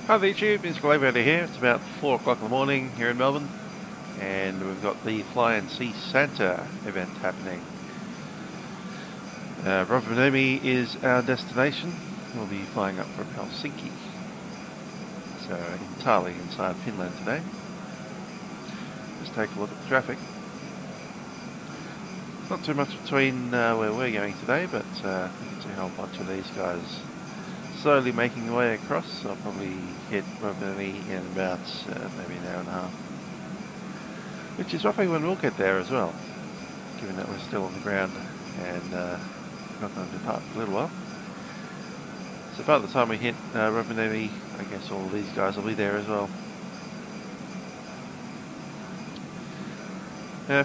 Hi there YouTube, it's Livery here. It's about 4 o'clock in the morning here in Melbourne, and we've got the Fly and See Santa event happening. Rovaniemi is our destination. We'll be flying up from Helsinki, so entirely inside Finland today. Just take a look at the traffic. Not too much between where we're going today, but you can see a whole bunch of these guys slowly making their way across. I'll probably hit Rovaniemi in about maybe an hour and a half, which is roughly when we'll get there as well, given that we're still on the ground and not going to depart for a little while. So by the time we hit Rovaniemi, I guess all of these guys will be there as well.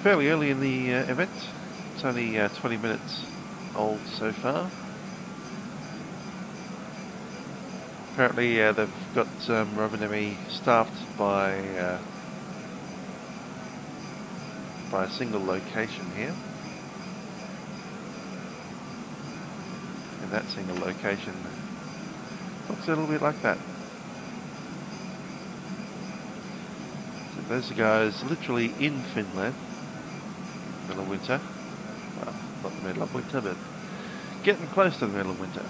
Fairly early in the event. It's only 20 minutes old so far. Apparently they've got Rovaniemi staffed by a single location here, and that single location looks a little bit like that. So those are guys literally in Finland, middle of winter. Well, not the middle of winter, but getting close to the middle of winter.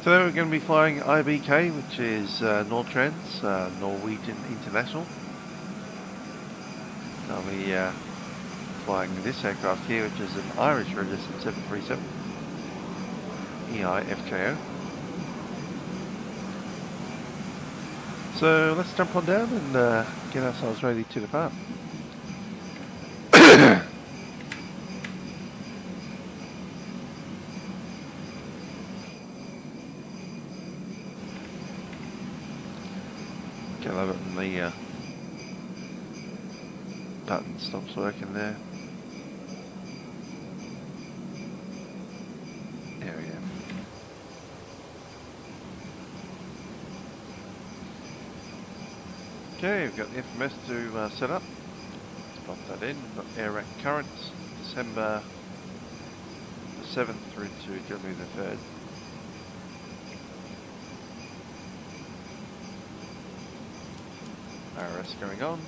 Today we're going to be flying IVK, which is Nortrans, Norwegian International. I'll be flying this aircraft here, which is an Irish registered 737, EI-FJO. So let's jump on down and get ourselves ready to depart. Okay, I love it when the button stops working there. There we go. Okay, we've got the FMS to set up. Let's pop that in. We've got air rack currents, December the 7th through to January the 3rd. RS going on.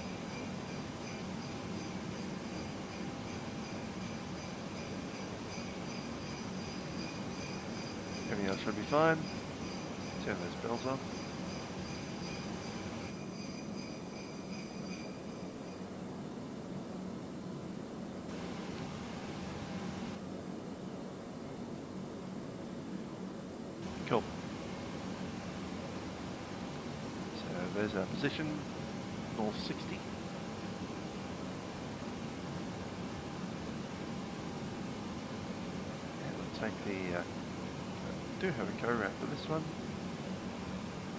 Everything else should be fine. Turn those bells on. Cool. So there's our position. North 60. And we'll take the, do have a go route for this one.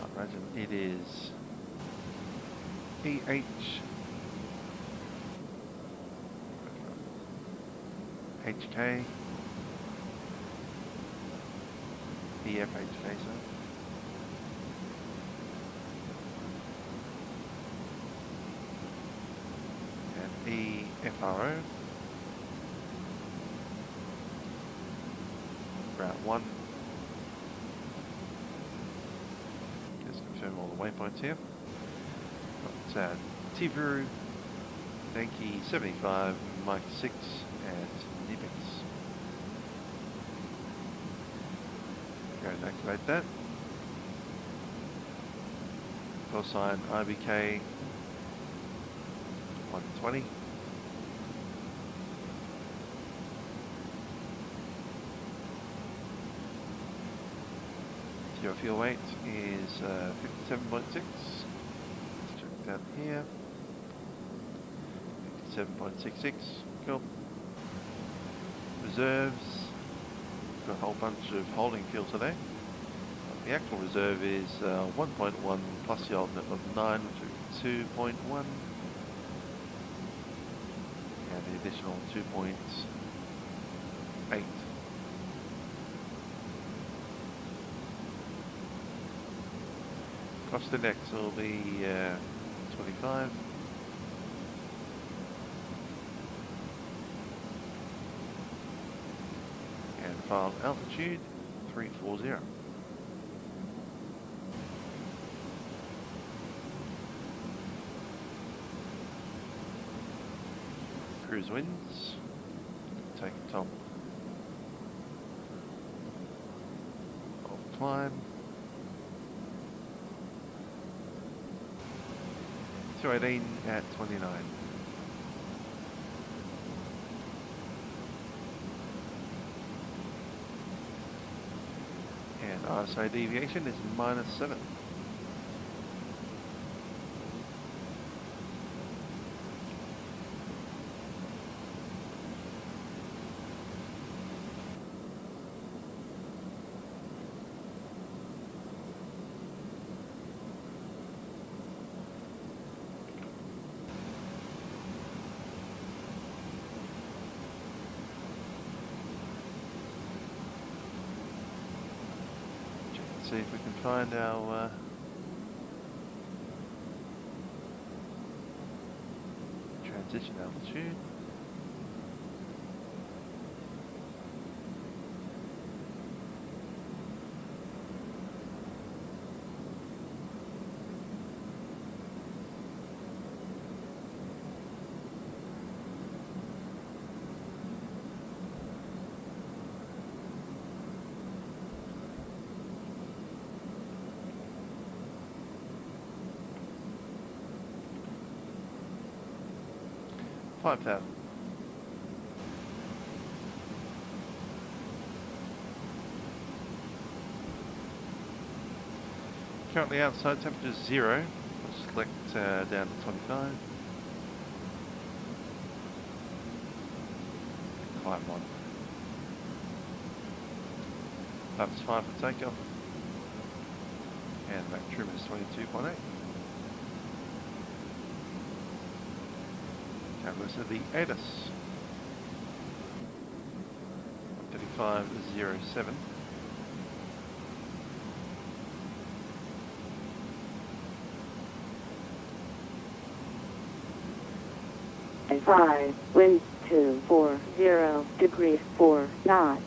I imagine it is EI-FJO, EFHK, so. EFRO, Route 1. Just confirm all the waypoints here. Got Livery, Yankee 75, Mike 6, and Nibix. Go and activate that. Call sign IBK 120. Your fuel weight is 57.6. Let's check down here. 57.66. Cool. Reserves. Got a whole bunch of holding fuel today. The actual reserve is 1.1 plus the alternate of 9, which is 2.1. And the additional 2.8. Cost index will be 25. And profile altitude 340. Cruise winds, take the top of climb, 218 at 29. And ISO deviation is -7. See if we can find our transition altitude. $5,000. Currently outside temperature is 0. We'll select down to 25. Climb on. Flaps 5 for takeoff. And back trim is 22.8. Canvas of the ATIS 3507. Wind 240 degrees 4 knots.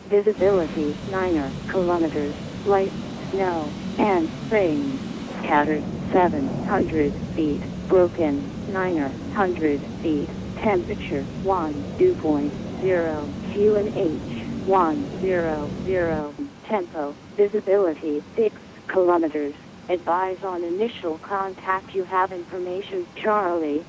Visibility 9 kilometers. Light snow and rain. Scattered 700 feet. Broken 900 feet. Temperature 1.0 QNH 100. Tempo. Visibility 6 kilometers. Advise on initial contact. You have information. Charlie.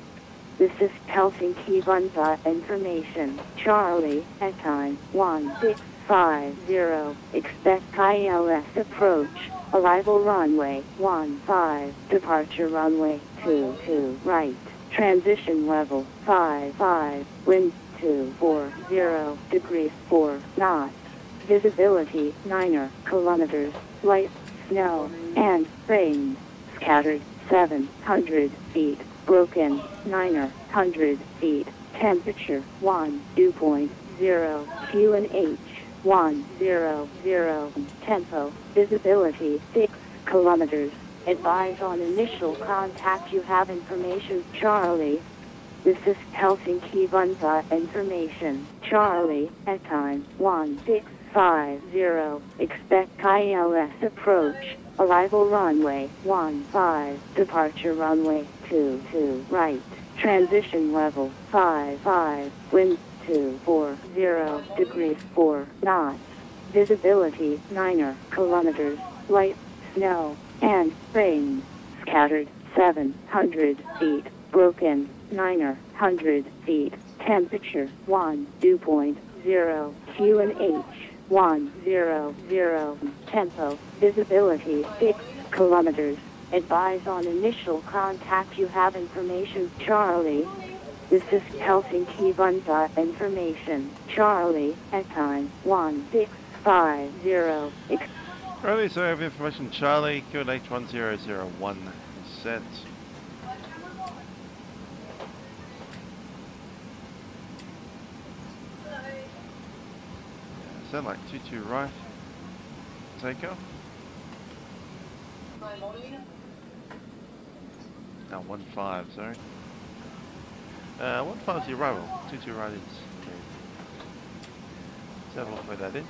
This is Helsinki Vantaa information. Charlie at time 1650. Expect ILS approach. Arrival runway 15. Departure runway 22 right. Transition level 55. Wind 240 degrees 4 knots. Visibility 9 kilometers. Light snow and rain. Scattered 700 feet. Broken 900 feet. Temperature 1.0 QNH 100. Tempo. Visibility 6 kilometers. Advise on initial contact. You have information. Charlie. This is Helsinki Vantaa information. Charlie at time 1650. Expect ILS approach. Arrival runway 15. Departure runway 22 right. Transition level 55. Wind 240 degrees 4 knots. Visibility 9 kilometers. Light snow and rain. Scattered 700 feet. Broken 900 feet. Temperature 1.0 QNH 100. Tempo. Visibility 6 kilometers. Advise on initial contact. You have information. Charlie. This is Helsinki Vantaa information. Charlie at time 1650. Alrighty, so I have information. Charlie, QNH 1001 is set. Sound like 22 right. Takeoff. No, 15, sorry. 15 is the arrival. 22 right is. Let's have a look where that is.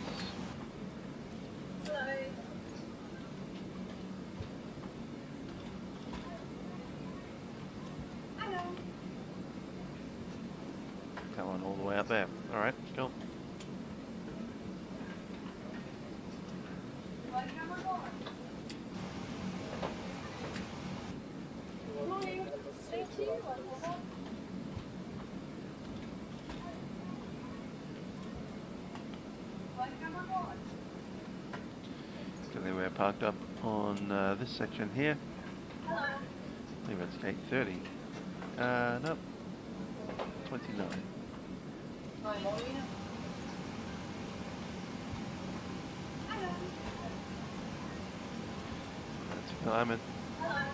Come on, all the way out there. Alright, cool. So then we're parked up on this section here. I believe it's gate 30. Nope. 29. That's climbing. Let's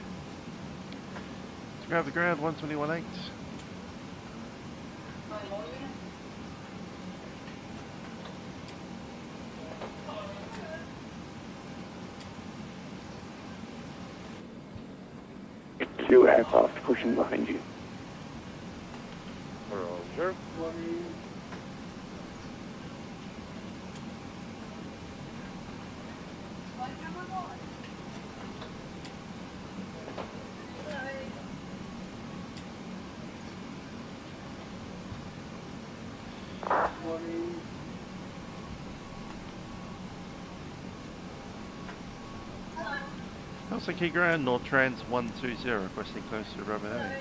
grab the ground, 121.8. Two aircraft pushing behind you. Roger. Helsinki ground, Nortrans 120, requesting close to Rovaniemi.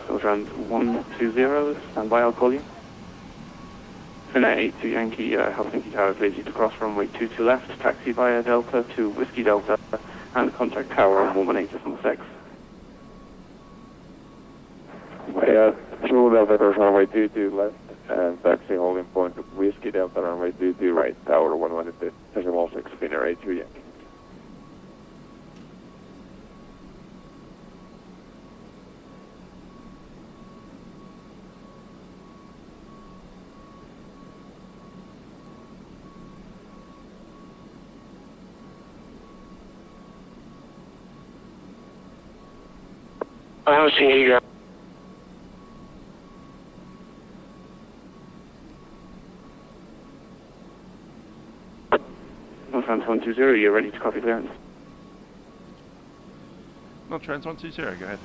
Nortrans 120, stand by, I'll call you. Finnair 82 Yankee, Helsinki Tower, please you to cross runway 22 left, taxi via Delta to Whiskey Delta, and contact tower on 118.6. Via True Delta, cross runway 22 left, and taxi holding point to Whiskey Delta, runway 22 right, tower 112.6, Finnair 82 Yankee. Helsinki ground. Nortrans 120, you're ready to copy clearance. Nortrans 120, go ahead.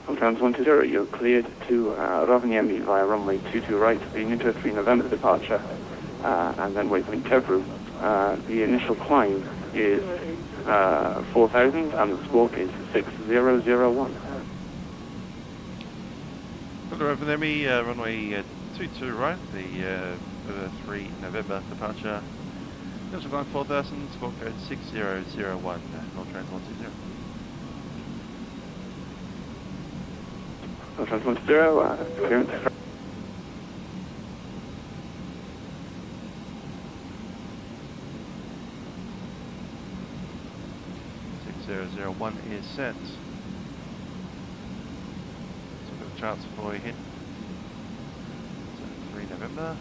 Nortrans 120, you're cleared to Rovaniemi via runway 22 right, being into a 3 November departure, and then waypoint Tevru. The initial climb is 4,000 and the squawk is 6001. Rovaniemi, runway 22 right, the 3 November departure. Initial climb 4,000, squawk code 6001, Nortrans 120. Nortrans 120, clearance. 6001 is set. So we've got a chance for you here. So 3 November.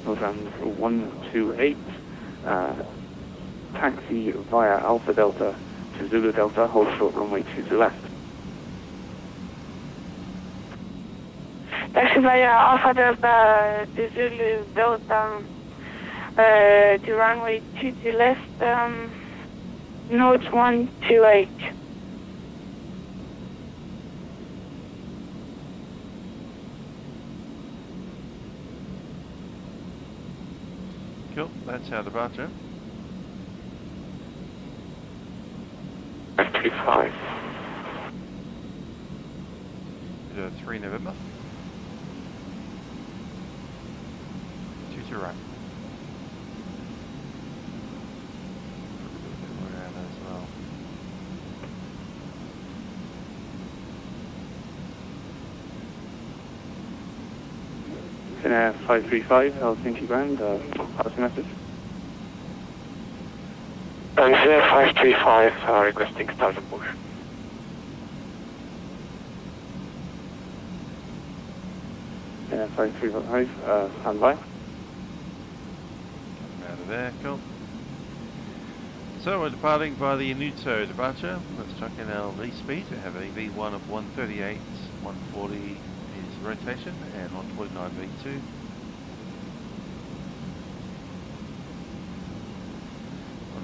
Nortrans 128, taxi via Alpha Delta to Zulu Delta, hold short runway 22 left. Taxi via Alpha Delta to Zulu Delta to runway 22 left, North 128. Cool, that's our departure. 535. 3 November. 22 right. Around as well. Finnair 535, Helsinki ground, pass message. Finnair 535, requesting start and push. Finnair 535, stand by. Coming out of there, cool. So we're departing by the Inuto departure. Let's chuck in our lee speed. We have a V1 of 138, 140 is rotation, and 149 V2.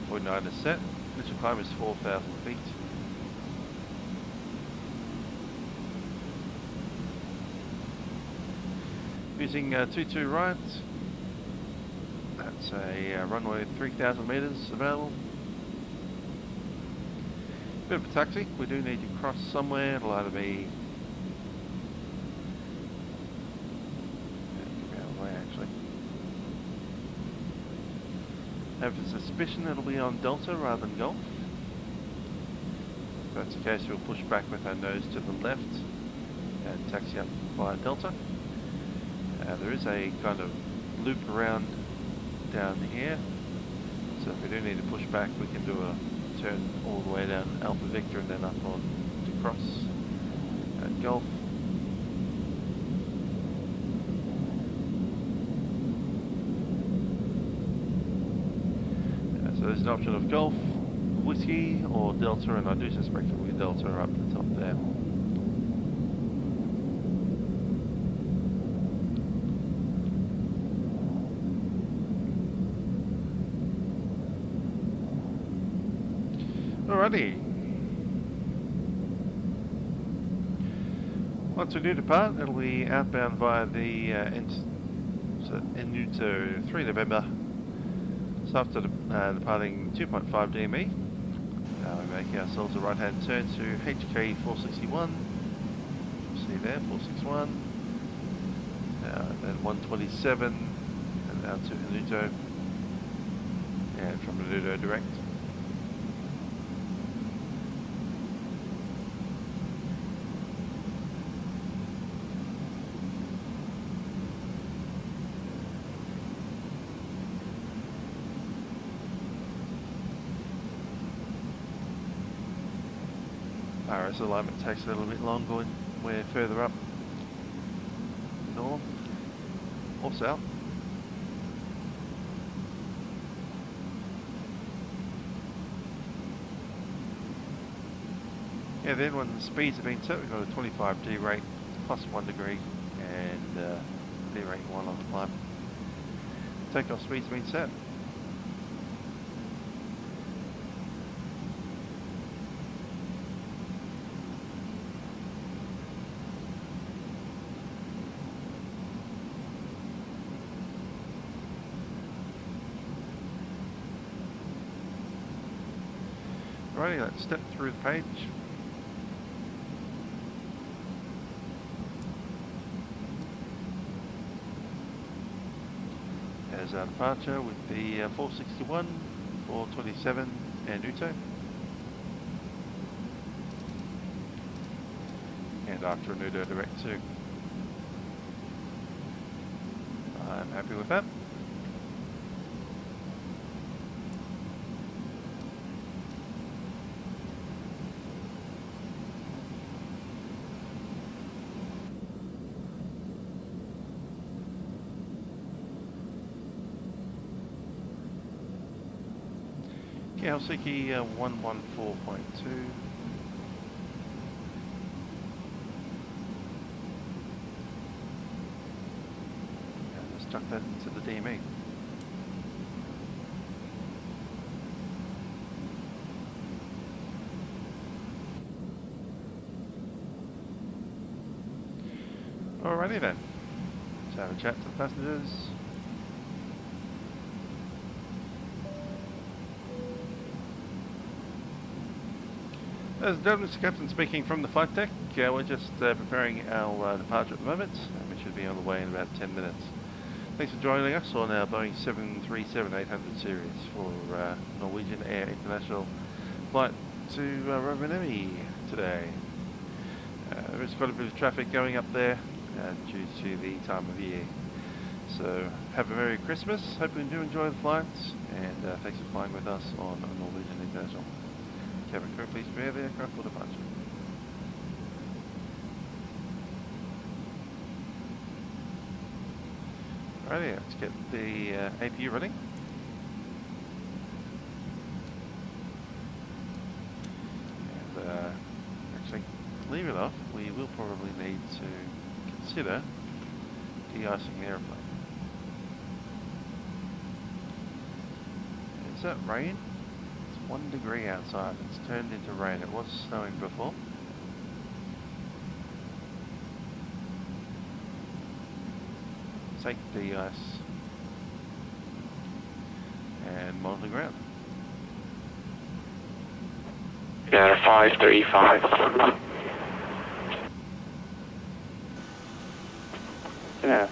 .9 is set. Initial climb is 4,000 feet. Using 22 right. That's a runway of 3,000 meters available. Bit of a taxi. We do need to cross somewhere. It'll either be out of the way actually. I have a suspicion it'll be on Delta rather than Golf. If that's the case, we'll push back with our nose to the left and taxi up via Delta. There is a kind of loop around down here, so if we do need to push back, we can do a turn all the way down Alpha Victor and then up on to cross at Golf. So there's an option of Golf, Whiskey or Delta, and I do suspect it will be Delta up the top there. Alrighty. Once we do depart, it'll be outbound via the Inuto 3 November. So after departing 2.5 DME, we make ourselves a right-hand turn to HK 461. See there, 461. Then 127, and out to Inuto, and from Inuto direct. RS alignment takes a little bit longer when we're further up north or south. Yeah, then when the speeds have been set, we've got a 25 D rate plus 1 degree and D rate 1 on the climb. Takeoff speed's been set. Alrighty, let's step through the page. As our departure with the 461, 427 and Uto. And after an Uto direct too. I'm happy with that. Helsinki 114.2. Let's chuck that into the DME. Alrighty then. Let's have a chat to the passengers. As Mr. Captain speaking from the flight deck, we're just preparing our departure at the moment, and we should be on the way in about 10 minutes. Thanks for joining us on our Boeing 737-800 series for Norwegian Air International flight to Rovaniemi today. There's quite a bit of traffic going up there due to the time of year. So have a Merry Christmas, hope you do enjoy the flights, and thanks for flying with us on Norwegian International. Cabin crew, please prepare the aircraft for departure. Alrighty, let's get the APU running. clear it off, we will probably need to consider de-icing the aeroplane. Is that rain? It's 1 degree outside. It's turned into rain. It was snowing before. Take the ice and model the ground. Yeah, 535.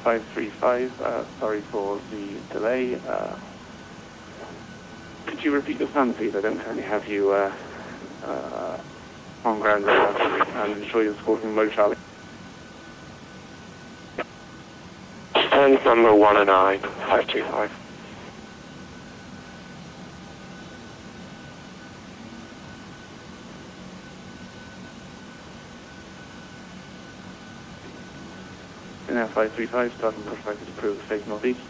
535, sorry for the delay. Could you repeat your stand, please? I don't currently have you on ground and ensure you're supporting low Charlie. Stand number 109, 535. Now 535, starting pushback is approved, facing northeast.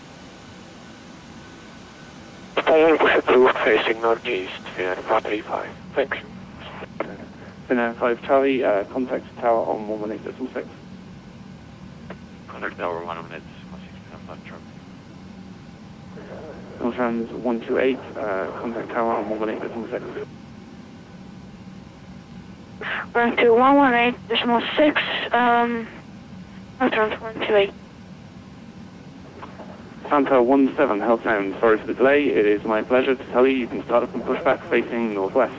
Boeing approved, facing northeast, 535. Thanks. Now 5 Charlie, contact tower on 118.6. Contact tower 118, 5 truck. Nortrans 128, contact tower on 118.6. Going to 118.6, Nortrans 128. Santa 17, Helltown, sorry for the delay. It is my pleasure to tell you can start up and pushback facing northwest.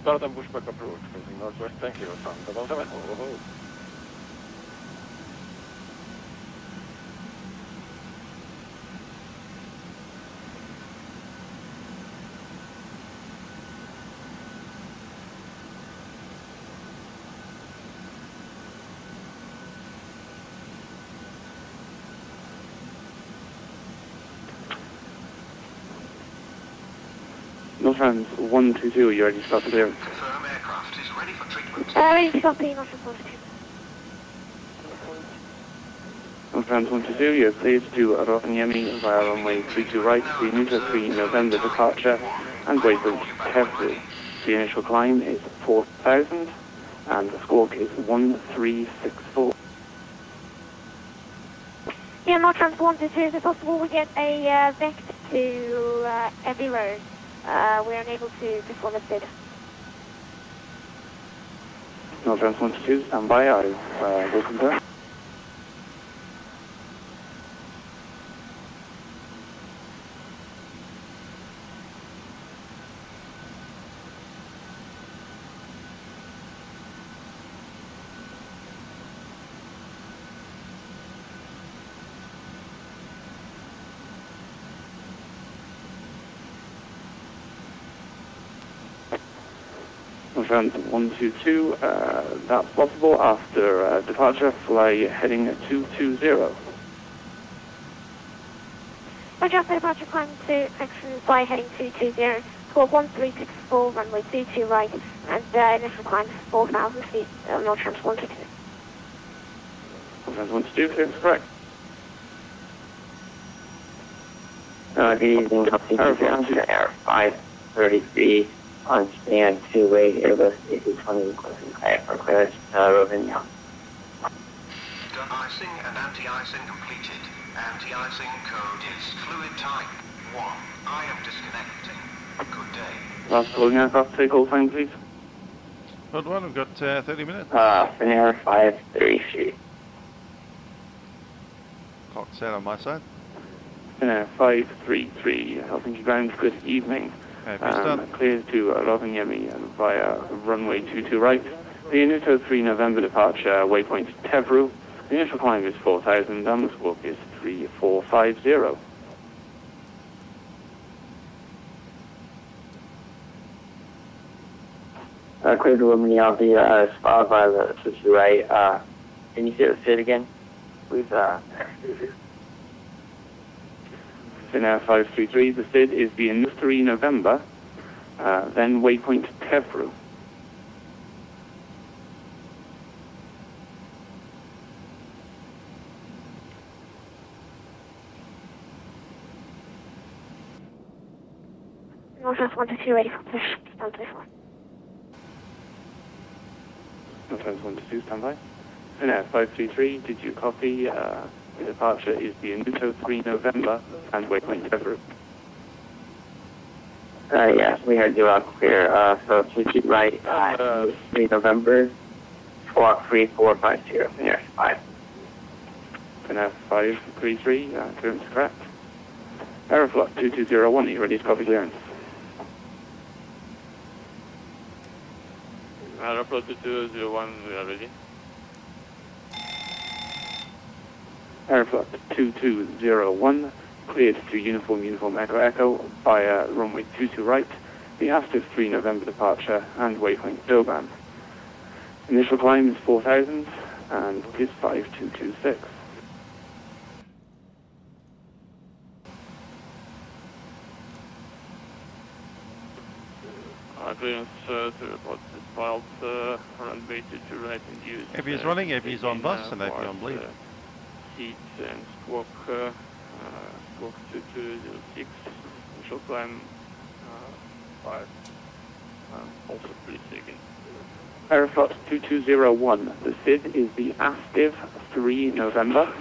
Start and pushback approved, facing northwest. Thank you, Santa 17. Nortrans 122, are you ready to start the clearance? Confirm aircraft is ready for treatment. Ready to copy, Nortrans 122. Nortrans 122, you're cleared to Rovaniemi via runway 32 right, the Nusa 3 November departure, and waypoint Helsinki. The initial climb is 4,000, and the squawk is 1364. Yeah, Nortrans 122, is it possible we get a vect to every road? We are unable to perform a bid. Nortrans 122, stand by, I will confirm. Nortrans 122, that's possible after departure, fly heading 220. Roger, after departure, climb to section, fly heading 220, score 1364, runway 22 right, and initial climb 4,000 feet, Nortrans 122. Nortrans 122, clearance correct. Good evening, Helsinki Vantaa 533. On stand 28, Airbus A320 requesting kayak for clearance, Rovaniemi. Done icing and anti-icing completed. Anti-icing code is fluid type 1. I am disconnecting. Good day. Last calling aircraft, take hold time, please. Hold on, we've got 30 minutes. Finnair 533. Clock's set on my side. Finnair 533, Helsinki ground, good evening. Cleared to Rovaniemi via runway 22 right. The Nusa 3 November departure, waypoint Tevru. The initial climb is 4,000 and the squawk is 3450. Cleared to Rovaniemi, spot by the 22 right. Can you say it again? Please, Finnair 533, the SID is the Nusa 3 November, then waypoint Tevru. Nortrans 122, ready for push, stand 34. Nortrans 122, stand by. And 533, did you copy? The departure is the Inuto 3 November and waypoint Everett. Yeah, we heard you out clear. So please keep right, 3 November, 43450, near 5. And 533, clearance correct. Aeroflot 2201, are you ready to copy clearance? Aeroflot 2201, we are ready. Aeroflot 2201, cleared to Uniform Echo via runway 22 right, the active 3 November departure and waypoint Doban. Initial climb is 4,000 and is 5226. Clearance to report this filed runway 22 right and use. If he's running, if he's on bus, and if he's on bleed. Seats and squawk 2206, initial climb 5, also please again. Aeroflot 2201, the SID is the active 3 November,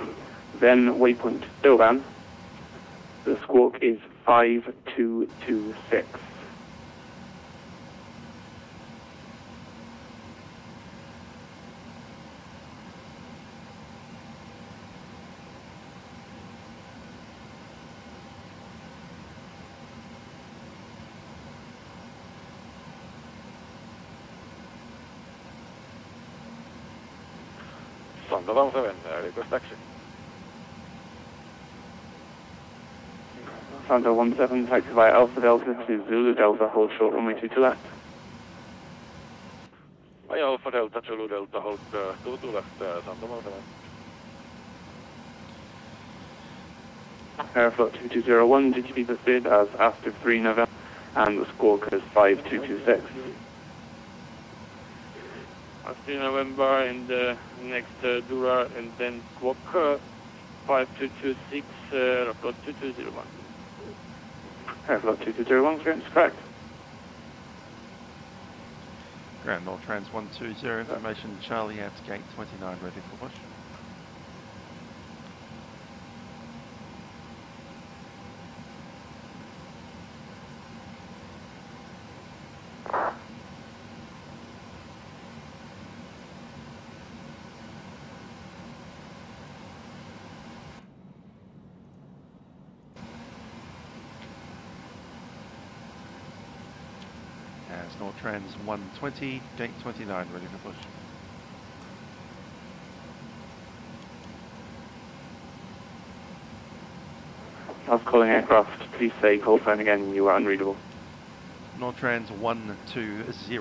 then waypoint Doban. The squawk is 5226. Santa 17, request taxi. Santa 17, taxi via Alpha Delta to Zulu Delta, hold short runway 22 left. Via Alpha Delta, Zulu Delta, hold 22 left, Santa 17. Aeroflot 2201, did you be the SID as active 3 November and the squawk is 5226? 3 November and next Dura and then squawk 5226, Aeroflot 2201. Aeroflot 2201, clearance correct. Ground Nortrans 120, information Charlie at gate 29, ready for push. As Nortrans 120, gate 29, ready for push. Last calling aircraft, please say call sign again, you are unreadable. Nortrans 120,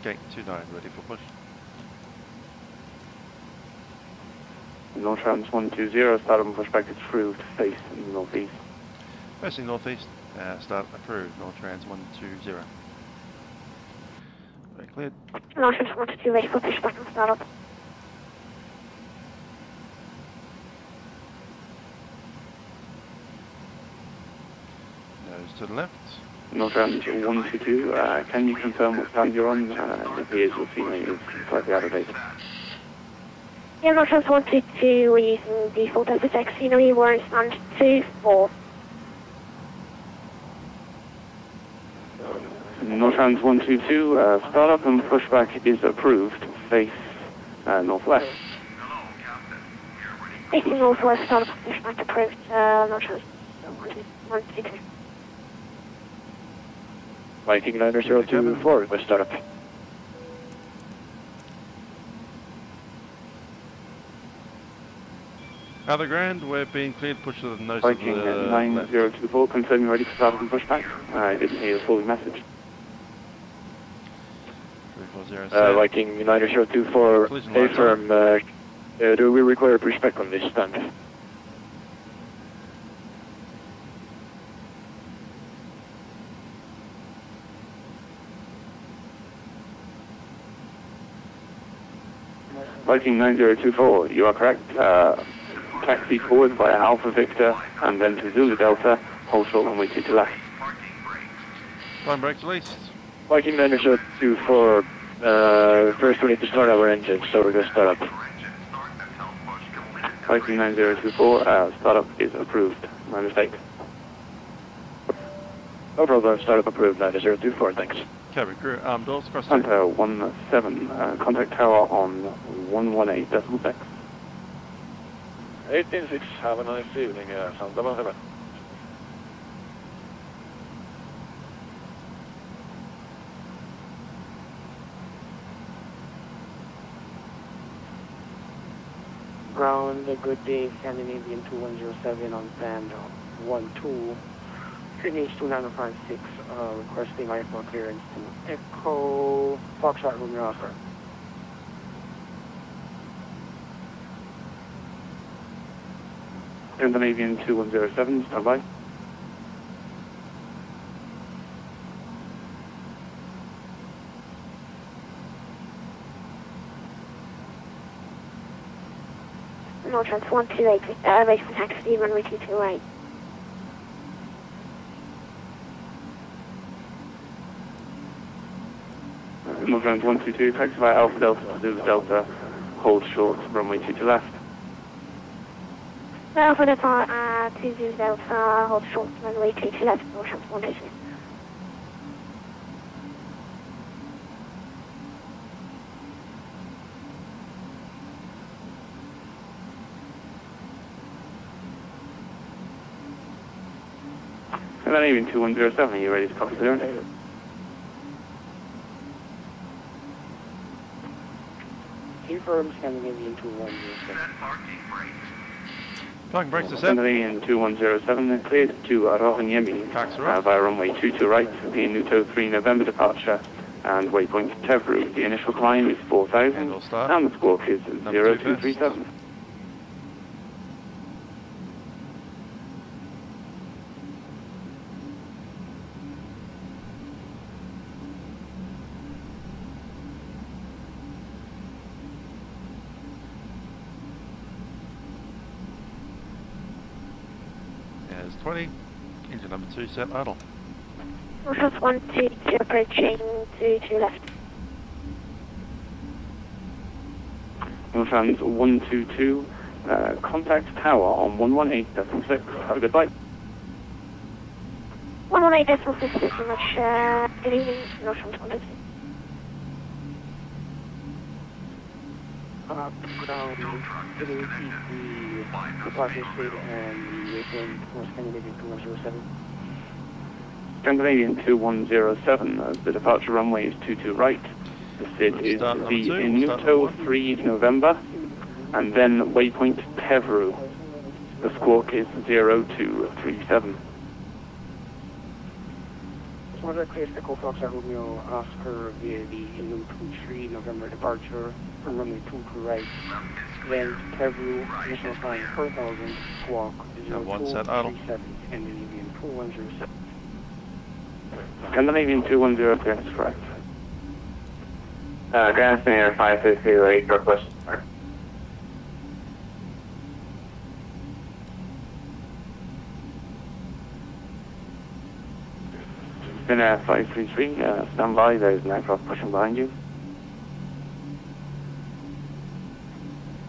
gate 29, ready for push. Nortrans 120, start on pushback is through to face in the northeast. Facing northeast, start approved, Nortrans 120. Very cleared. Nortrans 122, ready for pushback and start up. Nose to the left. Nortrans 122, can you confirm what stand you're on? It appears your feeling is slightly out of date. Yeah, Nortrans 122, we're using default as the taxi scenery, we're in stand 2-4. Nortrans 122, start up and pushback is approved, face northwest. Facing northwest, start up, pushback approved, Nortrans 122. Viking 9024, request start up. Other ground, we're being cleared, push to the nose Viking of the 9024, confirm you're ready to start up and pushback. I didn't hear the full message. 340. Viking 9024, affirm, do we require pushback on this stand? Viking 9024, you are correct. Taxi forward via Alpha Victor and then to Zulu Delta, hold short runway 22 left. Climb brakes released. Viking 9024, First we need to start our engine, so we're going to start up. Viking 9024, startup is approved. My mistake. No problem, startup approved, 9024, thanks. Cabin crew, doors across Hunter 17, contact tower on 118.6. 186, have a nice evening, sound 77. Ground, good day, Scandinavian 2107 on band 12, QNH 2956, requesting IFO clearance to Echo, Foxtrot Romeo Oscar. Scandinavian 2107, stand by. Nortrans 128, race for taxi, runway 22 right. Nortrans 122, taxi via Alpha Delta, Zulu Delta, hold short, runway 22 left. Alpha Delta, 20 Delta, hold short, runway 22 left, Nortrans 122. Scandinavian 2107, are you ready to copy clearance? Confirm Scandinavian 2107. Parking brakes are set. Scandinavian 2107, cleared to Rovaniemi via runway 22 right, the Nuto 3 November departure, and waypoint Tevru. The initial climb is 4,000, and the squawk is 0237. There's 20, engine number 2 set idle. Nortrans 122 approaching 22 left. Nortrans 122, contact tower on 118.6. Have a good flight. 118.6, very much. Good evening, Nortrans 122. Ground, can you repeat the departure state and the waypoint for Scandinavian 2107? Scandinavian 2107, the departure runway is 22 right. The SID is the Nuto 3 November, and then waypoint Tevru. The squawk is 0237. Order clear Echo Foxtrot Romeo Oscar via the Nuto 3 November departure from runway 22 right. Then Tevru, initial climb 4,000, squawk 0237, Scandinavian 2107. Scandinavian 2107 is correct. Grand Senior 568, request. Spin Air 533, stand by, there's an aircraft pushing behind you.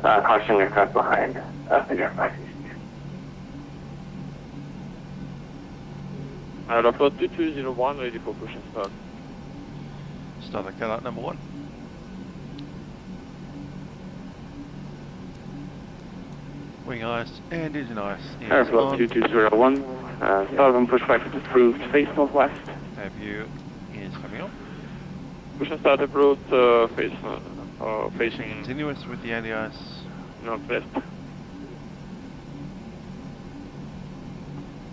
Caution aircraft behind, Spin Air 563. Aeroport 2201, ready for push and start. Start at canal number 1. Wing ice and engine ice. Airflow 2201, start and pushback is approved, face northwest. View is coming up. Push and start approach, facing Continuous with the anti-ice. northwest.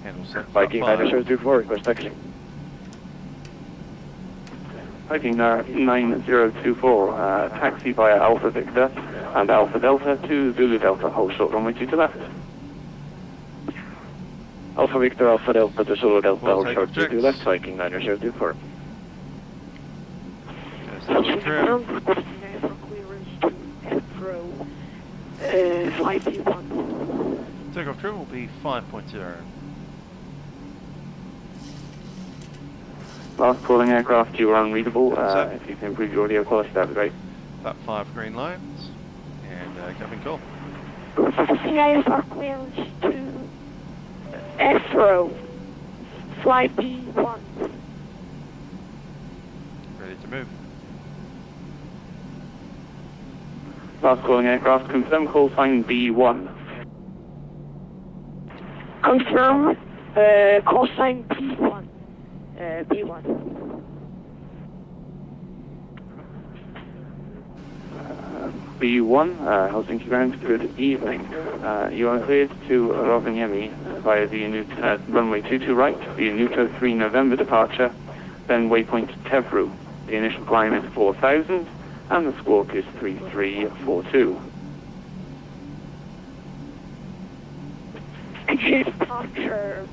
And we'll set Viking 9024, request taxi. Viking 9024, taxi via Alpha Victor and Alpha Delta to Zulu Delta, hold short runway 22 left. Alpha Victor, Alpha Delta to Zulu Delta, hold short 22 left, Viking 9024. Flight T1. Takeoff trim will be 5.0. Last calling aircraft, you are unreadable. If you can improve your audio quality, that would be great. That 5 green lights, and coming call. EI-FJO clearance to EFHK, flight B1. Ready to move. Last calling aircraft, confirm call sign B1. Confirm, call sign B1. B1. B1, Helsinki Ground, good evening. You are cleared to Rovaniemi via the runway 22 right, the Nuto 3 November departure, then waypoint Tevru. The initial climb is 4,000 and the squawk is 3342. Exit departure,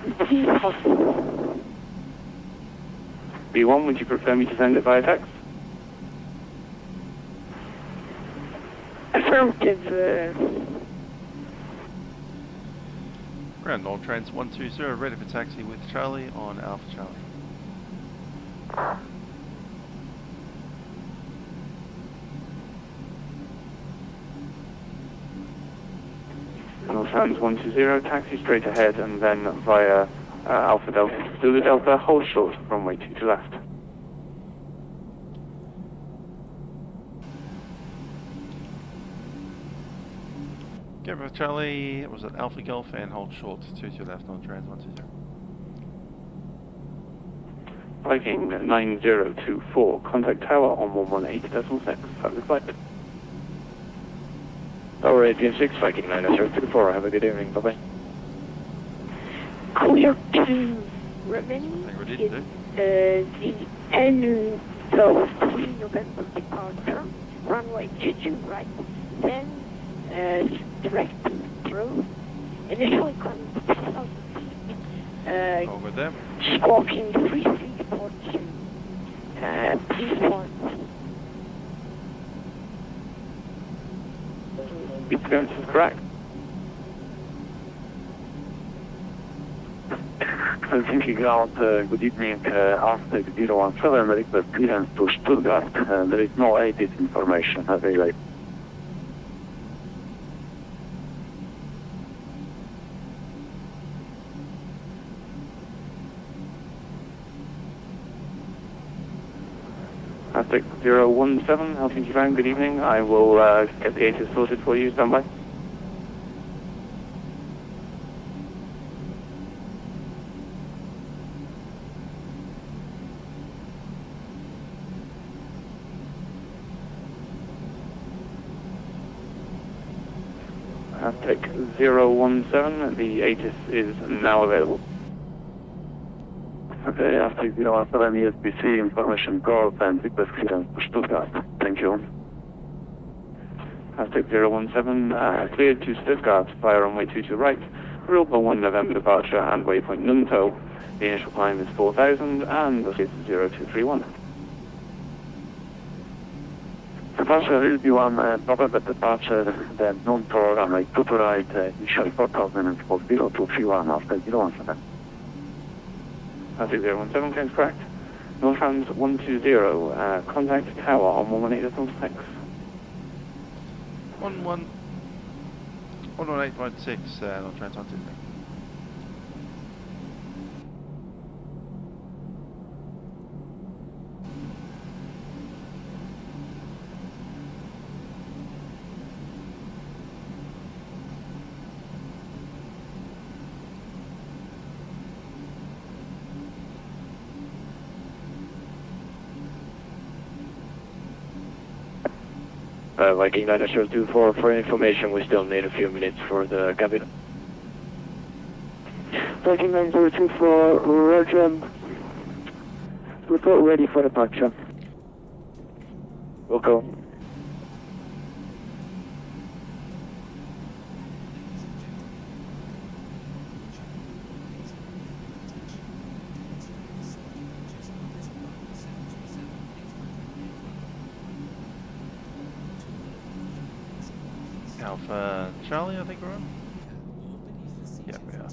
B1. B1, would you prefer me to send it via text? Affirmative. Ground Nortrans 120, ready for taxi with Charlie on Alpha Charlie. Nortrans 120, taxi straight ahead and then via Alpha Delta. Zulu Delta, hold short, runway 22 left. Go for Charlie, was it Alpha Golf and hold short, 22 left on Trans 120. Viking 9024, contact tower on 118.6, have the flight. Tower 806, Viking 9024, have a good evening, bye-bye. Clear to Rovaniemi, the end of 3 November departure, runway 22 right, then direct through, initially coming to 2,000 feet, over them. squawking 3342, P1. Clearance is correct. Helsinki Ground, good evening. After 017, request clearance to Stuttgart. There is no ATIS information available. Aztec 017, Helsinki Ground, good evening. I will get the ATIS sorted for you, stand by. Aztec 017, the ATIS is now available. Okay, after 017 ESPC information call and request clearance to Stuttgart. Thank you. Aztec 017, cleared to Stuttgart via runway 22 right, Rilpa 1 November departure and waypoint Nunto. The initial climb is 4,000 and the is 0231. Departure will be one proper departure, then Nunto runway 22 right, initial 4,000 and for 0231 after 017. Aztec 017, claims correct. Nortrans 120, contact tower on 118.6. 118.6, Nortrans 120. Viking 9024, for information, we still need a few minutes for the cabin. Viking 9024, Roger. Report ready for departure. We'll go. Alpha Charlie, I think we're on? Yep, we are.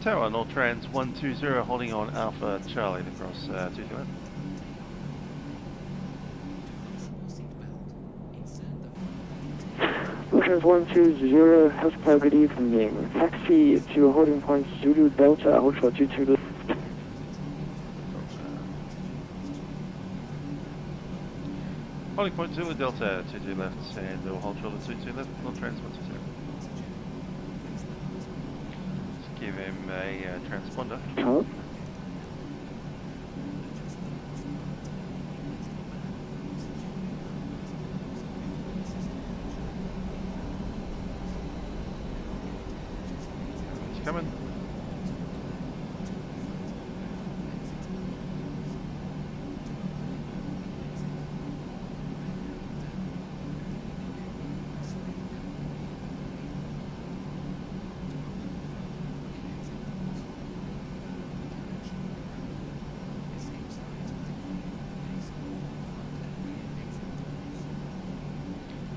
Tower, Nortrans 120, holding on Alpha Charlie across 22 left. Nortrans 120, Helsinki, good evening. Taxi to holding point Zulu Delta, hold short 22 left. Holding point Zulu Delta 22 left, and we'll hold short 22 left, Nortrans 120. Give him a transponder. Hello? He's coming.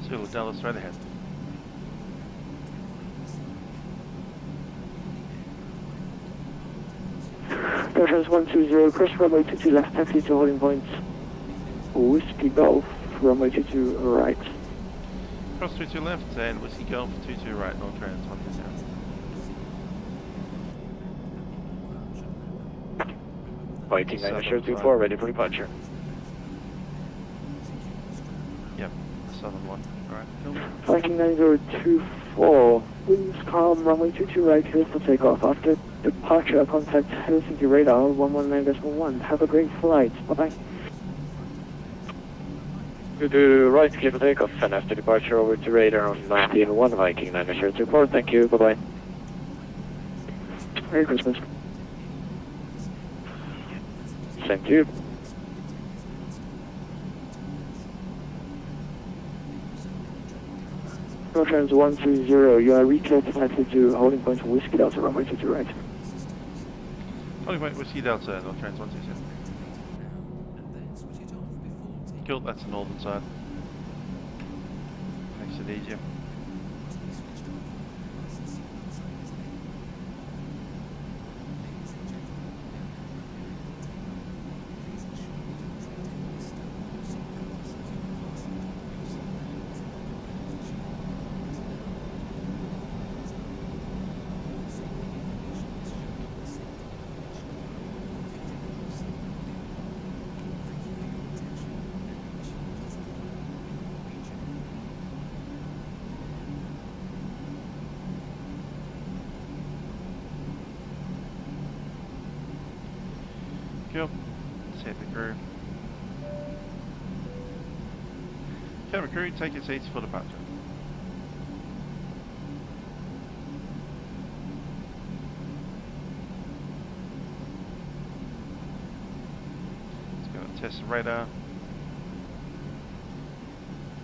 Zulu Dallas right ahead. Nortrans 120, cross runway 22 left, taxi to holding point Whiskey Golf, runway 22 right. Cross 22 left and Whiskey Golf 22 right, Nortrans 120. Viking 924, ready for departure. Yep, the southern one. Alright, cool. Viking 9024, winds calm, runway 22 right, clear for takeoff. After departure, contact Helsinki radar 119.1. Have a great flight. Bye-bye. Good to right, clear for takeoff, and after departure over to radar on 19.1 Viking 924. Thank you, bye-bye. Merry Christmas. Same to you. Nortrans 120, you are recleared to holding point Whiskey Delta, runway 22 right. Holding point Whiskey Delta, Nortrans 120. Cool, that's the northern side. Makes it easier. Cool. Set the crew. Cabin crew, take your seats for departure. Let's go test the radar.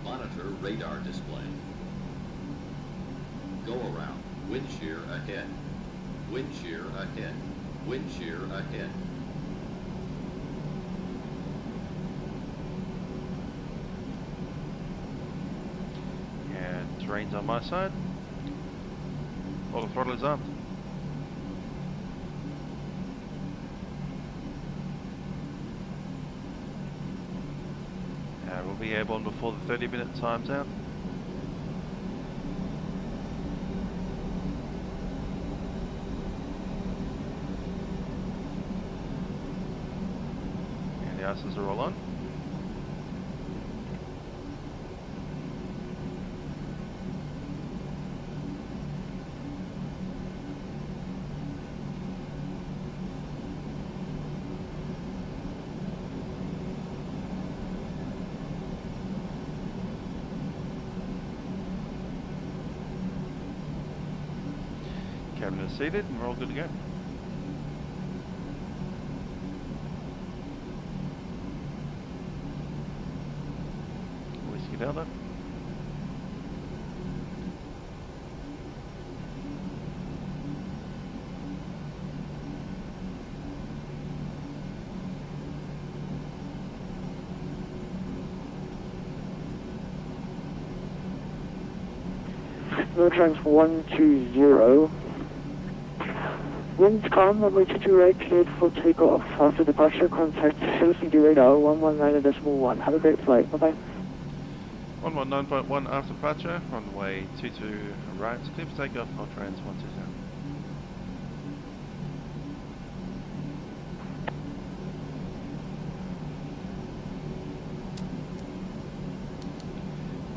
Monitor radar display. Go around. Wind shear ahead. Wind shear ahead. Wind shear ahead. Terrain's on my side. All the throttle is up. We'll be airborne before the 30-minute time's out. And the ISOs are all on. Cabin is seated and we're all good to go. Whiskey Delta. Nortrans 120. Winds calm, runway 22 right, cleared for takeoff. After departure, contact Helsinki radar 119.1. Have a great flight. Bye-bye. 119.1 after departure, runway 22 right, clear for takeoff, Nortrans 120.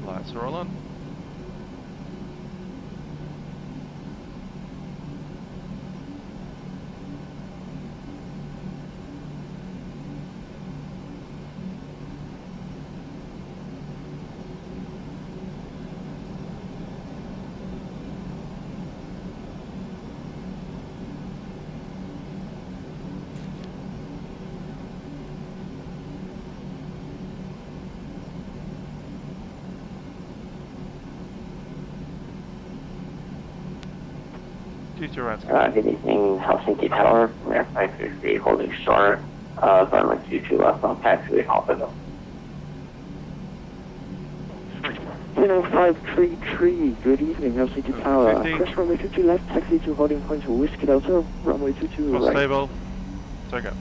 Lights are all on. Good evening, Helsinki Tower. We're 550 holding short, runway 22 left on taxiway Hospital. 0533, good evening, Helsinki Tower. Press runway 22 left, taxi to holding point Whiskey Delta, runway 22 right. Stable, take it.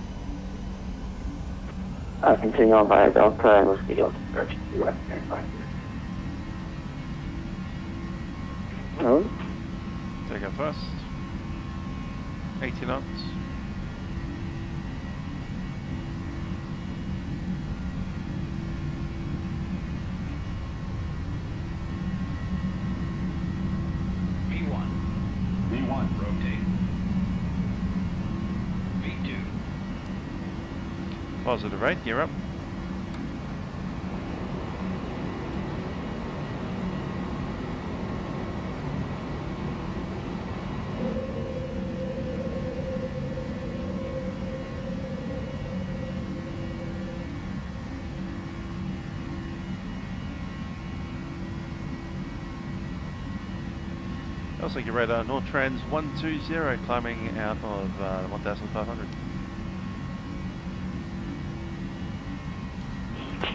Continue on via Delta and Whiskey Delta, 32 right, Tower. Take it first. 80 knots. V1, rotate. V2. Positive right, gear up. Helsinki radar, Nortrans 120, climbing out of 1,500.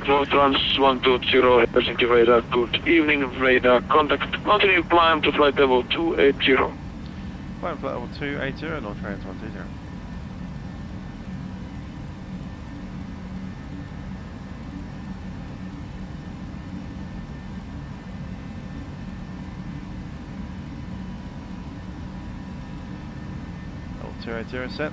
Nortrans 120, Helsinki radar, good evening, radar contact, continue climb to flight level 280. Climb flight level 280, Nortrans 120. Level 280 set.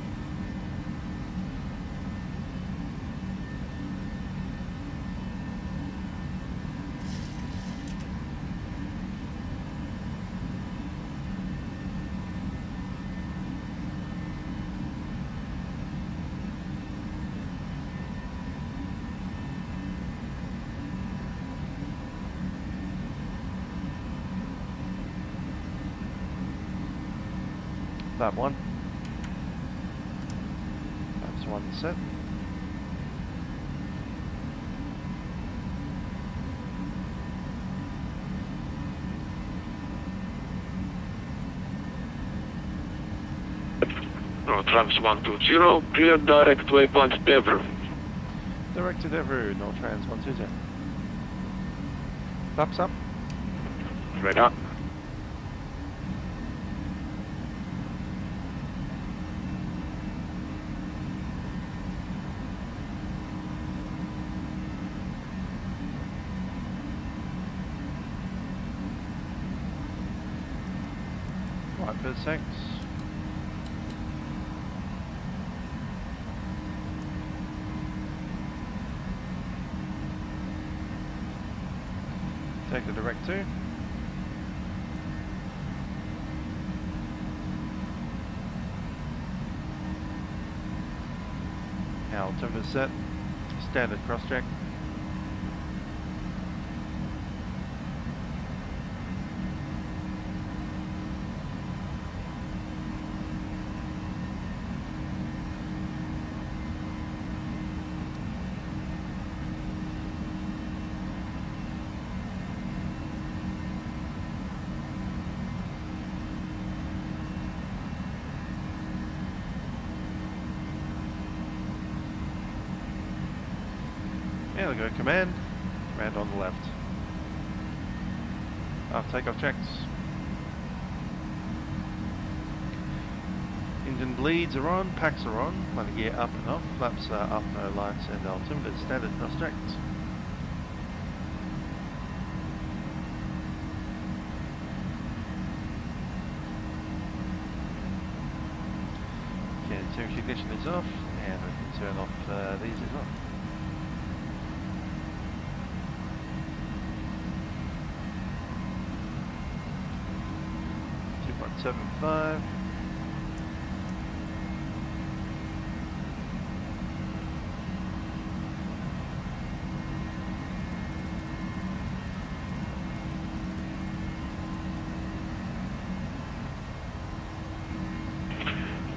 That one. That's one set. Nortrans 120, clear direct waypoint Devru. Direct to Livery, Nortrans 120. Flaps up. Radar. Right for 6. Take the direct 2. Altimeter set. Standard cross check. Yeah, we'll go command on the left. Takeoff checks. engine bleeds are on, packs are on, landing gear up and off, flaps are up, no lights and altimeter standard cross-checked. Okay, temperature ignition is off, and we can turn off these as well. 2.75.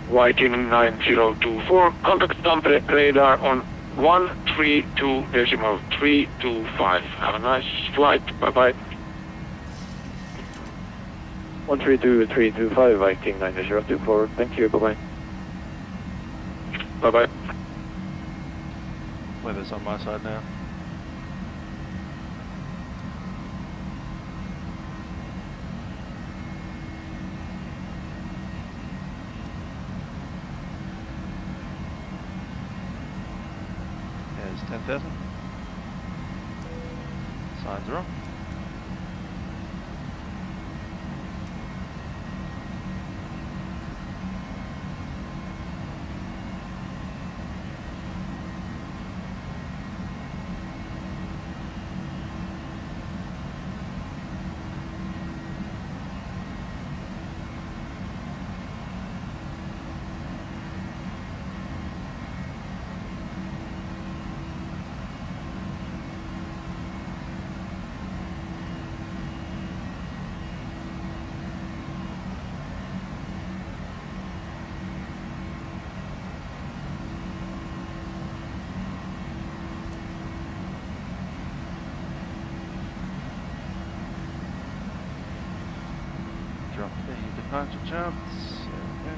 Viking 9024, contact Tampere radar on 132.325. Have a nice flight, bye-bye. 132.325, Viking 9024, thank you, bye-bye. Bye-bye. Weather's on my side now. There's 10,000. Signs are off. Drop the departure charts. There we go.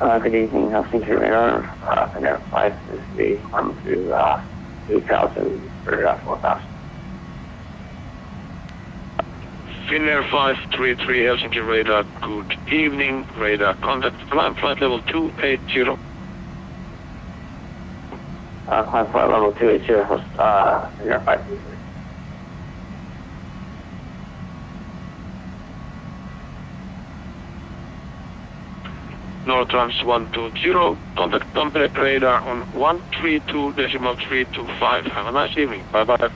Good evening, Helsinki radar. Finnair 5 is the arm to 2000 for 4000. Finnair 533 Helsinki radar, good evening, radar contact, climb flight level 280. Climb flight level 280, host Finnair 533. Nortrans 120, contact Tampere radar on 132.325. Have a nice evening, bye-bye.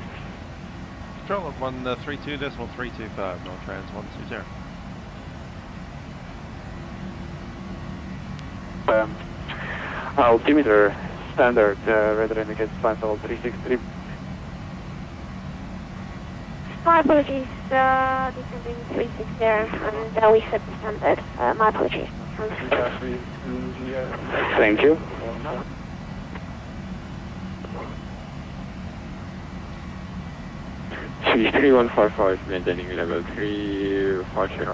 Control at 132.325, Nortrans 120. Altimeter standard, radar indicates flight level 363. My apologies, descending 36 there, and we set the standard. My apologies. Thank you. C3155, maintaining level 350.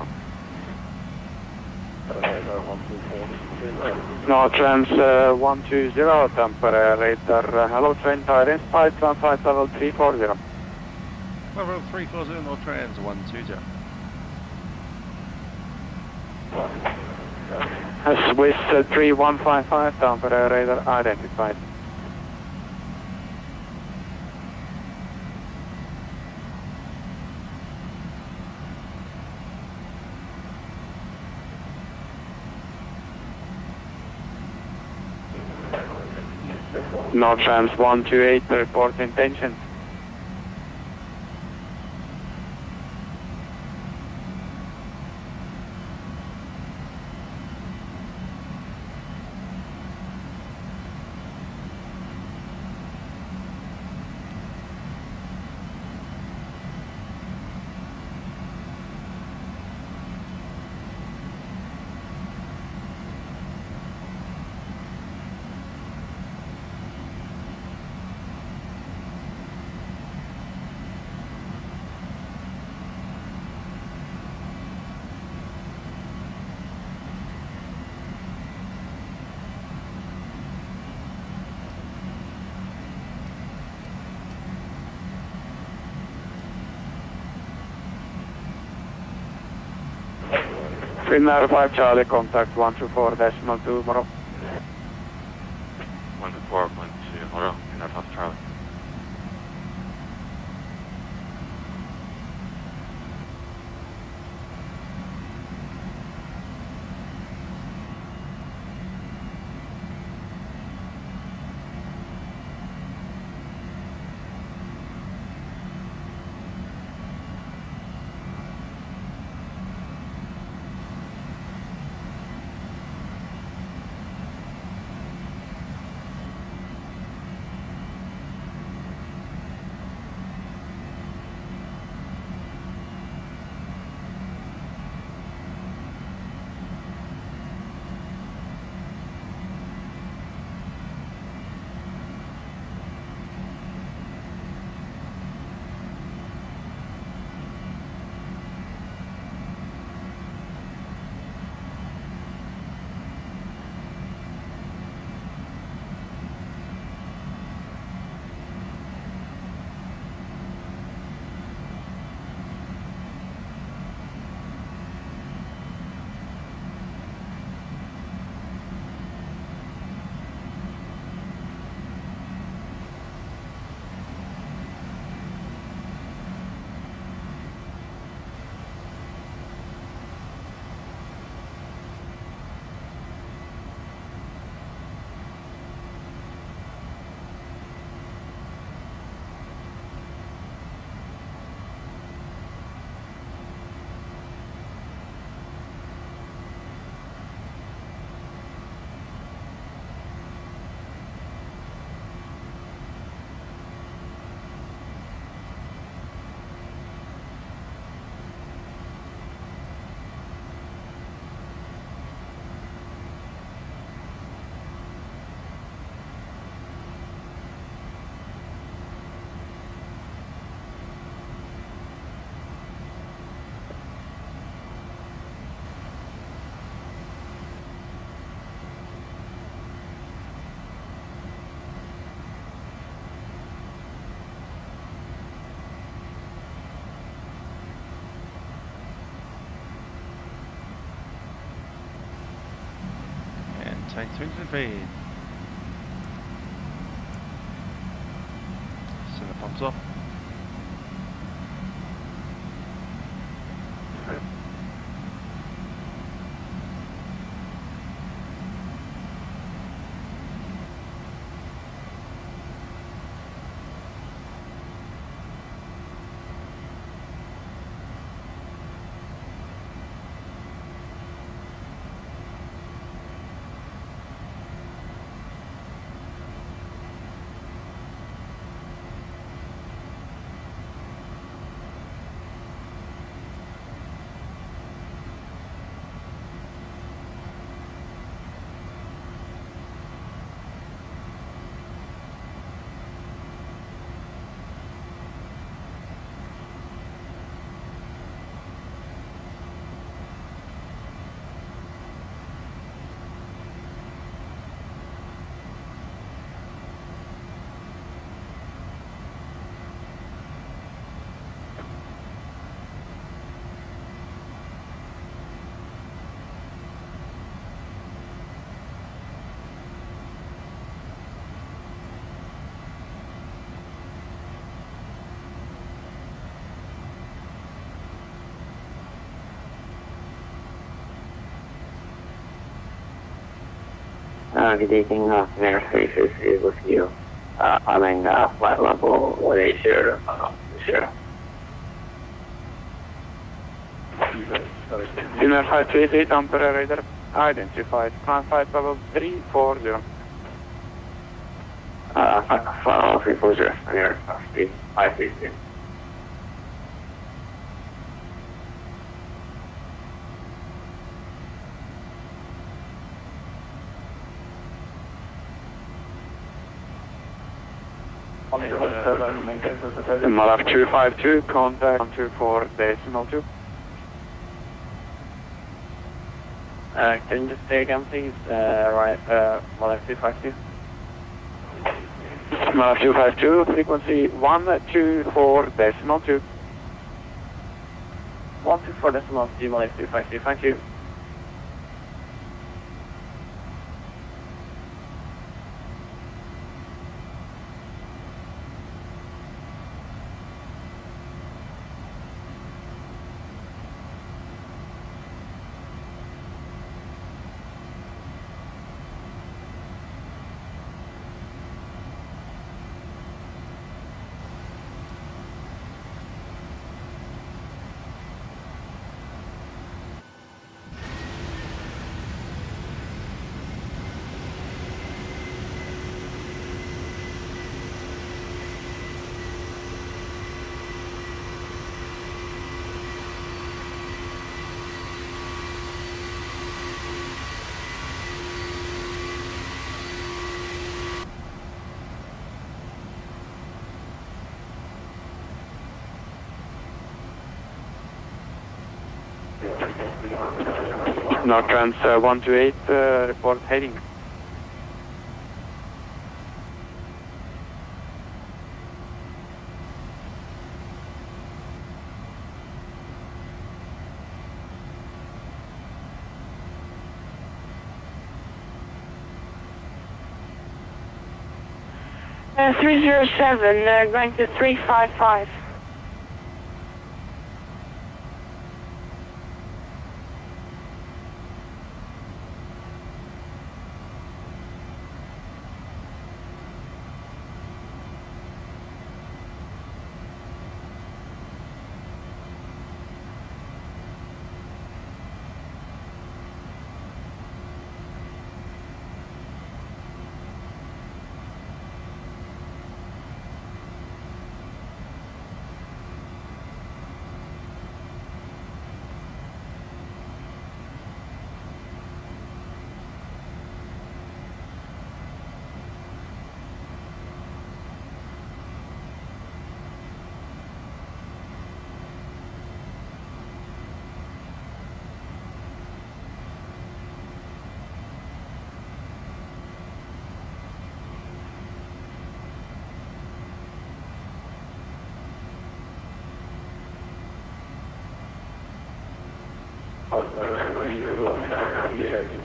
Nortrans 120, Tampere radar, hello train tidings, flight level 340. Level 340, Nortrans 120. Swiss 3155, Tampere radar identified. Nortrans 128, report intention. Finnair 5 Charlie, contact 124.2 tomorrow. 124.2 tomorrow, Finnair 5 Charlie. Take things to feed. Send the pumps off. Good evening, Mayor Faces is with you. I'm in flight level 180, sure. Finnair 538, Ampere radar identified, climb flight level 340. Flight level 340, near speed 530. Malaf 252, contact 124.2. Can you just say again, please? Right, Malaf 252. Malaf 252, frequency 124.2. 124.2, Malaf 252, thank you. Nortrans 128, report heading. Uh, 307, going to 355.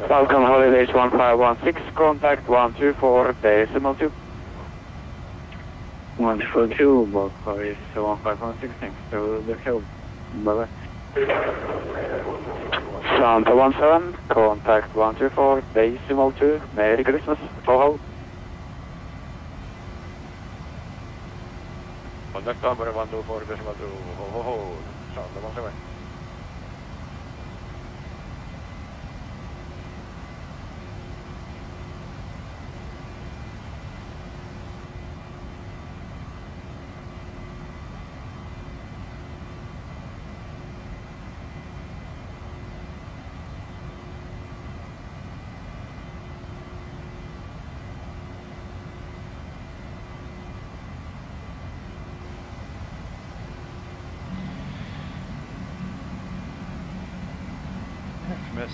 Falcon Holidays 1516, contact 124.2. 142, both is 1516, thanks to the help. Bye-bye. Santa 17, contact 124.2. Merry Christmas. Ho-ho. Contact number 124.2. Ho-ho-ho. Santa 17.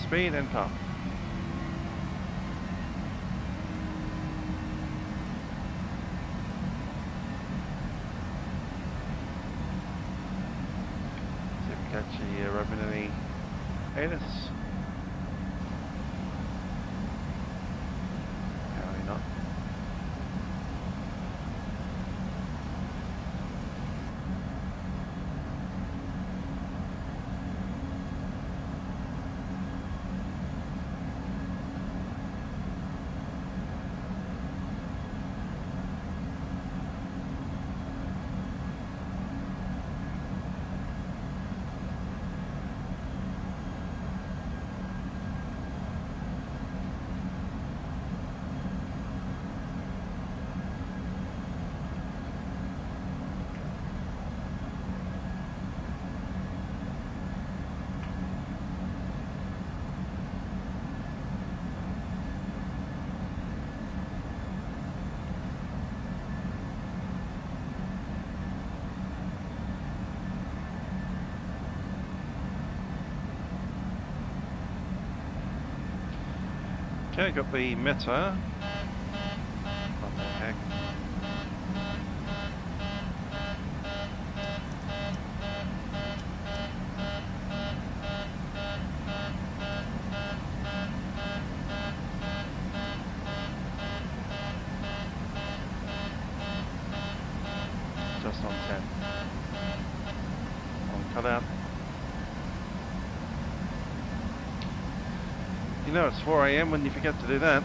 Speed and pump. See if we catch the Rovaniemi anus. Apparently not. Okay, got the Meta. What the heck? Just on 10. On cutout. You know it's 4 AM when you forget to do that.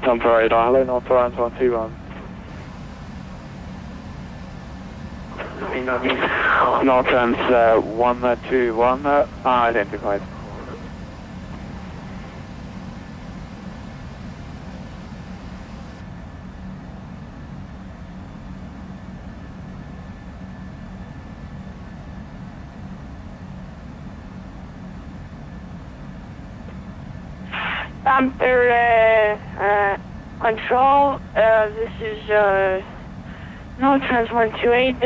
Temporary dial-in, Nortrans 121. Nortrans 121, identified. damper control. This is Nortrans 128.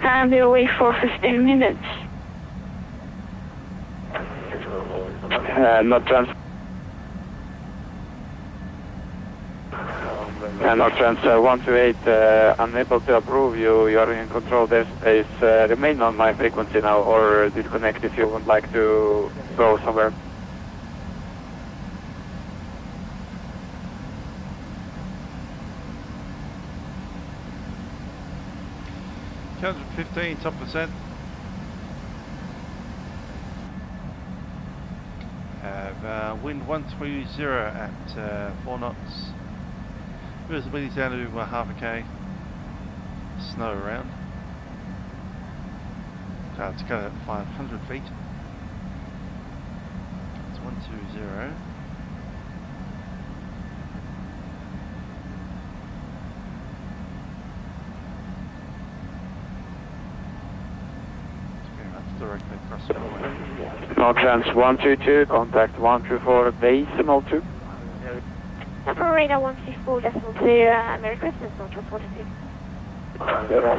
Can be away for 15 minutes. Nortrans. Nortrans 128, unable to approve you. You are in control. There's remain on my frequency now, or disconnect if you would like to go somewhere. $115, top percent. Have wind 130 at 4 knots. Visibility down to half a K. Snow around. It's got at 500 feet. It's 120. Directly across the board. Nortrans 122, contact 124, decimal 2. Radar 164.2, Merry Christmas, Nortrans 42.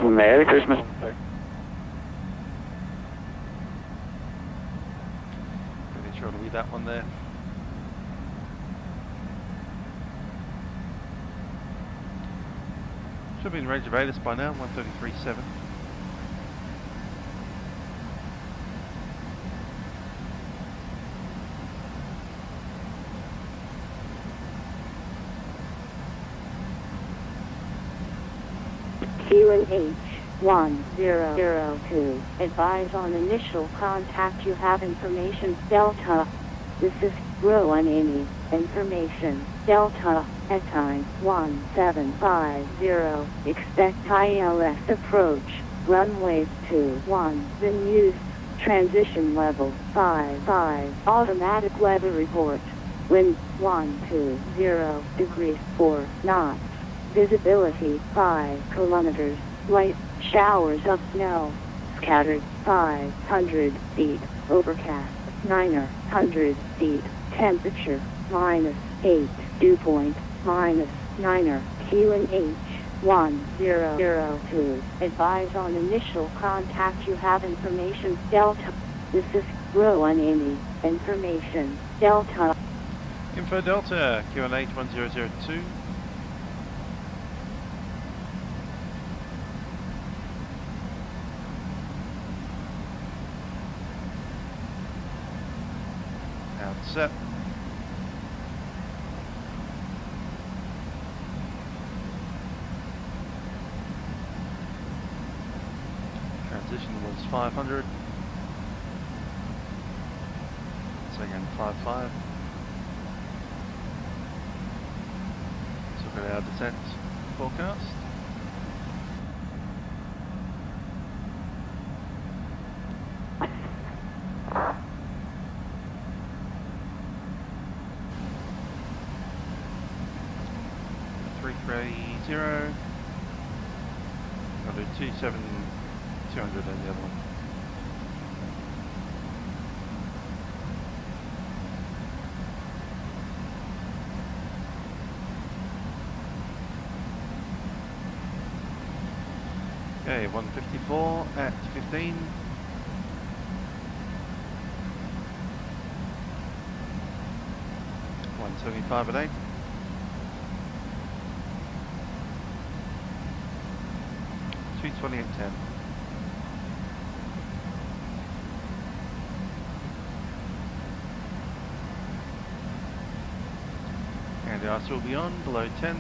Merry Christmas. Pretty sure it'll be that one there. Should be in range of ATIS by now, 133.7. H1002. Advise on initial contact. You have information Delta. This is Rovaniemi. Information Delta at time 1750. Expect ILS approach. Runway 21. Then use transition level 55. Automatic weather report. Wind 120 degrees 4 knots. Visibility 5 kilometers. Light showers of snow. Scattered 500 feet. Overcast 900 feet. Temperature -8. Dew point -9. QNH 1002. Advise on initial contact. You have information Delta. This is Rovaniemi. Information Delta. Info Delta, QNH 1002. Set. Transition was 500. Second 55. Let's look at our descent forecast. Zero. I'll do 200 on the other one. Okay, 154 at 15. $175 at 8. 220 at 10. And the ice will be on below 10.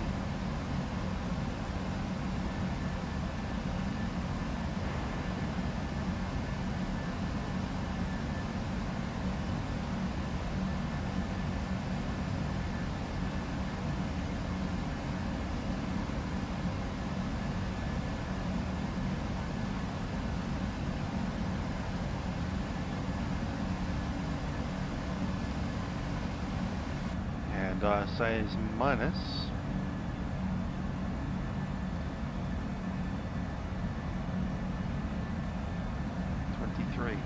I say is minus 23.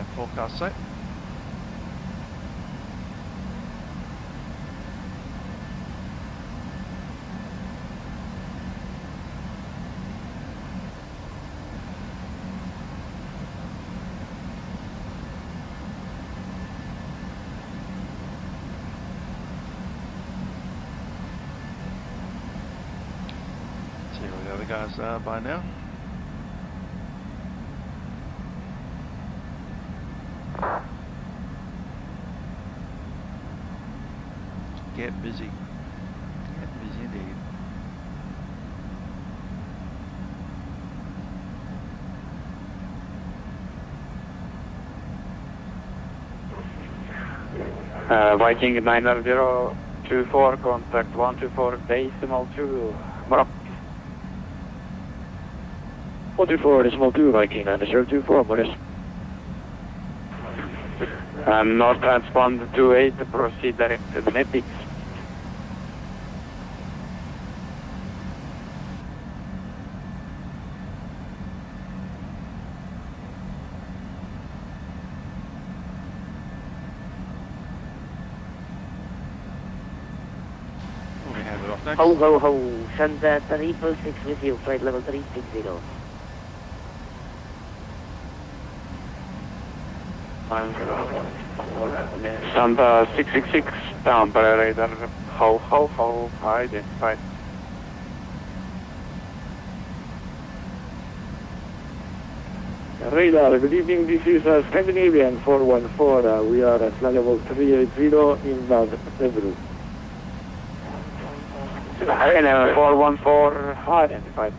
that forecast say. See where the other guys are by now. Get busy. Get busy indeed. Viking 9024, contact 124.2, Morocco. 124.2, Viking 9024, Morris. Nortrans 128, proceed direct to the Netics. Ho, ho, ho. Send 346 with you, flight level 360. Santa 666, down by radar. Ho, ho, ho. Identified. Radar, good evening, this is Scandinavian 414, we are at flight level 380 inbound Livery. 414, identified.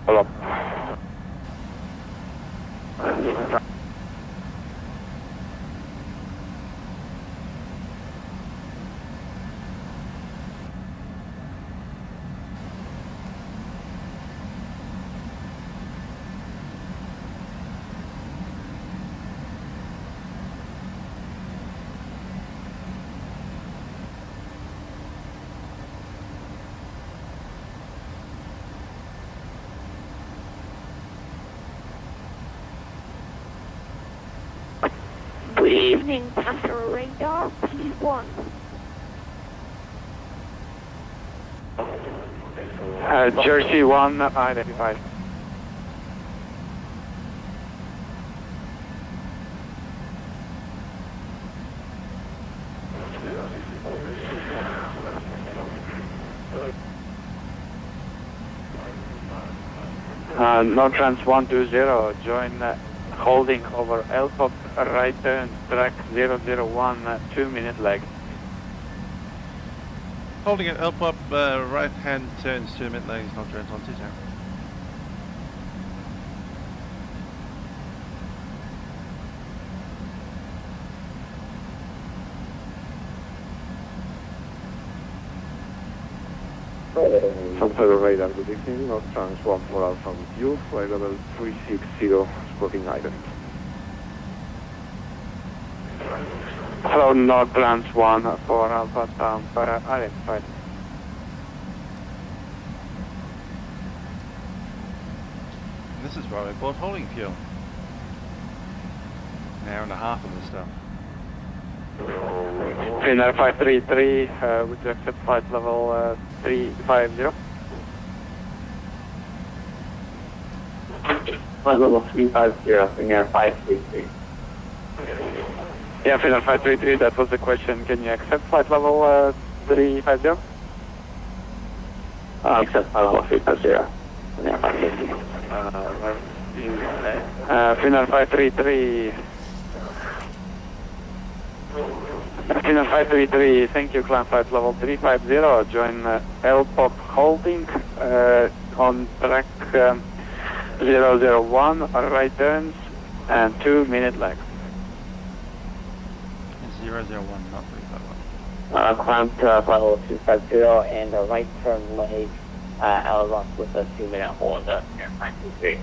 Hello. Good evening, Pastor Radar, P1. Jersey 1, identified. Nortrans 120, join holding over Elpop, right turn, track 001, 2 minute lag. Holding at Elpop, right hand turns 2 minute legs, Nortrans 120. Sunfire radar, good evening, Nortrans 14 Alpha with you, flight level 360, spotting island. Hello, Nortrans 1 for Alpha Tampa, identified. This is why we bought holding fuel. An hour and a half of this stuff. Finnair 533, would you accept flight level 350? Flight level 350, Finnair 533. Yeah, Finnair 533, that was the question. Can you accept flight level 350? Accept flight level 350, Finnair 550. Finnair 533. Finnair 533, thank you, climb flight level 350, join Elpop holding on track 001, right turns and 2 minute lag. 001, not 351. Climb to flight level 250 and a right turn leg, L-Rock with a 2 minute hold, Air 523.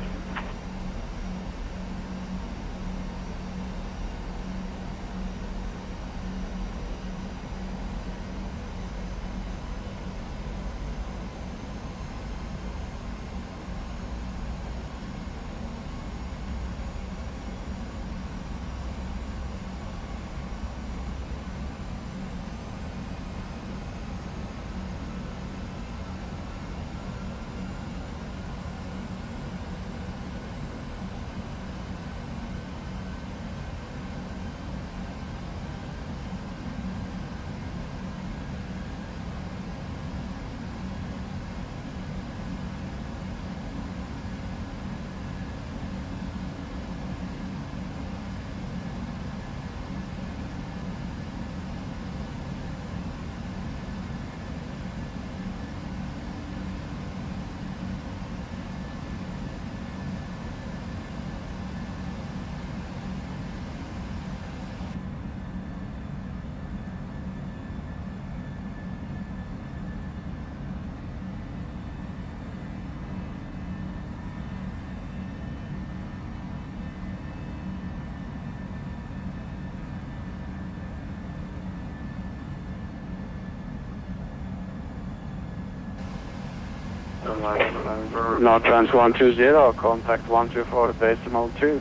Nortrans 120, contact 124.2.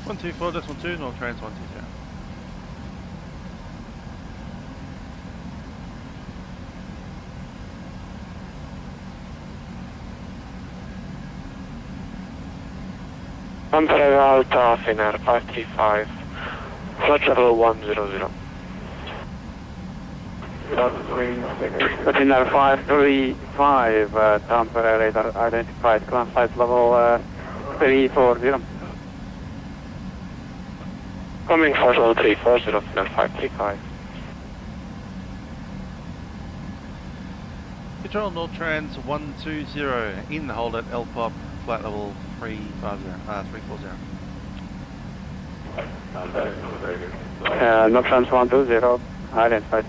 124.2, Nortrans 120. Tampere Alta, Finnair 535, flight level 100. Finnair 535, Tampere radar identified, climb flight level 340. Coming flight level 340, Finnair 535. Control Nortrans 120, in hold at LPOP, flight level 340. Nortrans 120, identified.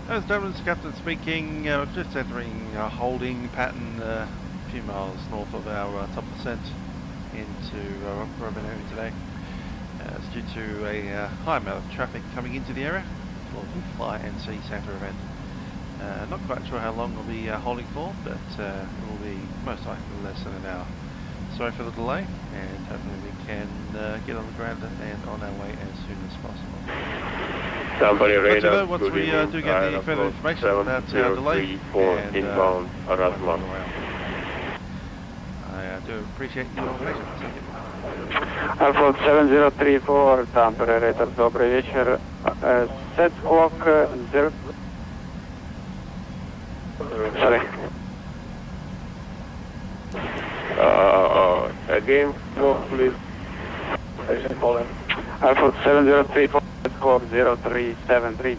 As Dublin's captain speaking, we're just entering a holding pattern a few miles north of our top descent into Rovaniemi today. It's due to a high amount of traffic coming into the area for the Fly and See Santa event. Not quite sure how long we'll be holding for, but it will be most likely less than an hour. Sorry for the delay, and hopefully we can get on the ground and on our way as soon as possible. Somebody radar, once we do get the further information about our delay, and inbound, Erasmus. I do appreciate your patience. Alpha 7034, Tampere radar, dobry wieczór, set clock 0. Sorry. Again, clock please. Alpha 7034. 0373.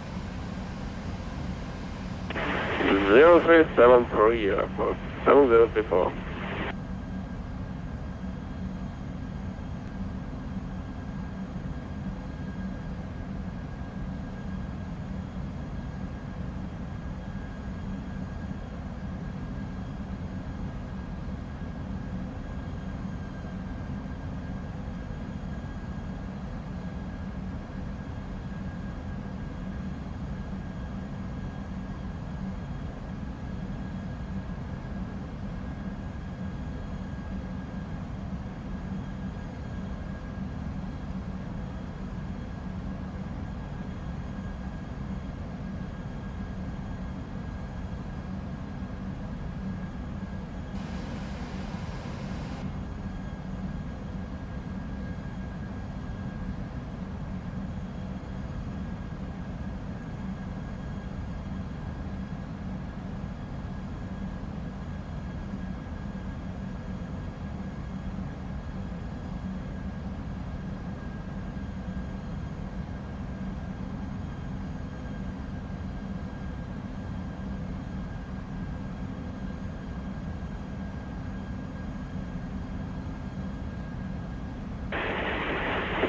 0373, 7034.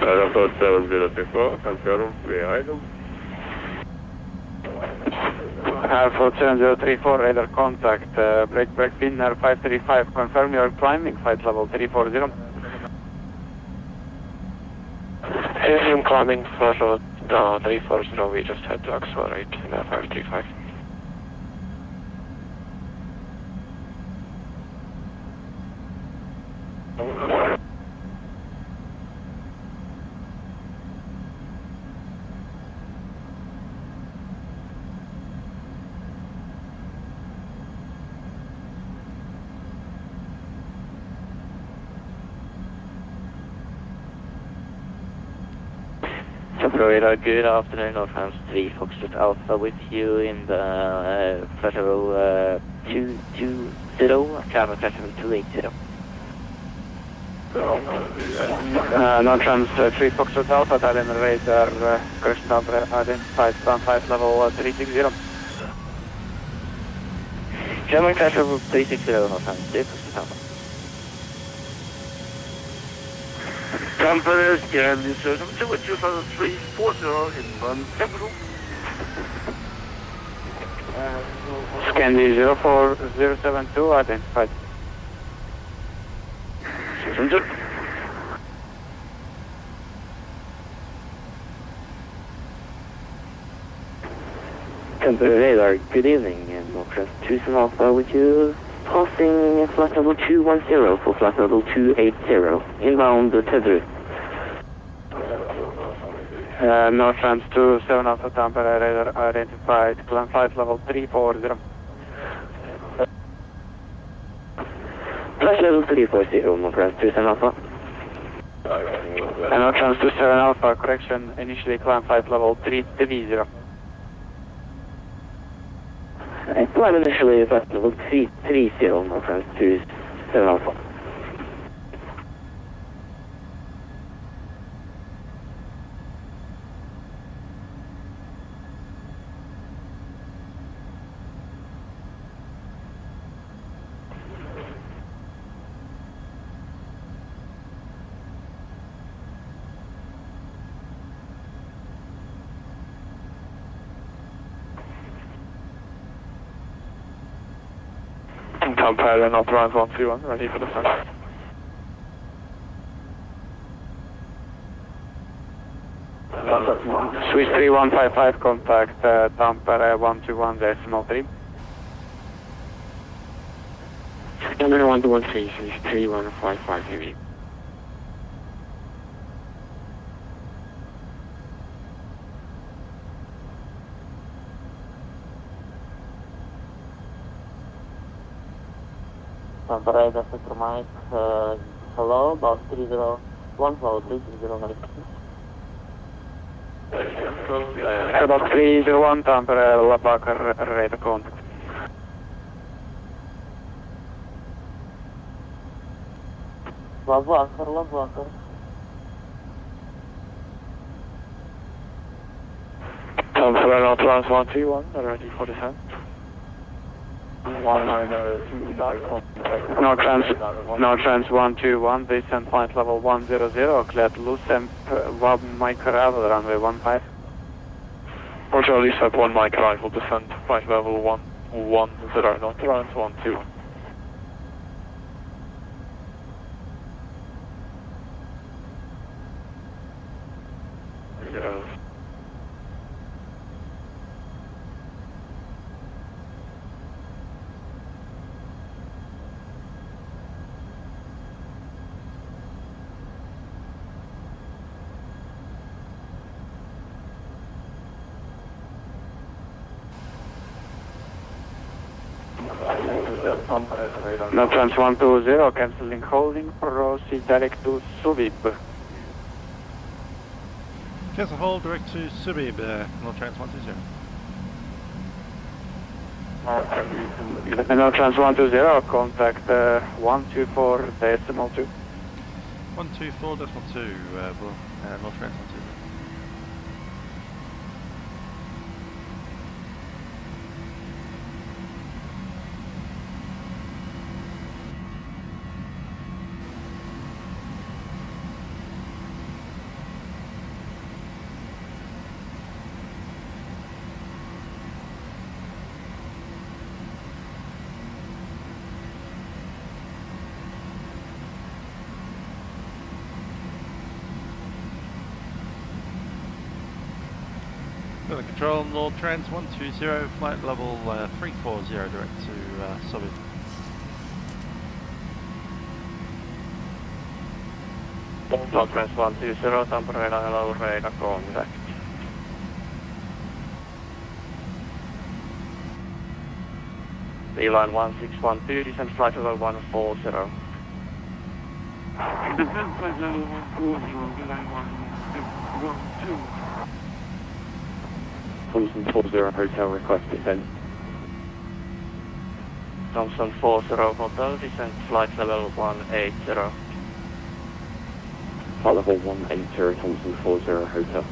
Airport 7034, confirm, behind them. Airport 7034, radar contact, break Finnair 535, confirm your climbing, flight level 340. I'm climbing, flight level 340, we just had to accelerate in 535. Radar, good afternoon, Nortrans 3 Foxtrot Alpha with you in the flight level 220, cabin flight level 280. Nortrans 3 Foxtrot Alpha, Thailand radar, correction number identified, ground flight level 360. German flight level 360, Nortrans 3 Foxtrot Alpha. Tampere scan is 340 in 1 tempo. Scandi 04072 identified. Temporary radar, good evening, and Nortrans 27 Alpha with you, passing flight level 210 for flight level 280, inbound Tether. Nortrans 27 Alpha Tampere radar identified, climb flight level 340. Flight level 340, Nortrans 27 Alpha. Nortrans 27 Alpha, correction, initially climb flight level 330. Climb initially flight level 330, Nortrans 27 Alpha. Tampere, Nortrans 121, ready for descent. Swiss 3155, contact Tampere 121.3. Tampere 121, Swiss 3155, heavy. Tampere, that's Mr. Mike. Hello, about 301, follow 309. About 301, Tampere, Labakar, radar contact. Labakar. Tampere, Nortrans 131, ready for descent. Nortrans 121, descent flight level 100, cleared loose and 1 micro arrival, runway 15. Roger, Lisa have 1 mic arrival, descent flight level 110, Nortrans 121. Yes. Nortrans 120, cancelling holding, proceed direct to Subib. Cancel hold, direct to Subib, Nortrans 120. Nortrans 120, contact 124.2. 124.2, Nortrans 120. Control, Nortrans 120, flight level 340, direct to Subib. Nortrans 120, Tampere, hello, radar contact. Line 1612, descent flight level 140. Descent flight level 140, line 112. Thompson 40 Hotel, request descent. Thompson 40 Hotel, descent flight level 180. Flight level 180, Thompson 40 Hotel.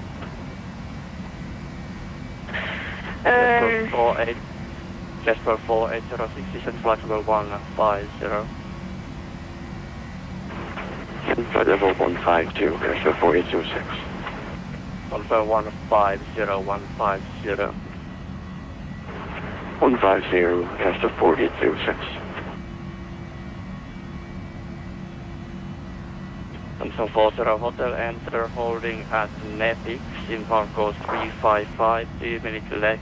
Jasper 4806, descent flight level 150. Flight level 152, Jasper 4806. Confirm 150, 150. 150, Castor 4806. Thompson 40 Hotel, enter holding at Nepix in park course 355, 2 minutes left,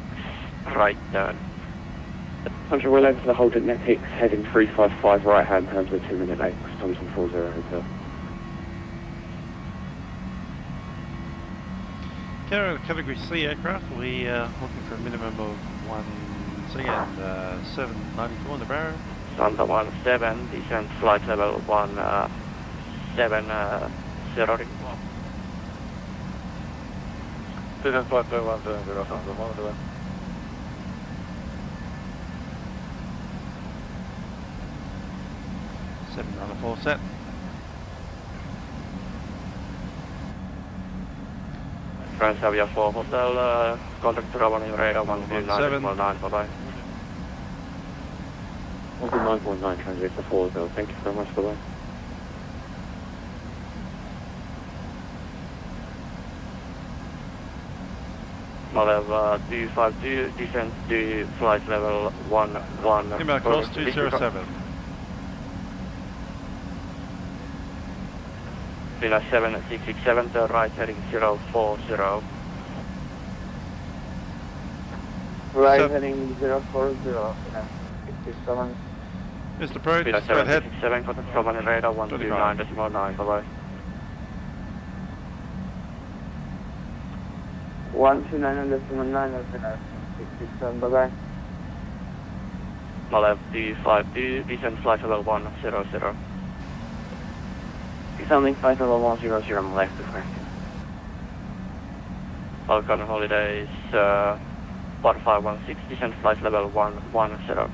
right turn. Hunter, we're left for the hold at Nepix, heading 355 right hand turns with 2 minute legs, Thompson 40 Hotel. Category C aircraft, we are looking for a minimum of 794 in the barrow. Santa 17, descent flight level 17, 0. Descent flight level 170, Santa 17. Full set. Transavia 4 Hotel, contact Rovaniemi radar 129.9, bye-bye. 129.9, translate to 4 Hotel, thank you very much, bye-bye. Malev 252, descent to flight level 11. Inbound course 207. Finland 7667, turn right heading 040. Right heading 040, 67. Mr. Approach, Finland straight ahead. 767, contact Rovaniemi radar 129.9, bye-bye. 129.9, 67, bye-bye. Malev 252, descent flight level 100. Something flight level 100, I'm left to correct. Falcon Holidays 1516, descent flight level 110.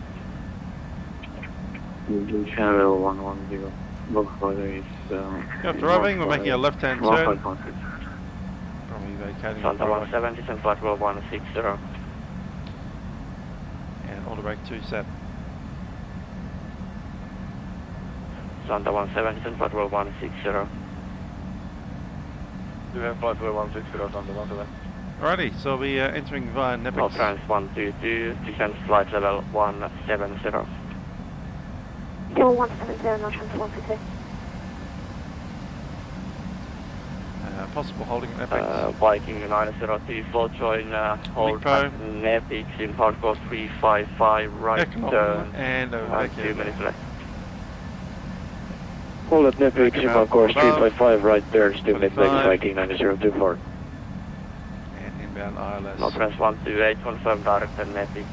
Channel 110. Book Holidays. After arriving, we're making a left-hand turn. Probably vacating. Santa 17, descent flight level 160. And auto brake 2 set. Santa 17, descent flight level 160. Do we have flight level 160, Santa 17? Alrighty, so we'll be entering via Nepix. Nortrans 122, descent flight level 170. 170, Nortrans 122. Possible holding at Nepix. Viking 902, join hold at Nepix in park course 355, right turn, and 2 minutes left. Hold at Nepix in park course 355, right turn, 2 minutes left, Viking 9024. And inbound ILS. Nortrans 128, confirm direct at Nepix.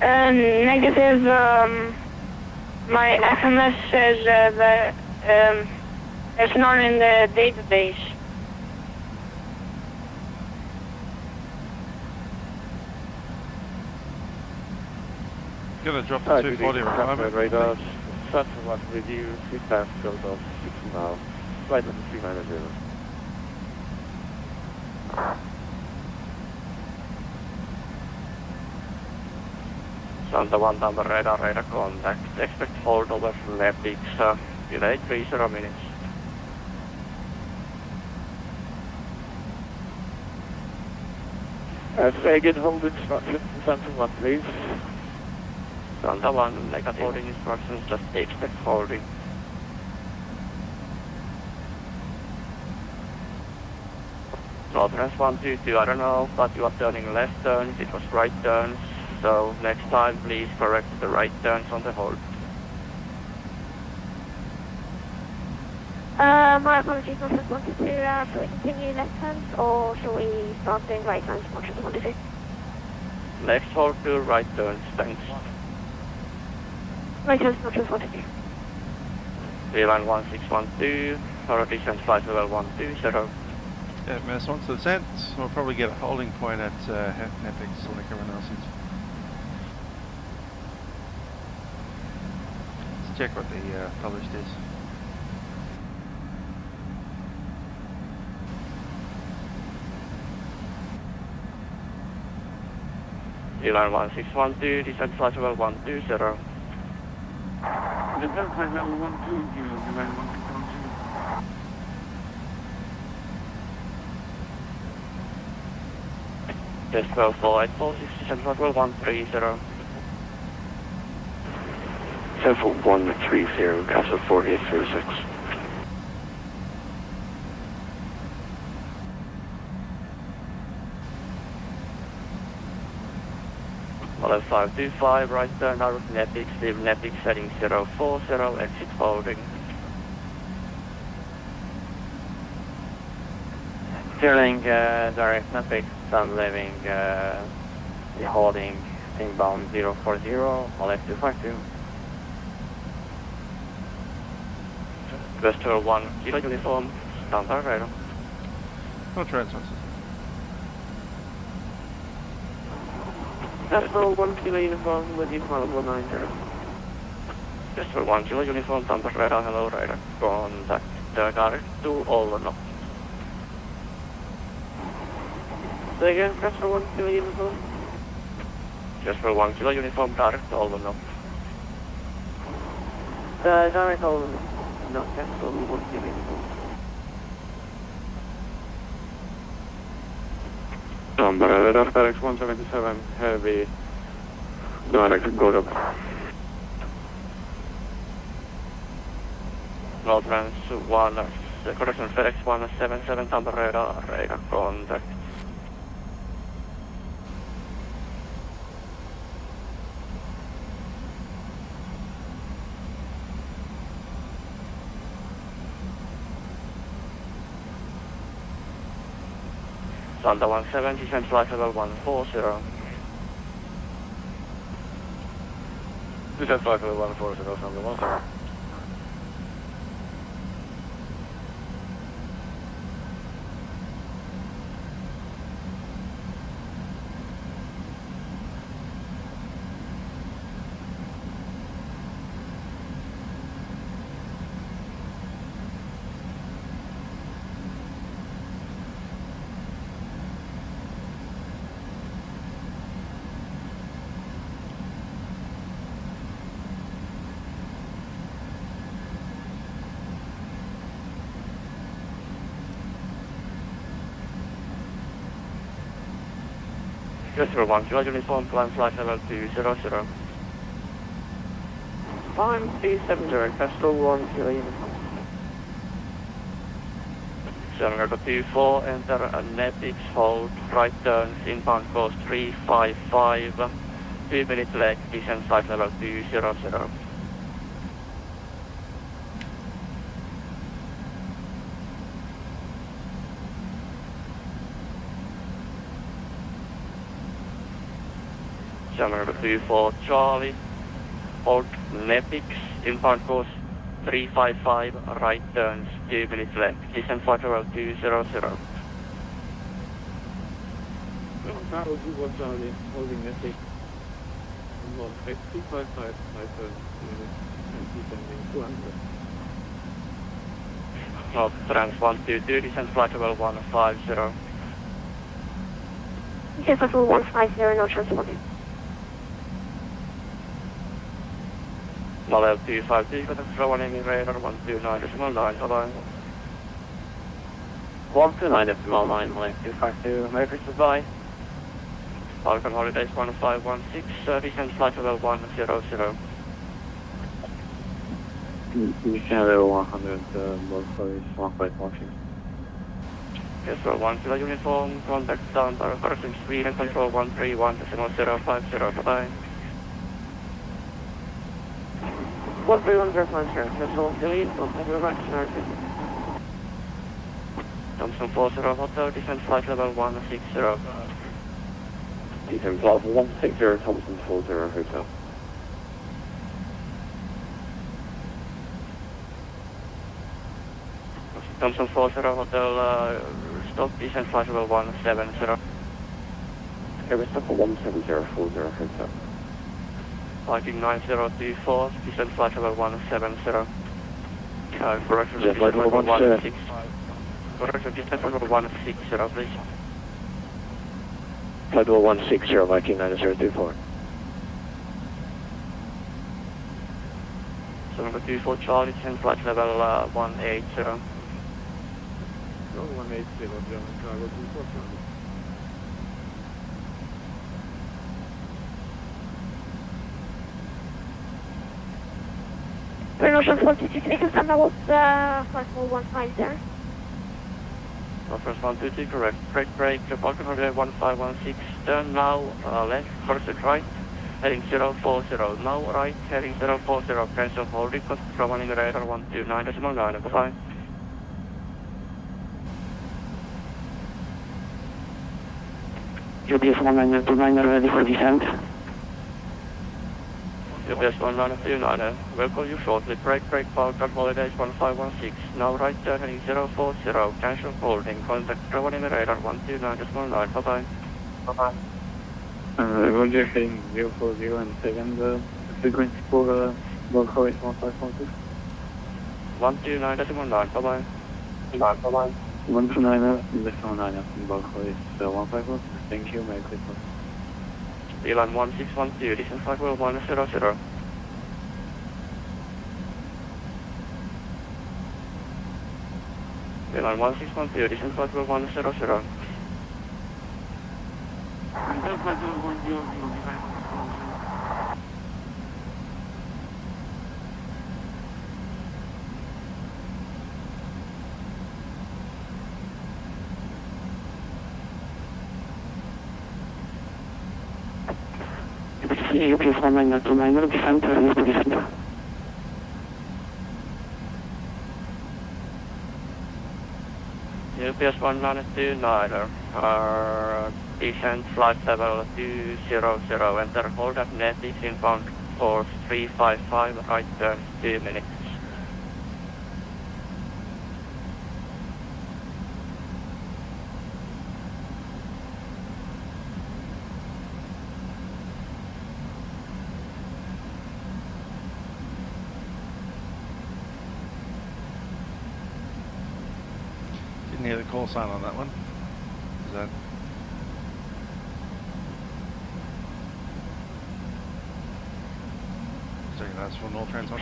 Negative, my SMS says that there's none in the database. Gonna drop the 240 requirement. Radar, satellite review, 3 times field of 60 miles, flight level 390. Santa 1 Tampa radar contact. Expect hold over from Nepix, delay 30 minutes. Again, hold instructions, Santa 1 please. Santa 1, negative holding instructions, just expect holding. Nortrans 122, I don't know, but you are turning left turns, it was right turns. So next time, please correct the right turns on the hold. My apologies, Nortrans 122, shall we continue left turns or shall we start doing right turns, Nortrans 122? Next hold to right turns, thanks. Right turns, Nortrans 122. VLAN 1612, or descent flight level 120. MS once the descent, we'll probably get a holding point at Nepix like everyone else is. Let's check what the published is. VLAN 1612, descent flight level 120. Descent flight level 120, VLAN 1612. Decimal 4846, descend flight level 130. Central 130, Castle 4836. Level 525, right turn, direct Nepix, leave Nepix heading 040, exit holding. Steering direct Nepix, I'm leaving the holding inbound 040, left 252. Western 1, Kilo Uniform, standard radar. Nortrans. Western 1, Kilo Uniform, with Uniform 190. Western 1, Kilo Uniform, standard radar, hello radar. Contact direct to all or not. Say again, Western 1, Kilo Uniform. Western 1, Kilo Uniform, direct to all or not. Direct all or not. No, that's all we want to do. Number radar direct 177, heavy, direct go up. Nortrans 1, correction FedEx 177, Tampa radar, contact. Santa 170, descend flight level 140. Descend flight level 140, Santa 170. Western 1, Kilo Uniform, climb flight level 200. Climb 270, Castle 1, Kilo Uniform. 724, enter a Nepix, hold, right turns, inbound course 355, 2 minutes leg, descend flight level 200. Channel 24 Charlie, hold Nepix, inbound course 355, right turns, 2 minutes left, descend flight level 200. Battle 21 Charlie, holding Nepix, 355, right turns, 2 minutes, and descending 200. Nortrans 122, descend flight level 150. Descend flight level 150, Nortrans 1. Level 252, got a Rovaniemi radar 129.9, align. 129.9, left 252, Merry Christmas, bye. Falcon Holidays 1516, descend flight level 100. Shadow 100, most service 1.1. Yes, sir, 1 Kilo Uniform, contact down, correction Sweden, control 131.050, bye. 131.050, that's all, delete, thank you very much, sir. Thompson 40 Hotel, descend flight level 160. Descend flight level 160, Thompson 40 Hotel. Thompson 40 Hotel, stop, descend flight level 170. Okay, we stop at 17040 Hotel. Viking 9024, descend flight level 170. Correction, Descend flight level 160. Correction, descend flight level 160, please. Flight level 160, Viking 9024. So number 24 Charlie, descend flight level 180. 180, German cargo 24 Charlie. Norwegian 42, confirm that was flight 4150. Northwest 122, correct. Break, departure for the 1516, turn now, left, first right, heading 040, now right, heading 040, cancel holding, controlling radar 129.9, goodbye. UPS 1929 ready for descent. UPS 1929, we'll call you shortly. Break, power cut holidays 1516, now right turn heading 040, cancel holding, contact Rovaniemi radar 129.9, bye-bye. Bye-bye. Roger, heading 040 and second frequency for Volkswagen 1516. 129.9, bye-bye. Bye-bye. 129.9 Volkswagen 151. Thank you, Merry Christmas. Elan 1612, descent flight will 100. Elan 1612, descent flight will 100. UPS 1929 descent, ready for descent. UPS 1929, descent flight level 200, enter hold at Netix inbound course 355, right turn 2 minutes. Didn't hear the call sign on that one. Is that? Checking that's for Nortrans on.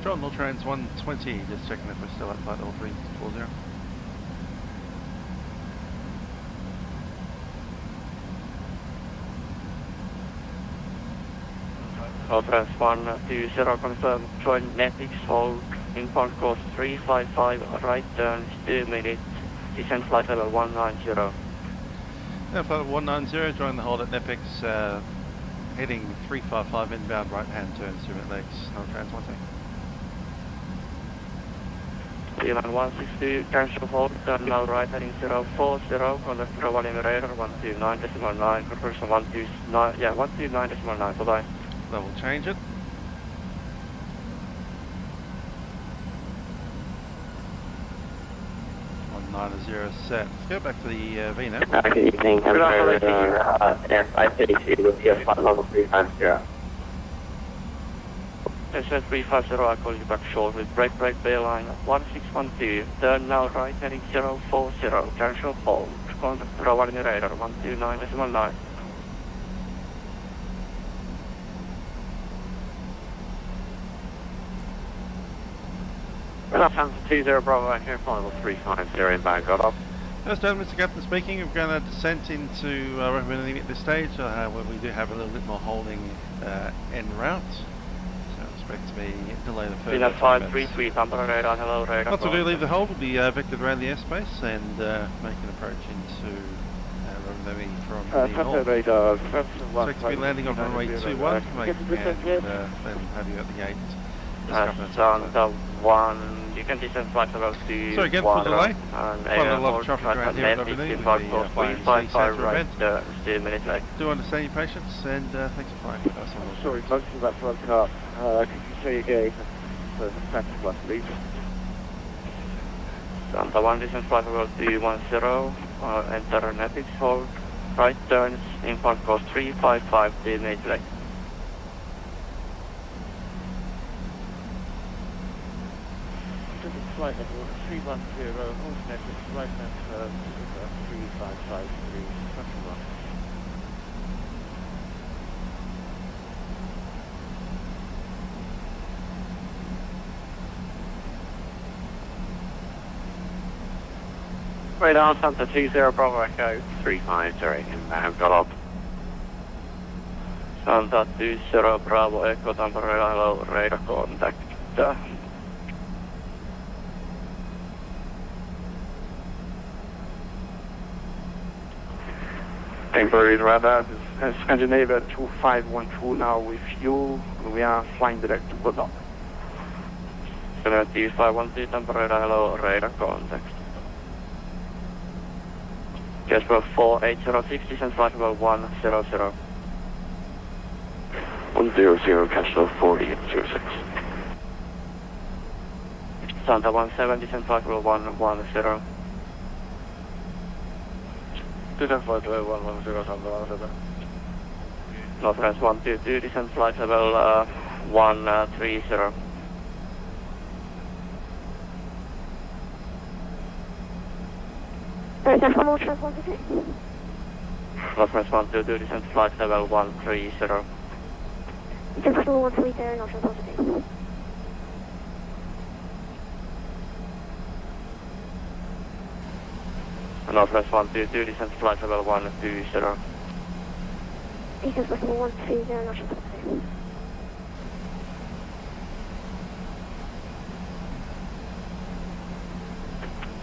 John, Nortrans 120, just checking if we're still at flight level 340. Nortrans 120, confirm, join Netix, hold, inbound course 355, right turn 2 minutes, descent flight level 190. Yeah, flight 190, join the hold at Nepix, heading 355 inbound right hand turn, 2 minute legs, Nortrans 120. Elan 162, cancel hold, turn now right heading 040, contact Rovaniemi radar 129.9, confirmation 129.9, bye-bye. Level change it. set. Let's go back to the V now. Good evening, I'm Air 532 with the flight level 350. SS 350, I'll call you back shortly. Break, Bayline 1612. Turn now right heading 040. Cancel hold. Contact Rovaniemi radar 129.9. Lufthansa 20 Bravo here, flight level 350 inbound, got up. First gentlemen, Mr. Captain speaking. We're going to descent into Rovaniemi at this stage, where we do have a little bit more holding en route. So expect to be delayed a further 533, Tampere radar, hello radar. Once we do leave the hold, we'll be vectored around the airspace and make an approach into Rovaniemi from the north. Radar, Expect to be landing on runway 21 and then have you at the gate. Santa 1, you can descend flight level 2. So again, for delay, quite a lot of traffic around here at Rovaniemi with the flying event. 2 minutes late. Do understand your patience and thanks for flying with us. Sorry, most of that broke up. Could you say again for Santa Claus, please? Santa 1, descend flight level 210, enter Netix hold, right turns, inbound course 355, 2 minutes late. Flight level 310, hold Netix, right hand turn, 3553, Radar Santa 30 Bravo Echo 350 inbound, got up. Santa 20 Bravo Echo Tampere hello, radar contact. Temporary radar, this is Scandinavia 2512 now with you. We are flying direct to Godot. 7512 Tampere hello, radar contact. Casper 48060 and flight level 100. 100, Casper 4806. Santa 170 and flight level 110. Descent flight level 110, Santa 170. Nortrans 122, descent flight level 130. Nortrans 122. Nortrans 122, descent flight level 130. Descent flight level 130, Nortrans 122. Northwest 122, descent flight level 120. Descent flight level 130, Northwest 122.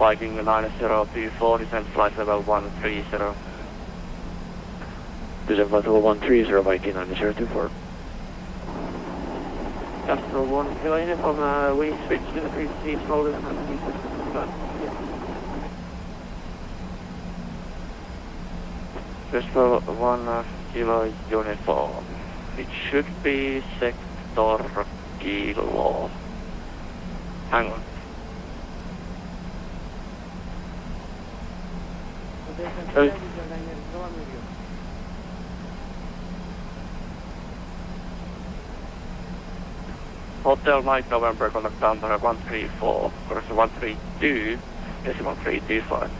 Viking 9024, descent flight level 130. Descent flight level 130, Viking 9024. Casper 1 Kilo Uniform, we switch to the pre-seat mode. Casper 1 Kilo Uniform. It should be sector Kilo. Hang on. Hotel Mike November contact Tampere 134, course 132, decimal 325.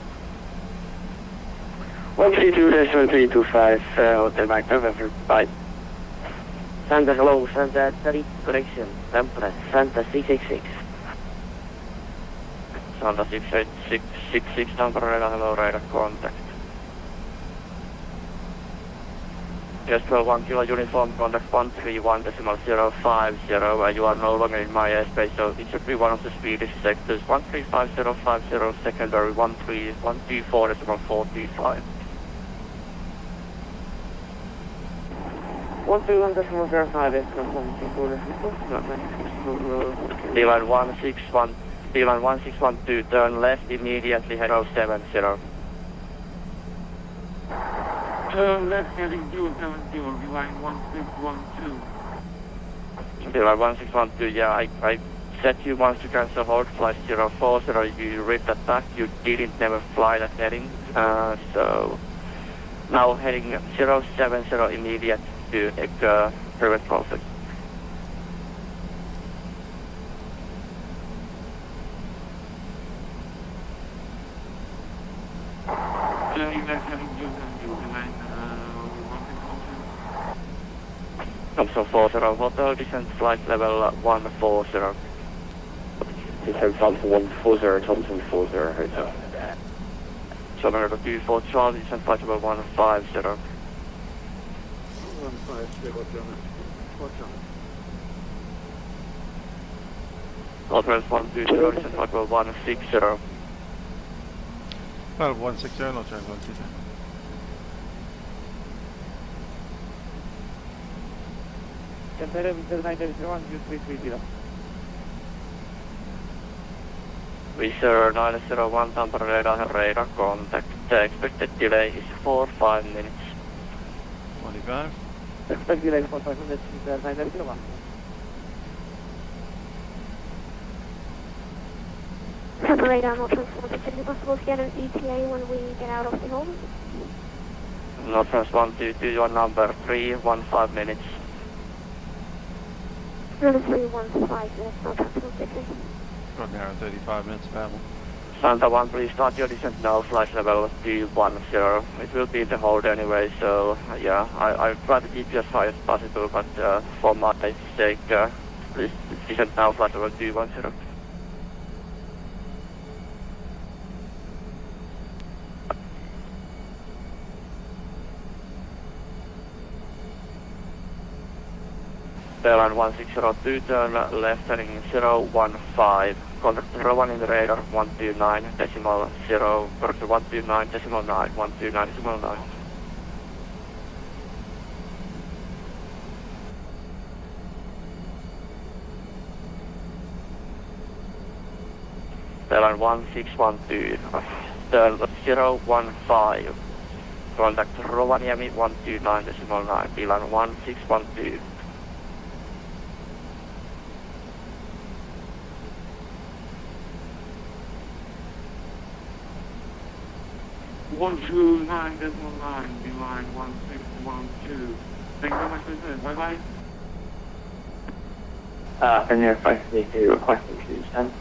132.325, Hotel Mike November, bye. Santa hello, Santa 30 connection, Tampere, Santa 686. Santa 68666 Tampere, hello, radar contact. Yes, 1 Kilo Uniform, contact 131.050, you are no longer in my airspace, so it should be one of the speediest sectors, 135050, secondary 124.425. 131.05, D-line 1612, turn left immediately, head 070. Turn left heading 070, line 1612. D-line 1612, yeah, I set you once to cancel hold flight 040, you ripped that back, you didn't never fly that heading, so now heading 070 immediate to prevent conflict. Turning left heading 070, line Thompson 40, Hotel, descent flight level 140. Descent Thompson 140, Thompson 40, Hotel. Southern 24 Charlie, descent flight level 150. Nortrans 120, descent flight level 160. Well, 160, Nortrans 120. Reserve 901 Tampere radar contact. The expected delay is 4-5 minutes. 25. Expect delay 4-5 minutes, Reserve 901. Tampere radar, Nortrans 122, is it possible to get an ETA when we get out of the home? Nortrans 122, your number 315 minutes. Number 315 minutes, Nortrans 122. Got now 35 minutes available. Santa 1, please start your descent now, flight level 210. It will be the hold anyway, so yeah, I'll try to keep you as high as possible, but for my sake, please descent now, flight level 210. Airline 1602, turn left heading 015. Contact Rovaniemi radar 129.0, correct 129.9, 129.9. 1612, turn 015. Contact Rovaniemi 129.9, Beeline 1612. One two 9.9, Beeline 1612. Thank you very much for this. Bye bye. Premier 532 requesting to descend.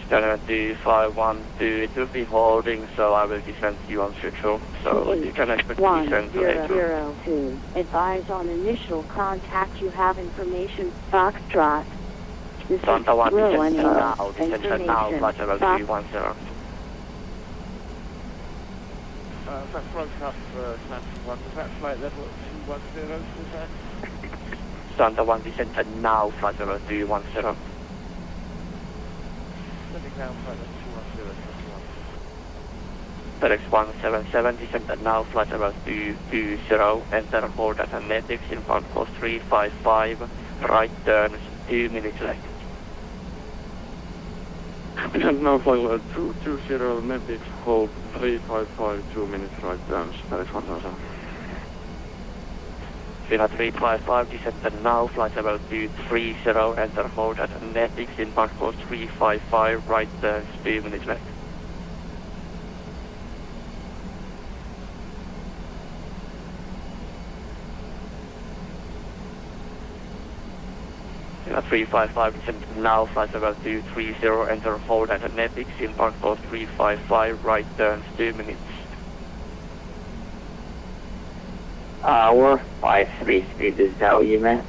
Scanner 2512, it will be holding, so I will descend you on schedule. So you can expect to descend later. 1002. Advise on initial contact. You have information. Foxtrot. This is Santa 1 descend Rovaniemi. now, descend now, flight level 310. That's Foxtrot, Samson 1. Was that flight level 210, was that? Santa 1 descend now, flight level 310. Sending down flight level 210, FedEx 177, descend now, flight level 220, enter hold at Netics, inbound course 355, right turns, 2 minutes left. Descend now, flight level 220, Netics, hold 355, 2 minutes, right turns, FedEx 177. Vina 355, descend now, flight level 230, enter hold at Netics, inbound course 355, right turns, 2 minutes left. Vina 355, descend now, flight level 230, enter hold at Netics, inbound course 355, right turns, 2 minutes. We're 533, this is how you meant.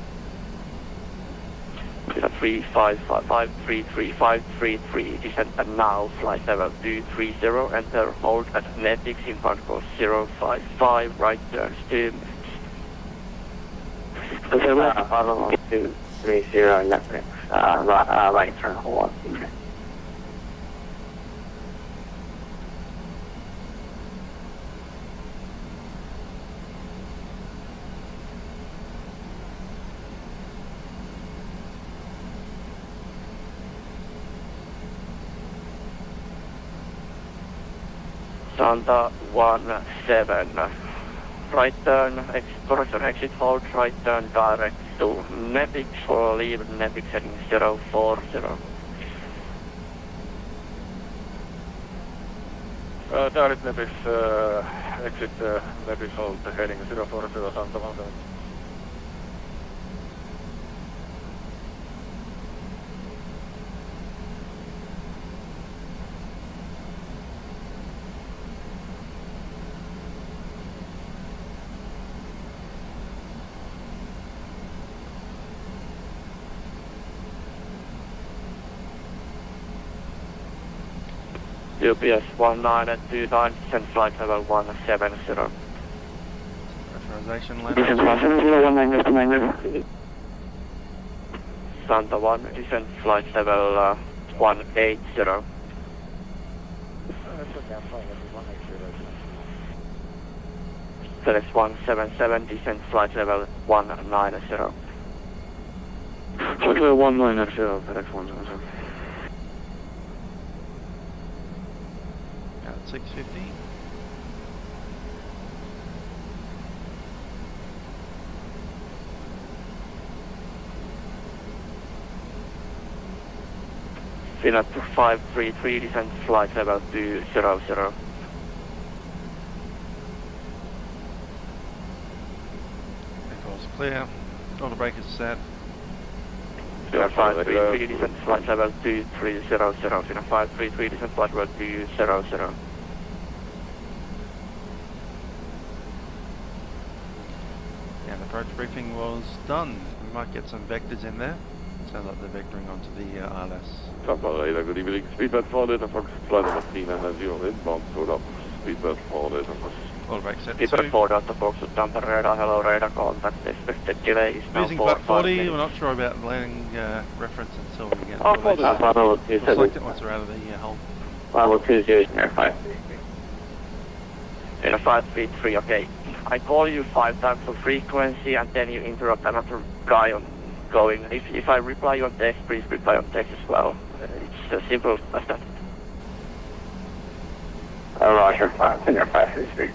355, descend now, flight level 230, enter hold at Netics, inbound course 055, right turns 2 minutes. 230, Netflix, right turn hold on. Santa 17, right turn, correction exit hold, right turn direct to Netics for leave Netics heading 040. Direct Netics, exit Netics hold heading 040, Santa 17. UPS 1929, descend flight level 170. Pressurization Descend level. Santa 1, descend flight level 180. FedEx 177, descend flight level 190. Flight level 190, FedEx 177. 650. Finat 533, descend flight level 200. Echo's clear. All the breakers set. Finat 533, descend flight level 2300. Finat 533, descend flight level 200. Yeah, the approach briefing was done. We might get some vectors in there. Sounds like they're vectoring onto the ILS. Tampa radar, good evening. Speedbird 4 data, Fox flight number 3 and 0 inbound, so up. Speedbird 4 data, Quarterback set Keeper 2. 4 Delta Fox with Tampa radar, hello radar contact, expected delay is now Using 4 flat 5 40, minutes. we're not sure about landing reference until we get Oh, elevation. Bravo We'll select it once we're out of the hole. Bravo 20 Air 5. In a 5 feet 3, okay. I call you 5 times for frequency and then you interrupt another guy on going. If I reply on text, please reply on text as well. It's as simple as that. Roger, 5, Air 533.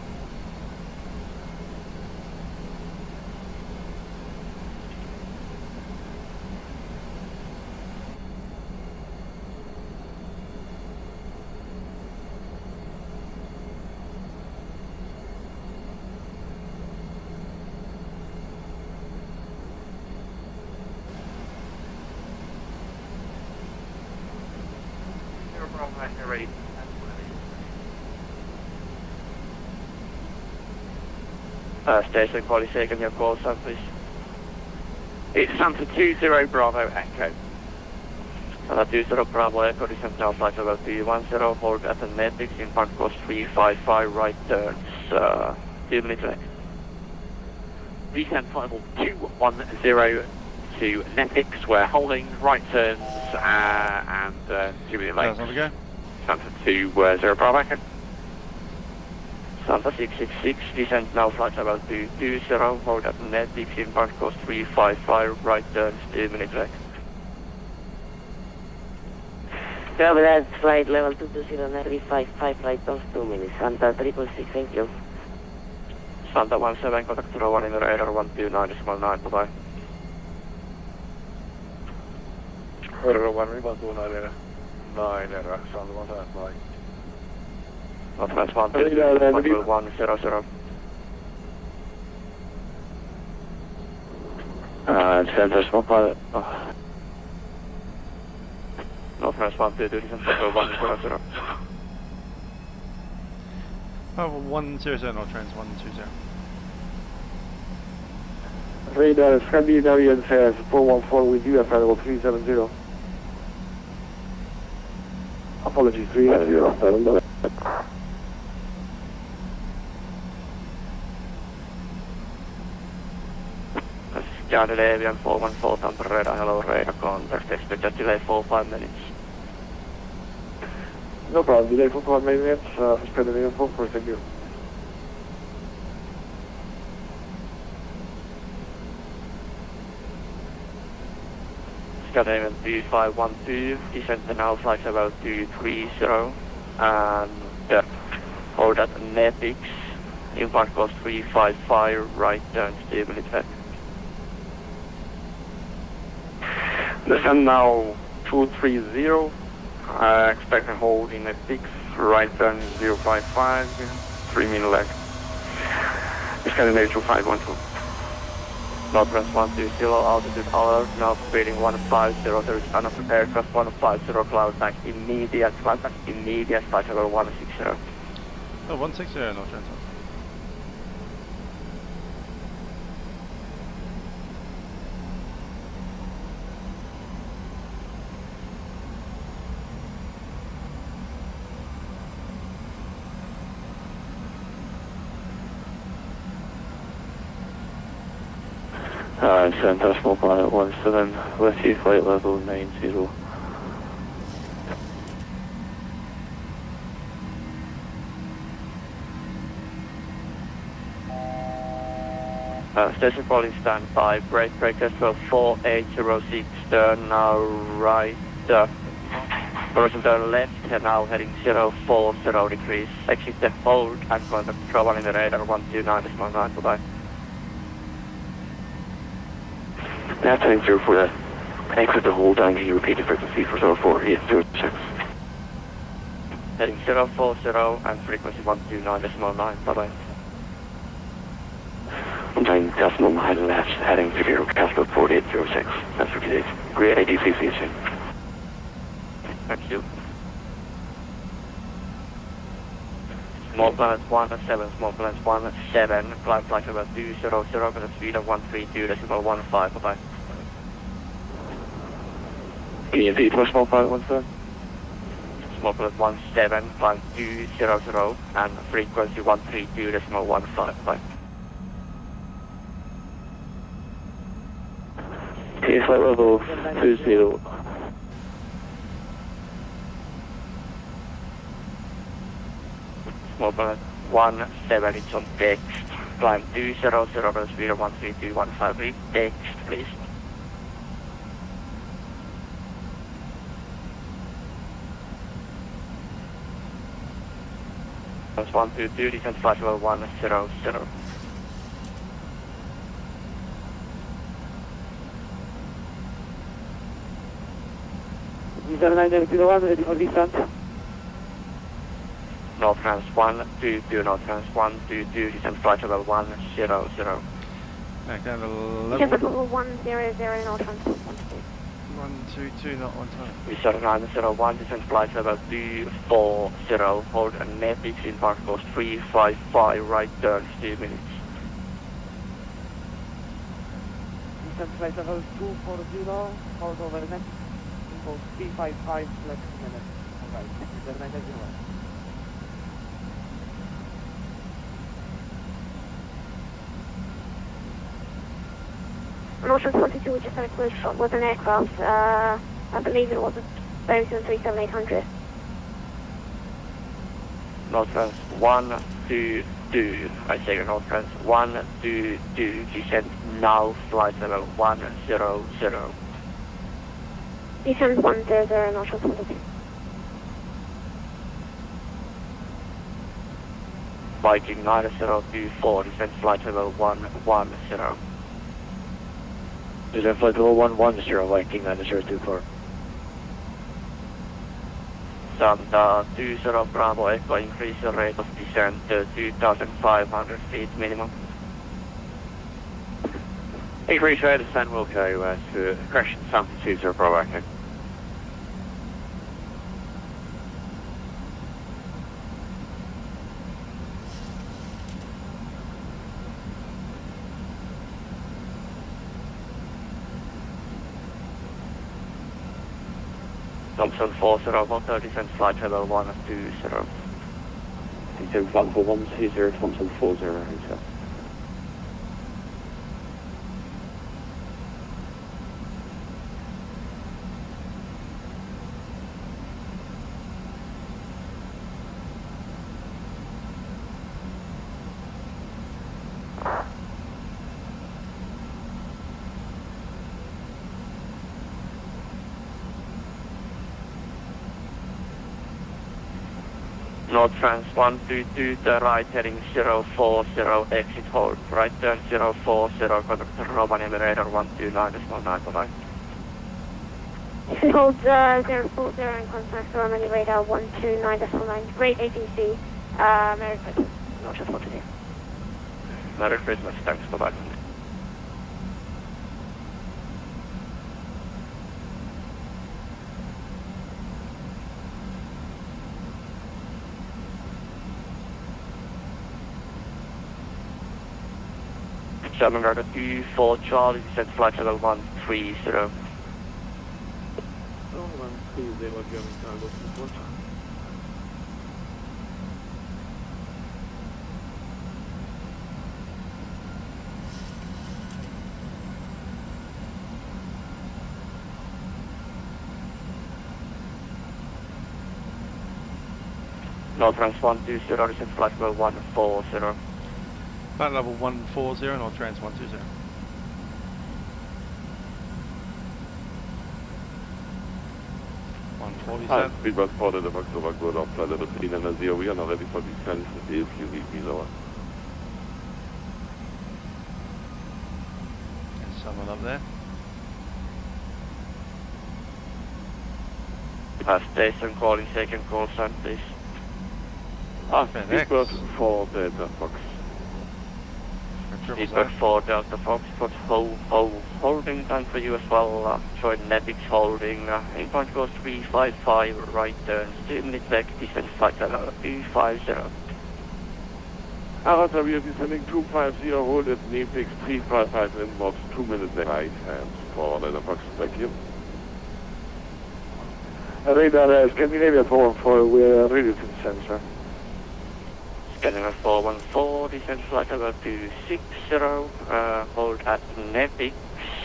Station quality taken your call, son, please. It's Santa 20 Bravo Echo. Santa 20 Bravo Echo, descent now flight level 310, hold at the Netflix, impact course 355, right turns, 2 minutes left. Descent level 210 to Netflix, we're holding, right turns, and 2 minutes left. How's it go? Santa 20 Bravo Echo. Santa 666, descent now flight level 220, hold at Netflix, impact course 355, right turns, 2 minutes left. Copy that, flight level 220, Netflix 55, right turns 2 minutes. Santa 666, thank you. Santa 17, contact to Rovaniemi radar 129.9, bye-bye. Rovaniemi 129, Santa 17, bye. Nortrans 100. Center small pilot. Nortrans 100. Oh, 100 Nortrans 120. Radar Scandinavian says 414 with you at level 370. Apologies, 370. Scandinavian 414 Tampa radar, hello radar contact, expected delay 4-5 minutes. No problem, delay for 5 minutes, Scandinavian 44, thank you. Scandinavian 2512, descent now flight level 230, and hold at Netflix, impact course 355, right turn, 2 minutes left. Descent now 230, expect a hold in Netflix, right turn 055, 3 minutes left. Scandinavian 2512. Nortrans 120, altitude alert, now speeding 150, there is another aircraft 150, cloud back immediate, flight level 160. Oh, 160 Nortrans. Center small pilot 17, let's see flight level 90. Station calling standby, brake as 4806, turn now right, horizon turn left, and now heading 040 degrees, exit the hold and contact Rovaniemi in the radar 129.9, bye-bye. That's heading 04, exit the hold and can you repeat the frequency for 04806? Heading 040 and frequency 129.9, bye-bye. 9.9 left, heading 0, Castle 4806. That's repeated. Great ADC, see you soon. Thank you. Small planet 17, small planet 17, climb flight level 200, with a speed of 132.15, bye-bye. EMP to small pilot 17. small pilot 17, climb 200 and frequency 132.155. Okay, flight level 20. Small pilot 17, it's on text. Climb 200, speed of 132.153. Text, please. That's 122, descent flight level 100. Ready for descent. Nortrans 122, Nortrans 122, descent flight level 100. Back down to Descent level level 100, Nortrans 122, not 120. Research 901, descent flight level 240, hold a net between park course 355, right turn 2 minutes. Descent flight level 240, hold over net, impulse 355, flex minutes. Alright, reserve 901. Nortrans 122, we just had a close shot with an aircraft. I believe it was a Boeing 737-800. Nortrans 122, I say Nortrans 122, descent now, flight level 100. Descent 100, Nortrans 122. Viking 9024, descent flight level 110. Descent flight level 110, Viking 9024. Santa 20 Bravo Echo, increase the rate of descent to 2,500 feet minimum. Increase rate of descent will go to correction Santa 20 Bravo Echo. Thompson 40, motor descent flight level 120. Descent flight level 120, Thompson 40, hotel. Nortrans 122, the right heading 040, exit hold, right turn 040, contact Rovaniemi radar 129.9. Exit hold 040 and contact Rovaniemi radar 129.9. Great ATC, Merry Christmas, Nortrans 122. Merry Christmas, thanks for that. German radar 24 Charlie, descent flight level 130. 130, German cargo 24. Nortrans 120, descent flight level 140. Flight level 140, Nortrans 120. Hi, Speedbus spotted the Fox over good off flight level 390. We are now ready for descent with the AFUV lower. There's someone up there. Station calling, second call sign, please. Speedbus for Delta Fox. Speedbus for Delta Fox, got holding time for you as well. Join Netix holding, inbound course 355, right turn, 2 minutes back, descent flight level 250. Arata, we are descending 250, hold at Nepix 355 inbox, 2 minutes right, and for Delta Fox, thank you. Radar Scandinavia 414, we're ready to sensor. Scandinavia 414, descent flight level 260, hold at Nepic,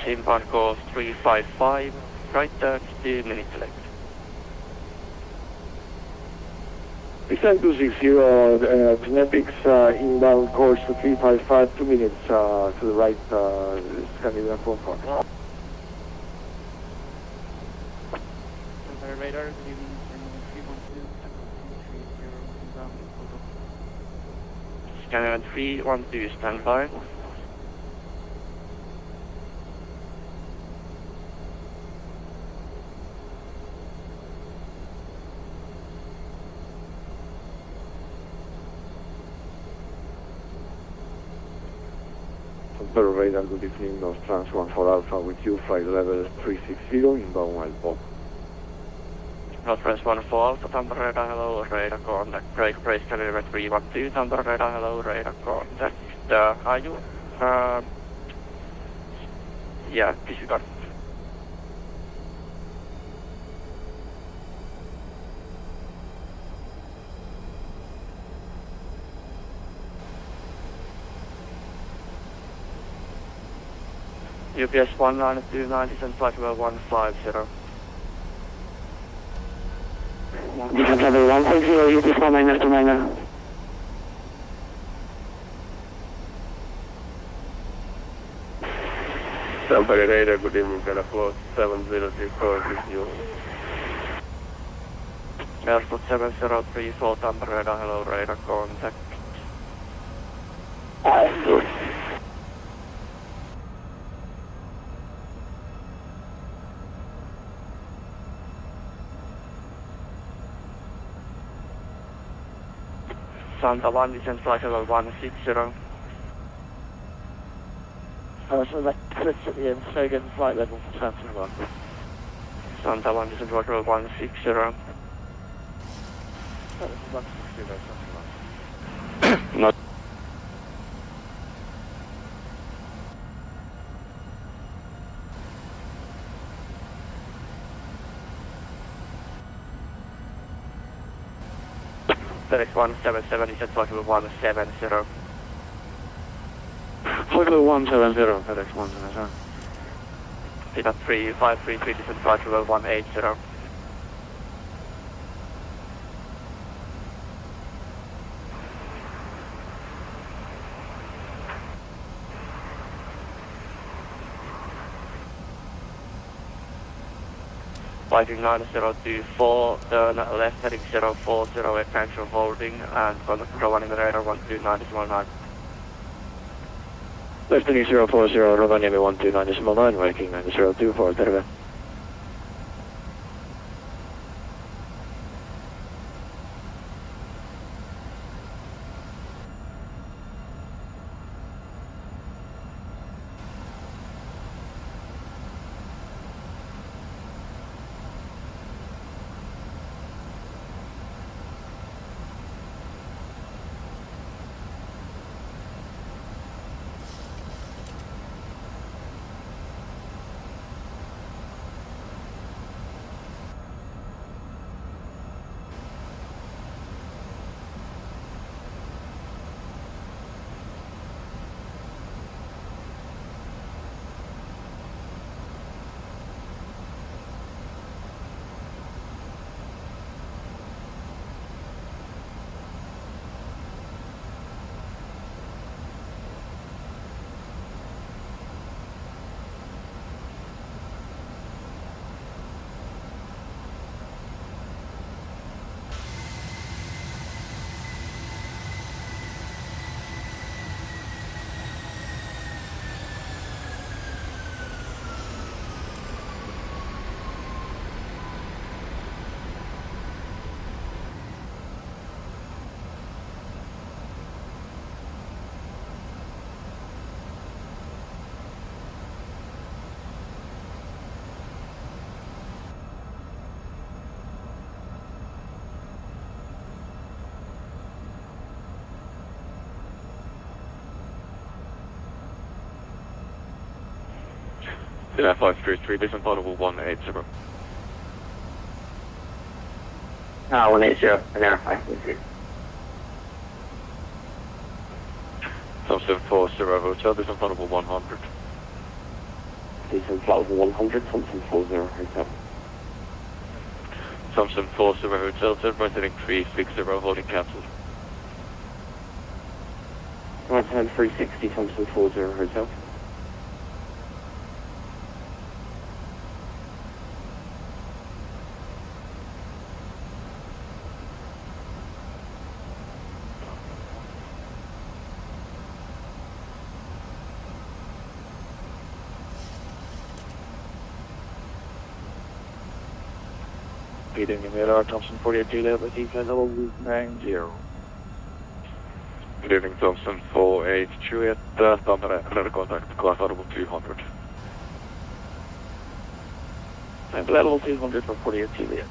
inbound course 355, right turn 2 minutes left. Descent 260, Nepics, inbound course 355, 2 minutes to the right, Scandinavia 44. Radar, good evening, 312, inbound, Scandinavia 312, standby. Radar, good evening, Nortrans 14 Alpha with you, flight level 360, inbound wild ball. Nortrans 14 Alpha, Tampa radar, hello, radar contact, break, Scandinavia 312, Tampa radar, hello, radar contact. Are you, yeah, disregard. UPS 192, descent flight level 150. Descent level 150, UPS 192. Tampa radar, good evening, Canada Float 7034 with you. Airport 7034, Tampa radar, hello, radar contact. Good. Santa 1, descent flight level 160. so that splits at the end, so again, flight level for Santa 1. Santa 1, descent flight level 160. That was 160 there, Santa 1. Not. FedEx 177, descent flight level 170. Flight level 170, FedEx 177. Pita 3533, descent flight level 180. Fighting 9024, turn left heading 040, attention holding, and contact Rovaniemi radar 129.9. Left heading 040, Rovaniemi 129.9, Viking 9024, terve. Yeah, 533, descent flight level 180. 180, an air 5. Thompson 40 Hotel, descent level 100. Descent level 100, Thompson 40 Hotel. Thompson 40 Hotel, turn right heading 360, holding cancelled. Right hand 360, Thompson 40 Hotel. Good evening, radar, Thompson 48 Juliet, with descent level 90. Good evening, Thompson 48 Juliet, standard another contact, class audible 200. And level 200 for 48 Juliet.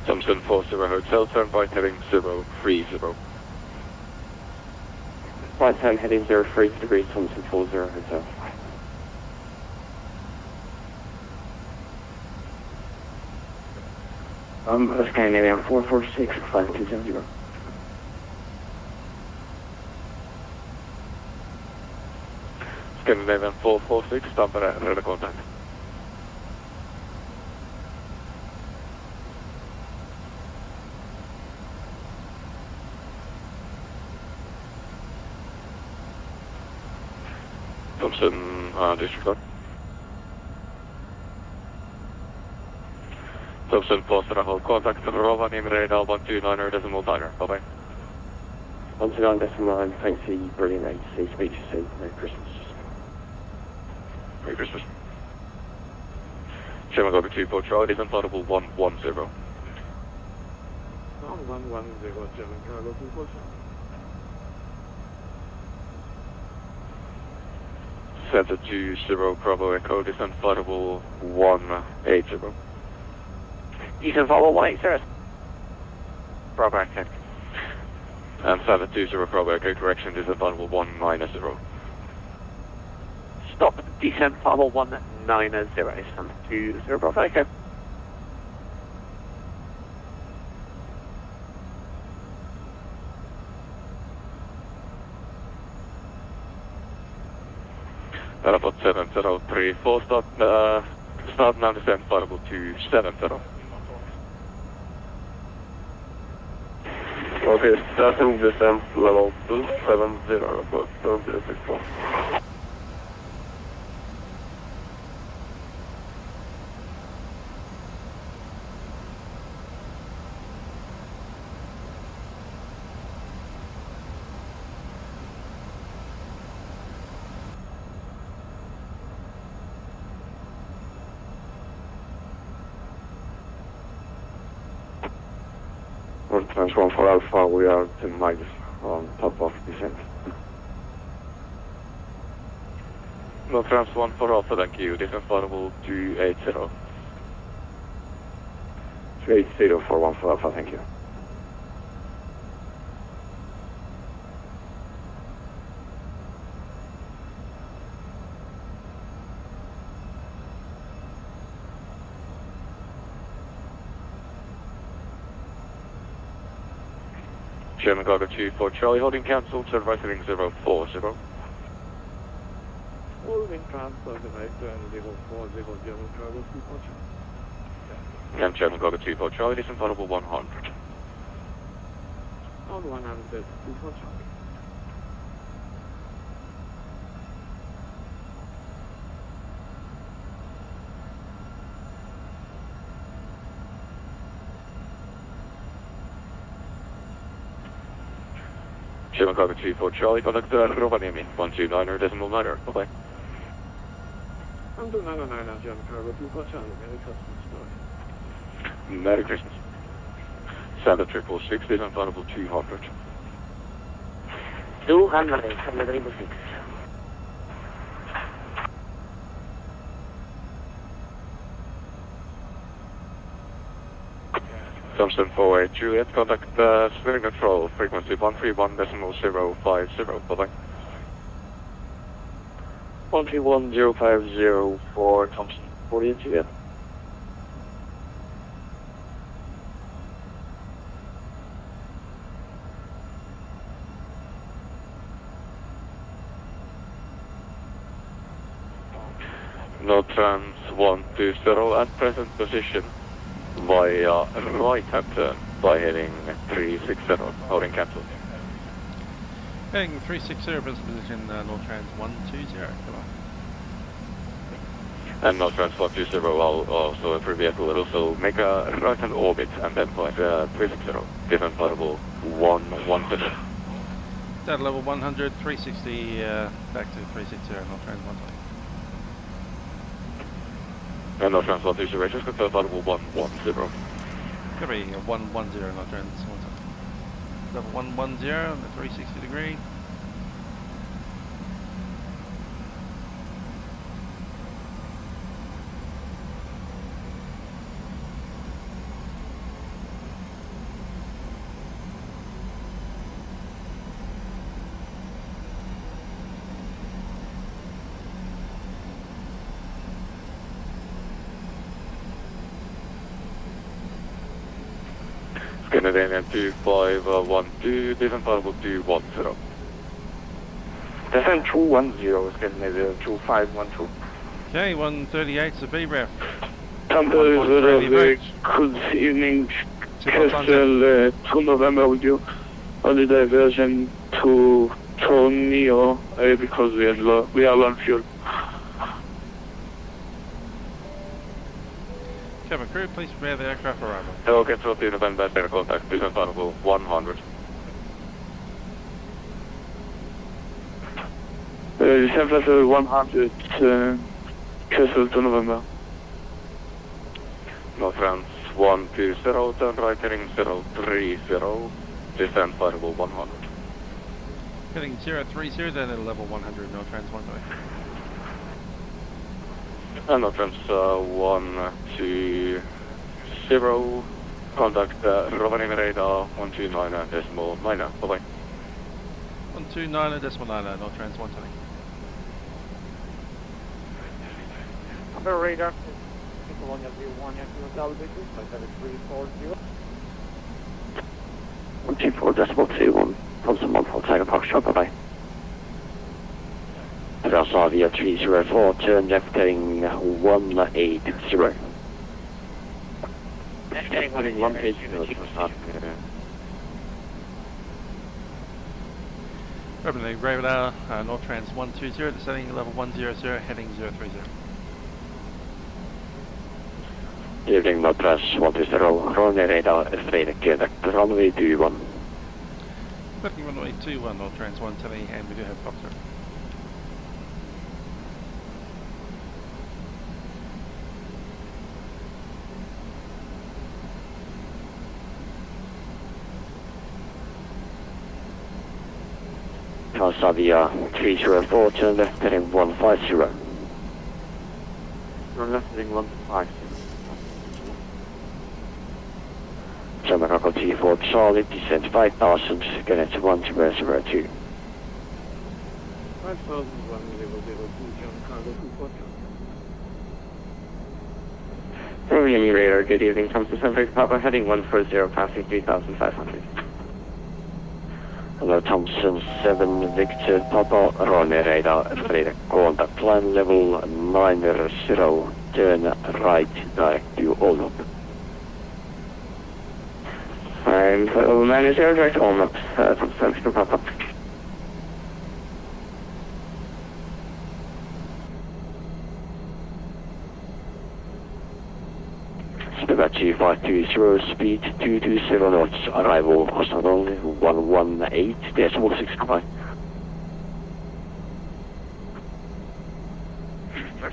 Thompson 40 Hotel, turn right heading 030. Right hand heading 03 degrees, Thompson 40 Hotel. Scandinavian 446, flight 270. Scandinavian 446, standard another contact. Thompson, disregard. Thompson, Foster, hold contact, Rovaniemi, radar 129er, decimal diner. Bye-bye. 129.9, thanks to you, brilliant agency, speak to you soon, Merry Christmas. Merry Christmas. Sherman Gobby 24 Charlie, descent audible 110. 110, Sherman Cargo 24 Center 20 Bravo Echo, descent audible 180. Descent follow 180. Bravo Echo. And 720 Bravo Echo, correction, descent audible 190. Stop, descent follow 190, 720 Bravo Echo. Airport 7034, start now descent audible 270. Okay, starting descent level 270, report 7064. Nortrans 1 for Alpha, we are 10 miles on top of descent. Nortrans 1 for Alpha, thank you, descent audible 280. 280 for 1 for Alpha, thank you. Sherman Cargo 24 Charlie, holding cancelled, turn right heading 040. Holding transfer device to 040, German Cargo 24 Charlie. And Sherman Cargo 24 Charlie, descent audible 100. On 100, 24 Charlie. Sherman Cargo 24 Charlie, contact Rovaniemi, 129er, decimal 9er. Bye-bye. 129, German Cargo 24 Charlie, Merry Christmas. Merry Christmas. Standard 666, descent audible 200. 200, 736. Thompson 48 Juliet, contact steering control, frequency 131.050, bye-bye. 131,050 for Thompson 40 and yeah. Nortrans 120 at present position via right hand turn by heading 360, holding cancel. Heading 360, present position, Nortrans 120, come on. And Nortrans 120 will also abbreviate a little, so make a right hand orbit and then point 360, different level 110. At level 100, 360, back to 360, Nortrans 120. And Nortrans 120, just confirm level 110. Could be 110, Nortrans 120. Level 110 on the 360 degree. Scandinavian 2512, different level 210. Descent 210, Scandinavian 2512. Okay, 138's the VREF. Good evening, Castle 2 November with you. Only diversion to Tornio because we are low on fuel. Cabin crew, please prepare the aircraft arrival. Okay, 14 November, better contact, business level 100. San Francisco 100, Castle 2 November. Nortrans 120, turn right heading 030, descent level 100. Heading 030, then at level 100, Nortrans 120. And Nortrans 120, contact Rovaniemi radar 129.9, bye-bye. 129.9, Nortrans 120. Upper radar, Bologna 01, Yankee Salvation, 57340. 124.21, Thompson 14, Tiger Park, shop, bye-bye. Varsavia 304, turn left heading 180. Heading 180. Urban radar, Nortrans 120, descending level 100, heading 030. Evening, Nortrans 120, runway radar, Fredrik, runway 21. Looking runway 21, Nortrans 120, and we do have Foxtrot. Varsavia 304, turn left heading 150. Turn left heading 150. German Echo T4 Charlie, descent 5000, Gannett 1002. 5001, level 02, John Cargo 240. Rovaniemi radar, good evening, Thompson 7 Papa, heading 140, passing 3500. Hello, Thompson 7 Victor Papa, runway radar, Fredrik, contact line level 90, turn right, direct to Olof. I'm manager, right on up, from San Victor Papa. Spivacci 520, speed 227 knots, arrival hospital 118.6, goodbye.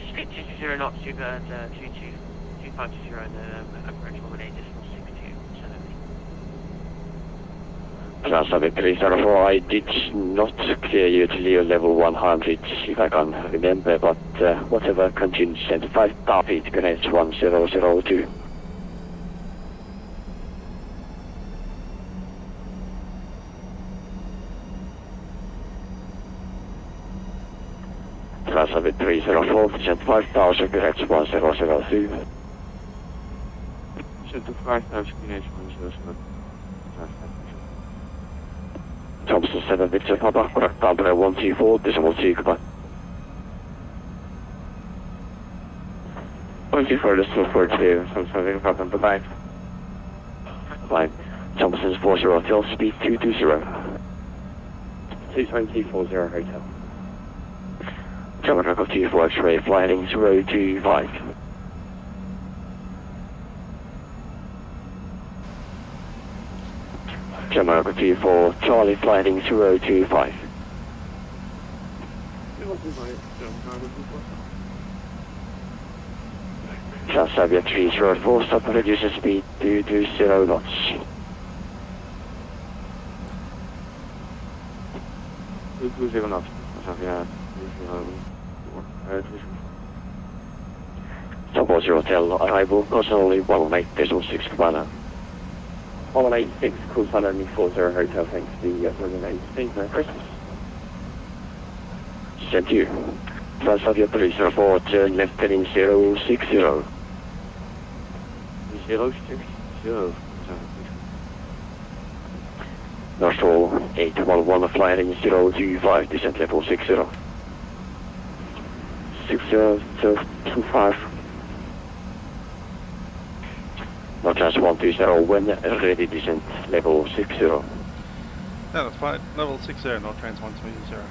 Speed 220 knots, you've got 25250 and approach 18.62. Varsavia 304, I did not clear you to leave level 100, if I can remember, but whatever, continue descent 5 feet, Gannett 1002. Transfer 304, descent 5000, correct 1002. Descent to 5000, Guinness 100. Thompson 7, Victor Papa, correct number 124, decimal 2, goodbye. 124, decimal 42, something problem, bye-bye. Bye. Thompson's 40 hotel, speed 220. 220, 40 hotel. German Echo 24 X-ray, flying 025. German Echo 24, Charlie, flying 025. Transavia 304, stop and reduce speed to 20 knots. Stop was your hotel, arrival, cost only 118.6 Cabana. 186, cruise 140 hotel, thanks to the Rovaniemi. Merry Christmas. Sent you. Transavia 304, turn left heading 060. 060. Northall 811, flying 025, descent level 60. 6025. Nortrans 120, when ready, descent level 60. No, that's fine. Level 60, Nortrans 120.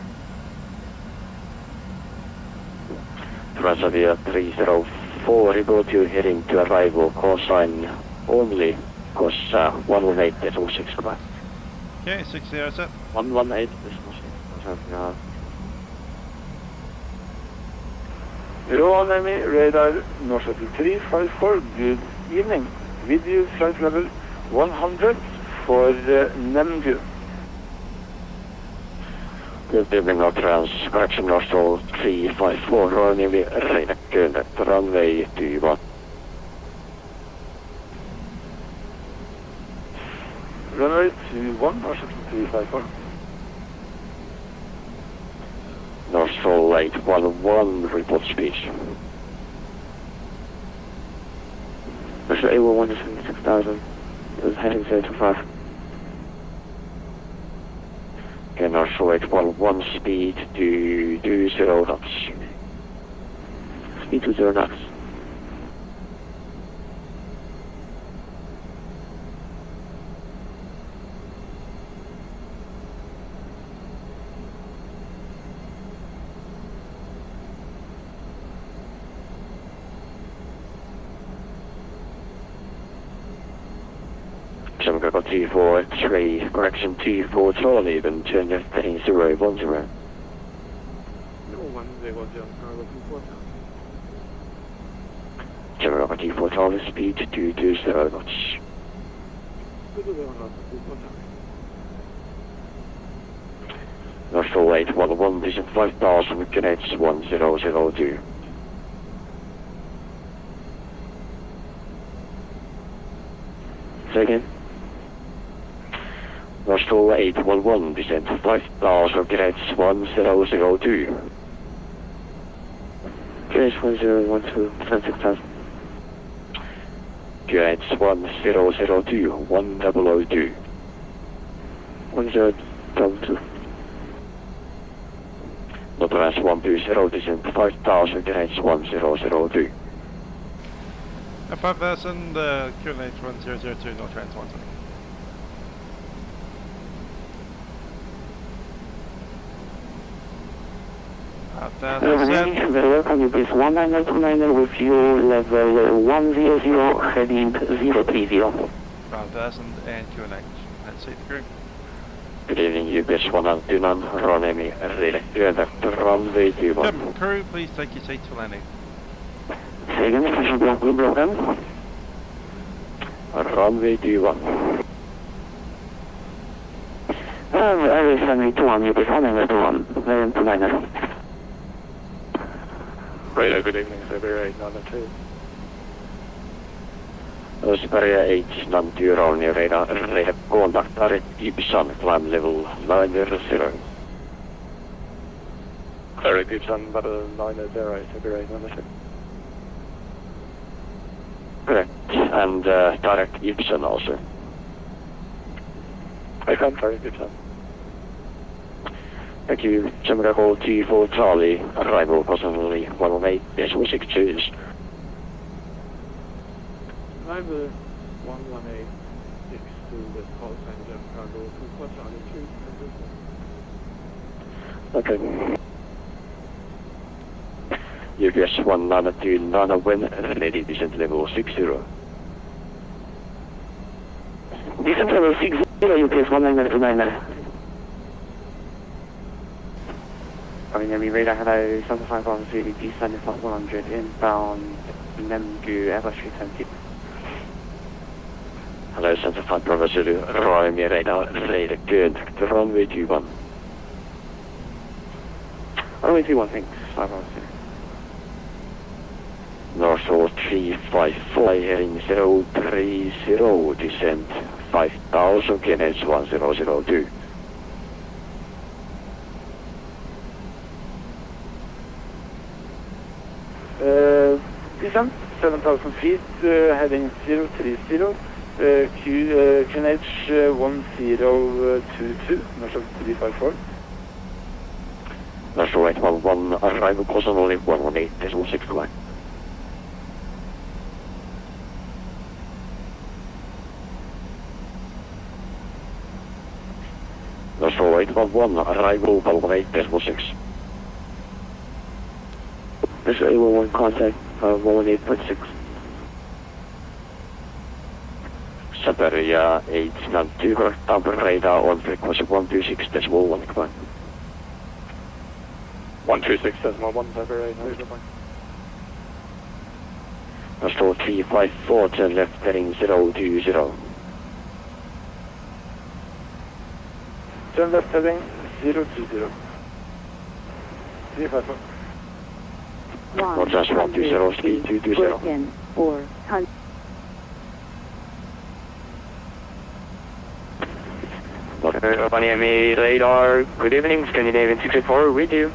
Transavia 304, report you heading to arrival, call sign only, course 118.6, goodbye. Okay, 60 set. 118.6. Rovaniemi, radar, North 354, good evening. Video flight level 100 for Nembu. Good evening, Nortrans, correction Northall 354, Rovaniemi, radar, runway 21. Runway 21, North 354. Northall 811, report speed. Mr. A11 is 76,000. It was heading 025. Okay, Northall 811, speed to 20 knots. Speed to 0 knots. Echo 24, X-ray, correction 24, Charlie, then turn left heading 010. German Echo 24, Charlie, speed 220 knots. Northall 811, descent 5000, connects 1002. Say again? Northall 811, descent 5000, connects 1002. Connects 1012, descent 6000. Connects 1002, 1002. 1002. Nortrans 120, descent 5000, connects 1002. 5000, QNH 1002, Nortrans 120. Welcome, you please 1929 with you, level 100, heading 030. 5000 and QNH. That's it, crew. Good evening, UBS 129, Rovaniemi, runway 21. Captain, crew, please take your seats for landing. Say again, if I should block good program. Runway 21. I will send me 21, you please 121, 29. Radar, good evening, Siberia 892. Siberia 892, Rovaniemi, radar, kontakter Gibson, climb level 90. Very good, son, but 908, February, understood. Correct. And direct Gibson also. I can, very good, son. Thank you. Jamaica call T4 Charlie, arrival approximately 118.62. Arrival 118.62 with call sign Jam Cargo 2 Charlie 2. Okay. UPS 192 when ready descent level 60. Descent level 60, UPS 192. Rovaniemi radar, hello, 7510, descend at 100, inbound, Nemgu, Airbus 370. Hello, Center 5 Bravo Zulu, Rovaniemi radar, good, runway 21. Runway 21, thanks, 510. North 354, heading 030, descent 5000, KNH 1002. Descent 7,000 feet, heading 030, QNH 1022, National 354. National 811, arrival course only 118.61. National 811, arrival 118.6. This is 811 contact, 118.6. Siberia 892, correct number radar on frequency 126.1, goodbye. 126.1, Siberia 892, goodbye. National 354, turn left heading 020. Turn left heading 020. 354. Nortrans 120, speed 220. Within 400. Rovaniemi radar, good evening, Scandinavian 684, with you.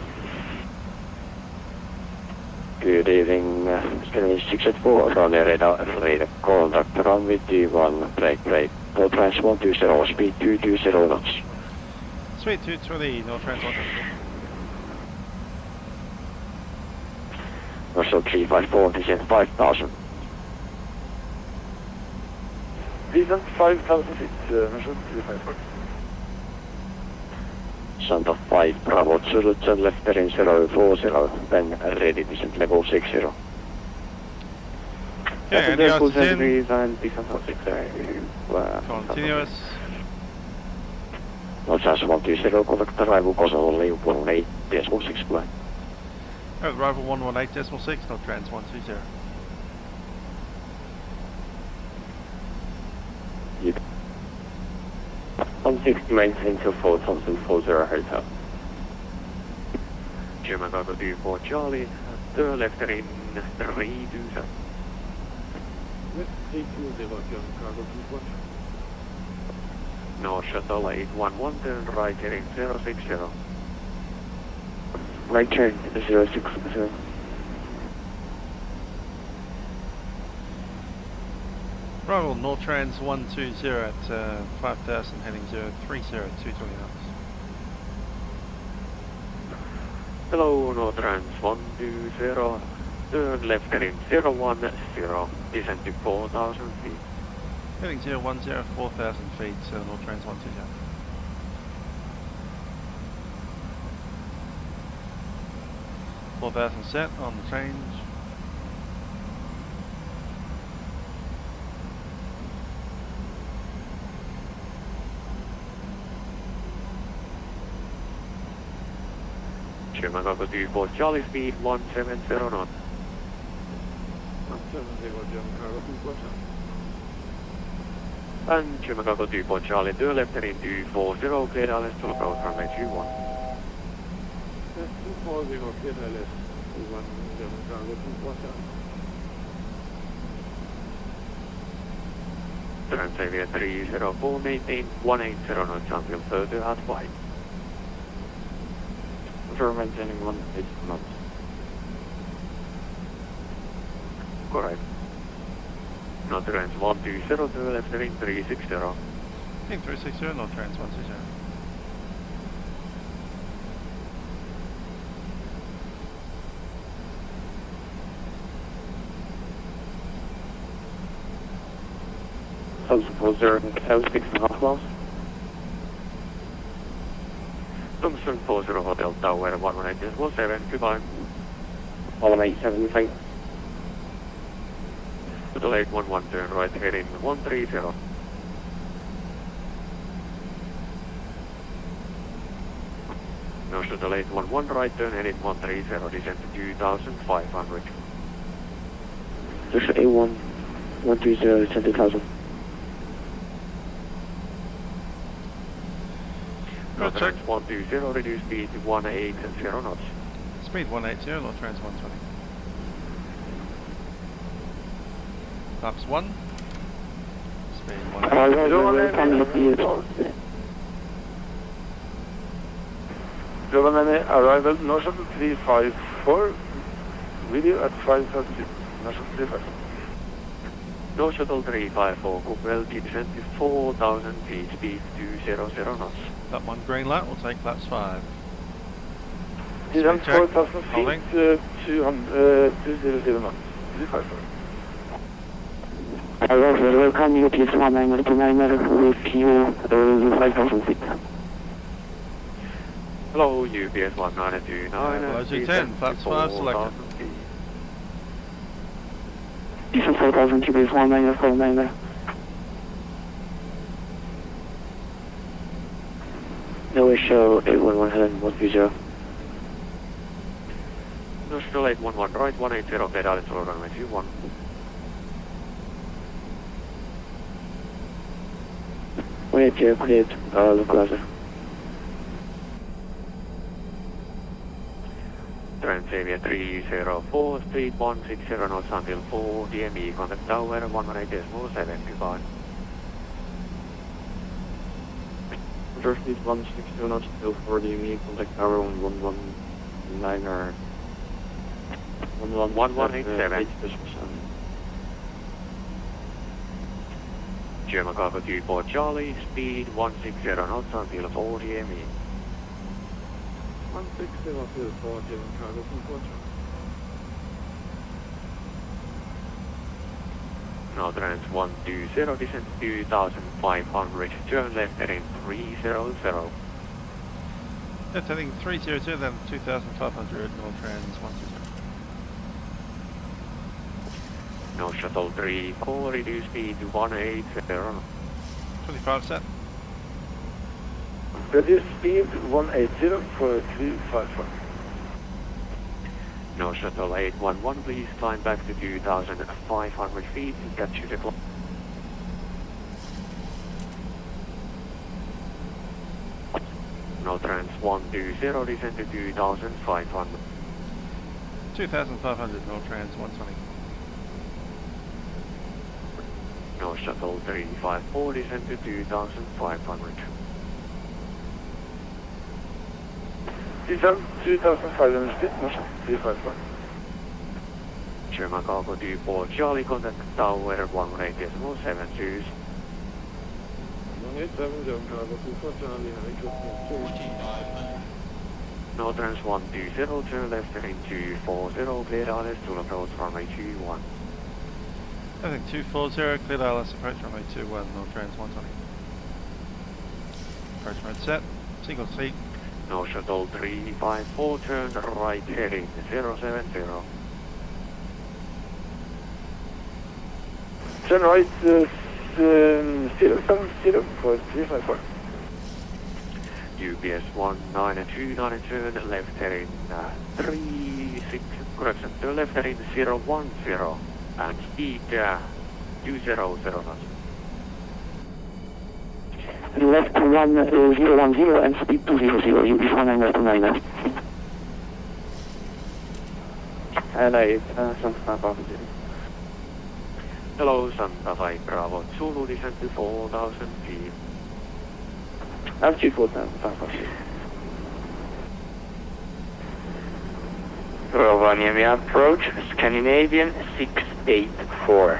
Good evening, Scandinavian 684, Rovaniemi radar, contact runway D1, brake, Nortrans 120, speed 220 knots. Speed 220, Nortrans 120. National 354, descent 5000. Descent 5,000 feet, National 354. Santa 5 Bravo Zulu, turn left heading 040, then ready descent level 60. Okay, and the full altitude degrees and descent level 60. continuous. Nortrans 120, contact arrival course only 18.6 black. Arrival 118.6, Nortrans 120. You 160 maintain till 4040 Hotel. German Cargo 24 Charlie, the left heading 327. German Cargo 24. North Shuttle 811, turn right heading 060. Right turn 060. Arrival Nortrans 120 at 5000 heading 030, 220 knots. Hello, Nortrans 120, turn left heading 010, descent to 4000 feet. Heading 010, 4000 feet, Nortrans 120. $4,000 set on the change. German Cargo 24 Charlie, speed 170 knots. 170 German Cargo 24. And German Cargo 24 Charlie, turn left heading 240, clear islands to approach runway 21. 240 clear islands to 1 German Cargo 24. Transavia 304, maintain 180 knots until further advice. Sure, maintaining 18 knots. Correct. Nortrans 120 to left heading 360. Heading 360, Nortrans 120. Suppose they're in House 6.5 miles. Thompson 40 Hotel Tower 118.7, goodbye. 187, thank you. Hotel 811 turn right heading 130. No, Hotel 811 right turn heading 130, descent to 2,500. There's A1, 130, descent to 2,000. Nortrans 120, reduce speed to 180 knots. Speed 180, Nortrans 120. Flaps 1. Speed 180. Rovaniemi arrival, no shuttle 354, video at 5:30, no shuttle 354. No shuttle 354, will be descent to 4,000 feet, speed 200 knots. That one green light, we'll take flaps 5. Descent 4,000 feet, Holding. 200 knots, 354. Welcome UPS 1929 with you 5,000 feet. Hello, UPS 1929. Below 210, flaps 5 selected. Descent 4,000 UPS 1949. No issue, 811 130. No shuttle 811 right, 180, bed out into runway 21. Wait, cleared, localizer. Transavia 304, speed 160 knots until 4 DME, contact tower 118.7, goodbye. First speed 162 knots until 4 DME, contact tower 119 or 1187. German cargo 24 Charlie, speed 160 knots until 4 DME. 160 until 4 German cargo 24 Charlie. Nortrans 120, descent 2,500, turn left heading 300. Left heading 300, then 2,500, Nortrans 120. No shuttle 34, reduce speed to 180. 25 set. Reduce speed 180 for 354. No shuttle 811, please climb back to 2,500 feet and capture the clock. Nortrans 120, descend to 2,500. 2,500, Nortrans 120. No shuttle 354, descend to 2,500. Descent 2,500 feet, no shuttle 354. German cargo 24 Charlie, contact tower 118.7, choose. 187, German cargo 24 Charlie, having 45. Nortrans 120, turn left heading 240, cleared ILS to approach runway 21. Heading 240, cleared ILS approach runway 21, Nortrans 120. Approach mode set, single seat. No shuttle 354, turn right heading 070. Turn right 070 for 354. UPS 192, turn left heading 36, correction, turn left heading 010 and speed 200 knots. Left 1010 and speed 200, UPS 1929. LA, Santa Fe. Hello, Santa Fe Bravo, Zulu, descent to 4,000 feet. Altitude 4,000 feet. Rovaniemi approach, Scandinavian 684.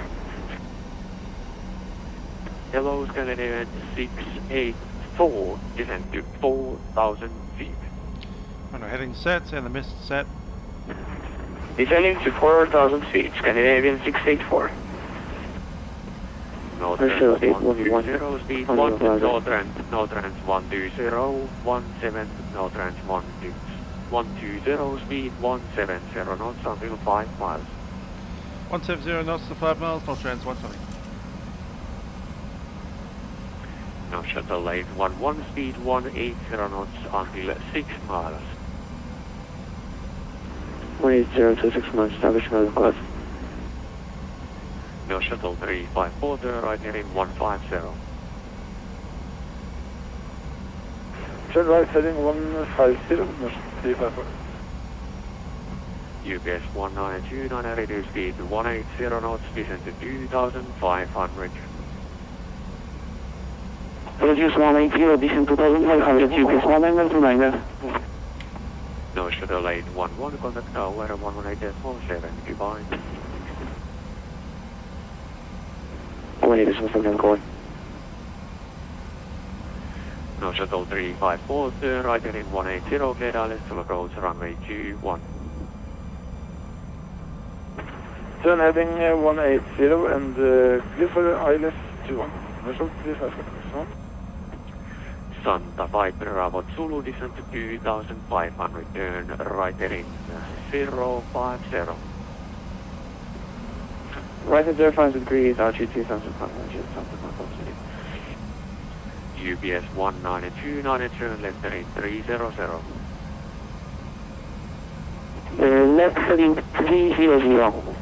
Hello, Scandinavian 684, descend to 4,000 feet. Right, heading set and the mist set. Descending to 4,000 feet, Scandinavian 684. Nortrans 120, speed 1, Nortrans 120, 17, Nortrans 120, speed 170 knots until 5 miles. 170 knots to 5 miles, Nortrans 120. Now shuttle lane 11, speed 180 knots until 6 miles. 180 to 6 miles, establishment class. Now shuttle 354, turn right heading 150. Turn right heading 150, 354. UPS 1929, reduce speed to 180 knots, descend to 2,500. Reduce 180, descend to 2,500, UPS 1929. No shuttle 811, contact tower 118.7, goodbye. 180 going. No shuttle 354, turn right heading 180, clear direct to approach runway 21. Turn heading 180 and clear for ILS 21. Result 354. Santa Viper Bravo Zulu, descend to 2,500, turn right heading 050. Right at 05 degrees, altitude 2,500, Santa Viper. UPS 1929, turn left heading 300. Left heading 300.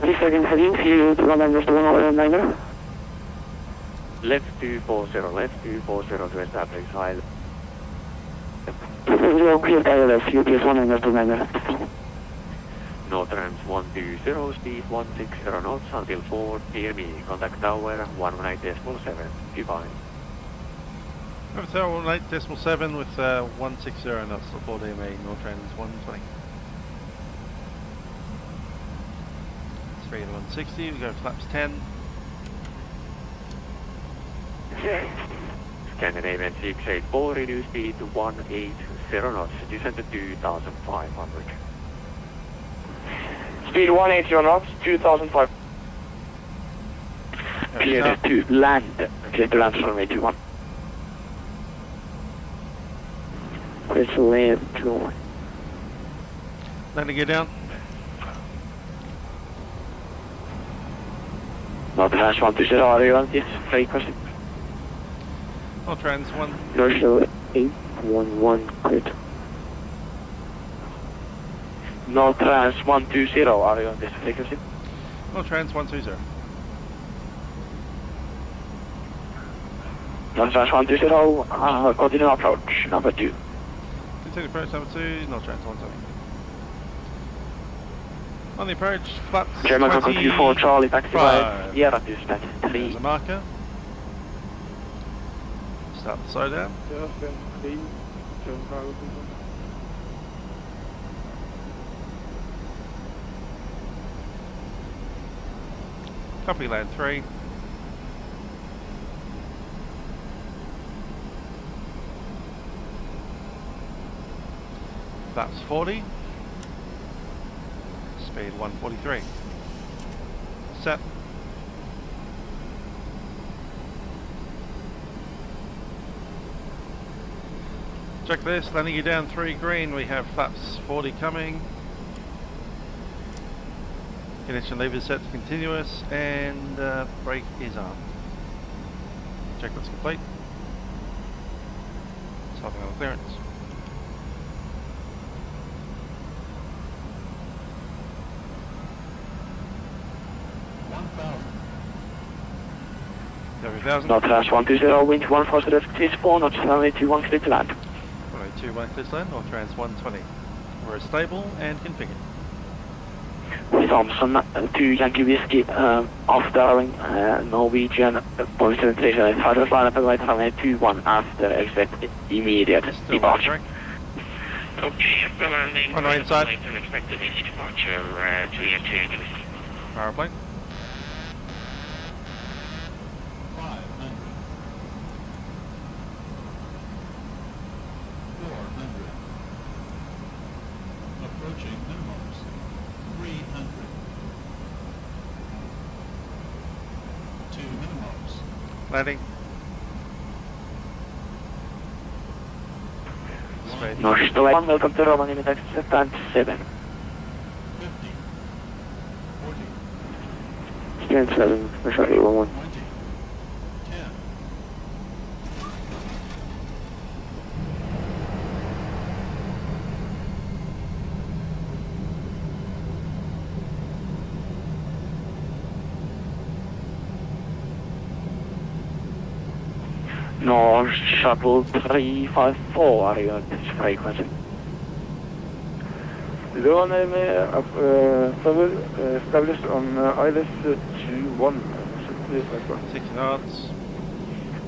Please again heading to November 109er. Left 240 to establish high. Zero clear ILS, UPS 109er. Nortrans 120, speed 160 knots until 4 PME, contact tower 118.7, goodbye. Over tower 118.7 with 160 knots to 4 DME, Nortrans 120. Speed 160, we go flaps 10. Scandinavian 684, reduce speed to 180 knots, descend to 2,500. Speed 180 knots, 2,500. Clear to land. Clear to land from 81. Clear to land to Landing gear down. Nortrans 120, are you on this frequency? Nortrans 1. North 811, cleared. Nortrans 120, are you on this frequency? Nortrans 120. Nortrans 120, continue approach, number 2. Continue approach number 2, Nortrans 120. On the approach, flaps German 24, Charlie, taxi by Sierra to stand 3. There's a marker. Start the slow down. Copy land 3. Flaps 40. Speed 143. Set. Check this, landing you down 3 green, we have flaps 40 coming. Ignition lever set to continuous and brake is on. Check that's complete. Stopping on the clearance. Nortrans 120, wind 140, 4 knots, runway 21 clear to land. Runway 21 clear to land, Nortrans 120. We're stable and configured. Thompson 2 Yankee Whiskey, after Norwegian, Boeing 737, further line up right runway 21 after expect immediate departure. Okay, after landing, runway inside. Expected easy departure, 2 Yankee. Powerplane. 500. 400. Approaching minimums. 300. 2 minimums. Landing. Norwegian, welcome to Rovaniemi, taxi 7. 50. 40. Stand 7, sorry, 11. 20. 10. North Shuttle 354, are you at this frequency? Rovaniemi established on ILS 21. 60 knots.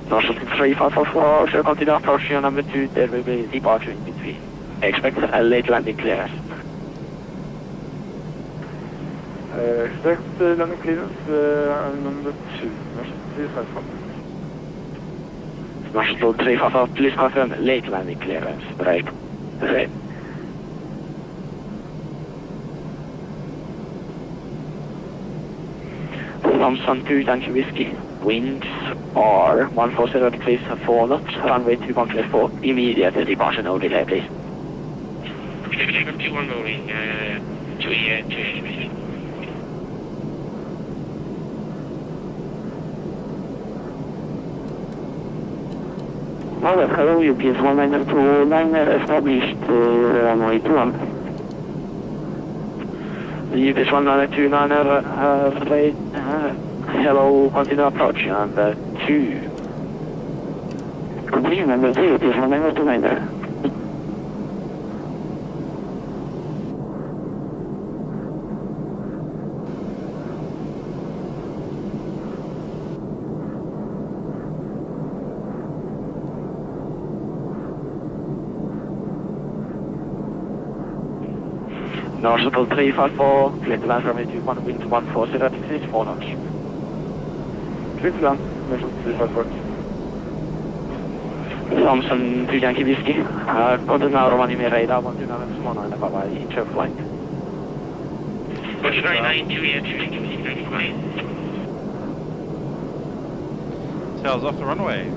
North Shuttle 354, so continue approach to number 2, there will be departure in between. Expect a late landing clearance. Expect landing clearance on number 2, North Shuttle 354. North Shuttle 354, please confirm late landing clearance. Right. Right. Thompson 2 Yankee Whiskey. Winds are 140 degrees 4 knots, runway 21 clear 4. Immediate departure, no delay, please. Okay, 21 moving, 2 Yankee. Hello, UPS 192 established runway 21. UPS 192 rate, hello, continue approach, number 2. Continue, number 2, UPS 192. North Shuttle 354, clear to land from 21, wind 140, 36, 4 knots. Clear to land, North Shuttle 354. Thompson 2 Yankee Whiskey, continue Rovaniemi radar 129, bye-bye, intro flight. Push 992 Yankee flight. Tails off the runway.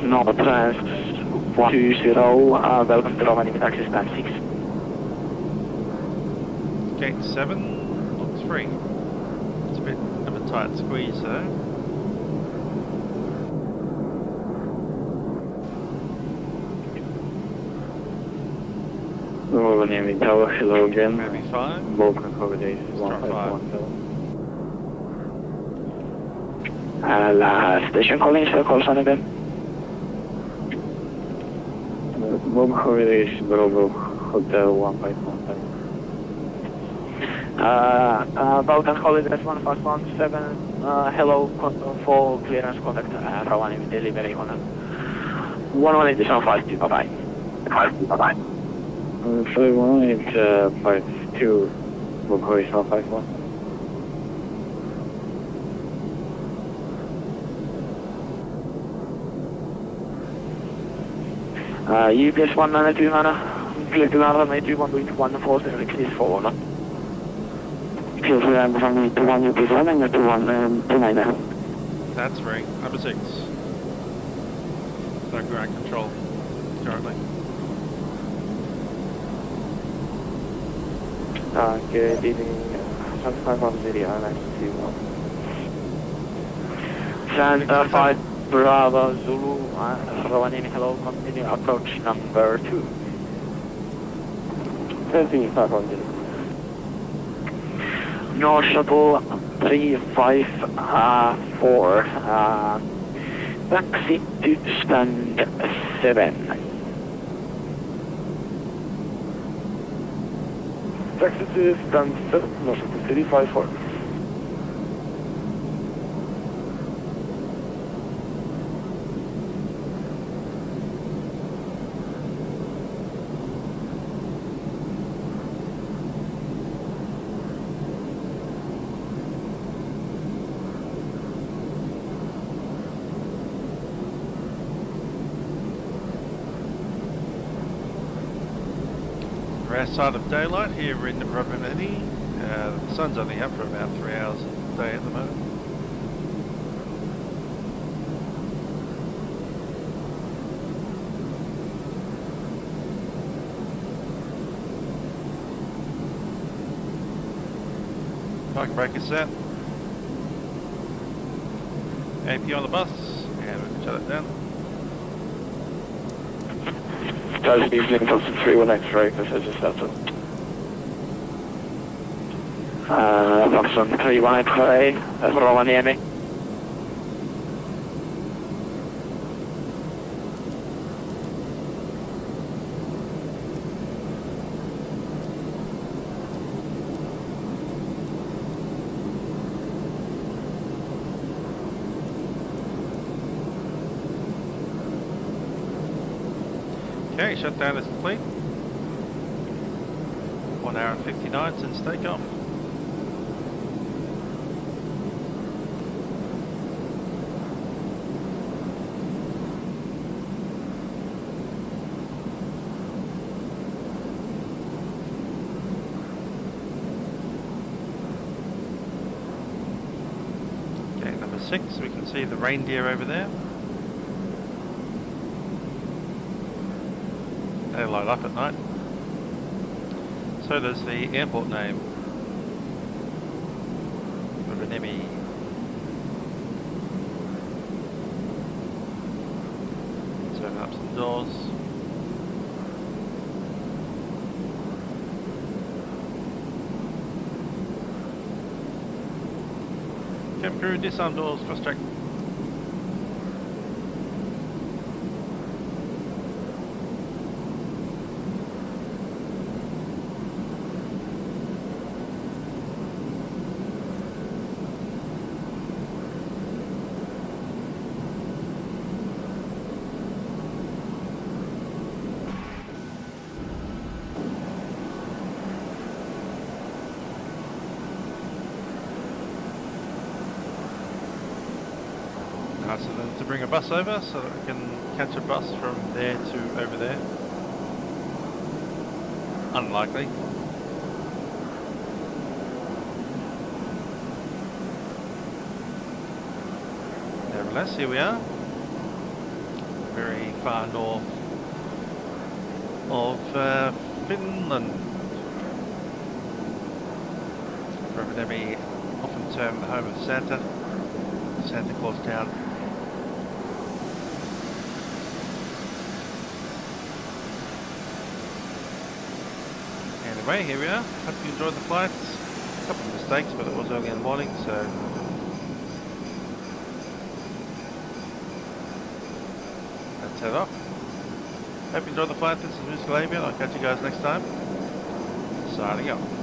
Nortrans 120, welcome to Rovaniemi, taxi stand 6. Gate 7, looks free. It's a bit of a tight squeeze though. Rovaniemi Tower, hello again. Maybe 5. Vulcan accommodation 1517. Station calling, so call sign again. Vulcan accommodation Bravo Hotel 1517. Vulcan calling address 1517. Hello, for clearance contact Rovaniemi delivery on 118.52, bye-bye. 52, bye-bye. Sorry, 118.52, Vulcan accommodation 151. UPS 192 clear to land runway 21 wind 140 degrees 4 knots. Clear to land runway 21 UPS 192 29. That's right, number 6. no ground control currently. Good evening, 510 ILS 21. Santa 5 Bravo Zulu, Rovaniemi, hello, continue approach number 2. Sensing 510. North Shuttle 354, taxi to stand 7. Taxi to stand 7, North Shuttle 354. We're outside of daylight here in Rovaniemi. The sun's only up for about 3 hours a day at the moment. Parking brake is set. AP on the bus, and we can shut it down. Good evening, Delta 31 X-ray, this is just Delta. Vatsim 31 X-ray, Rovaniemi. Okay, shutdown is complete. 1 hour and 59 since takeoff. Okay, number 6, we can see the reindeer over there. They light up at night. So does the airport name, Rovaniemi. Let's open up some doors. Cabin crew, disarm doors, cross check. So then to bring a bus over so that we can catch a bus from there to over there. Unlikely. Nevertheless, here we are. Very far north of Finland. Rovaniemi, often termed the home of Santa Claus town. Anyway, here we are. Hope you enjoyed the flight. A couple of mistakes, but it was early in the morning, so let's head off. Hope you enjoyed the flight. This is Musical Avian. I'll catch you guys next time. Signing off.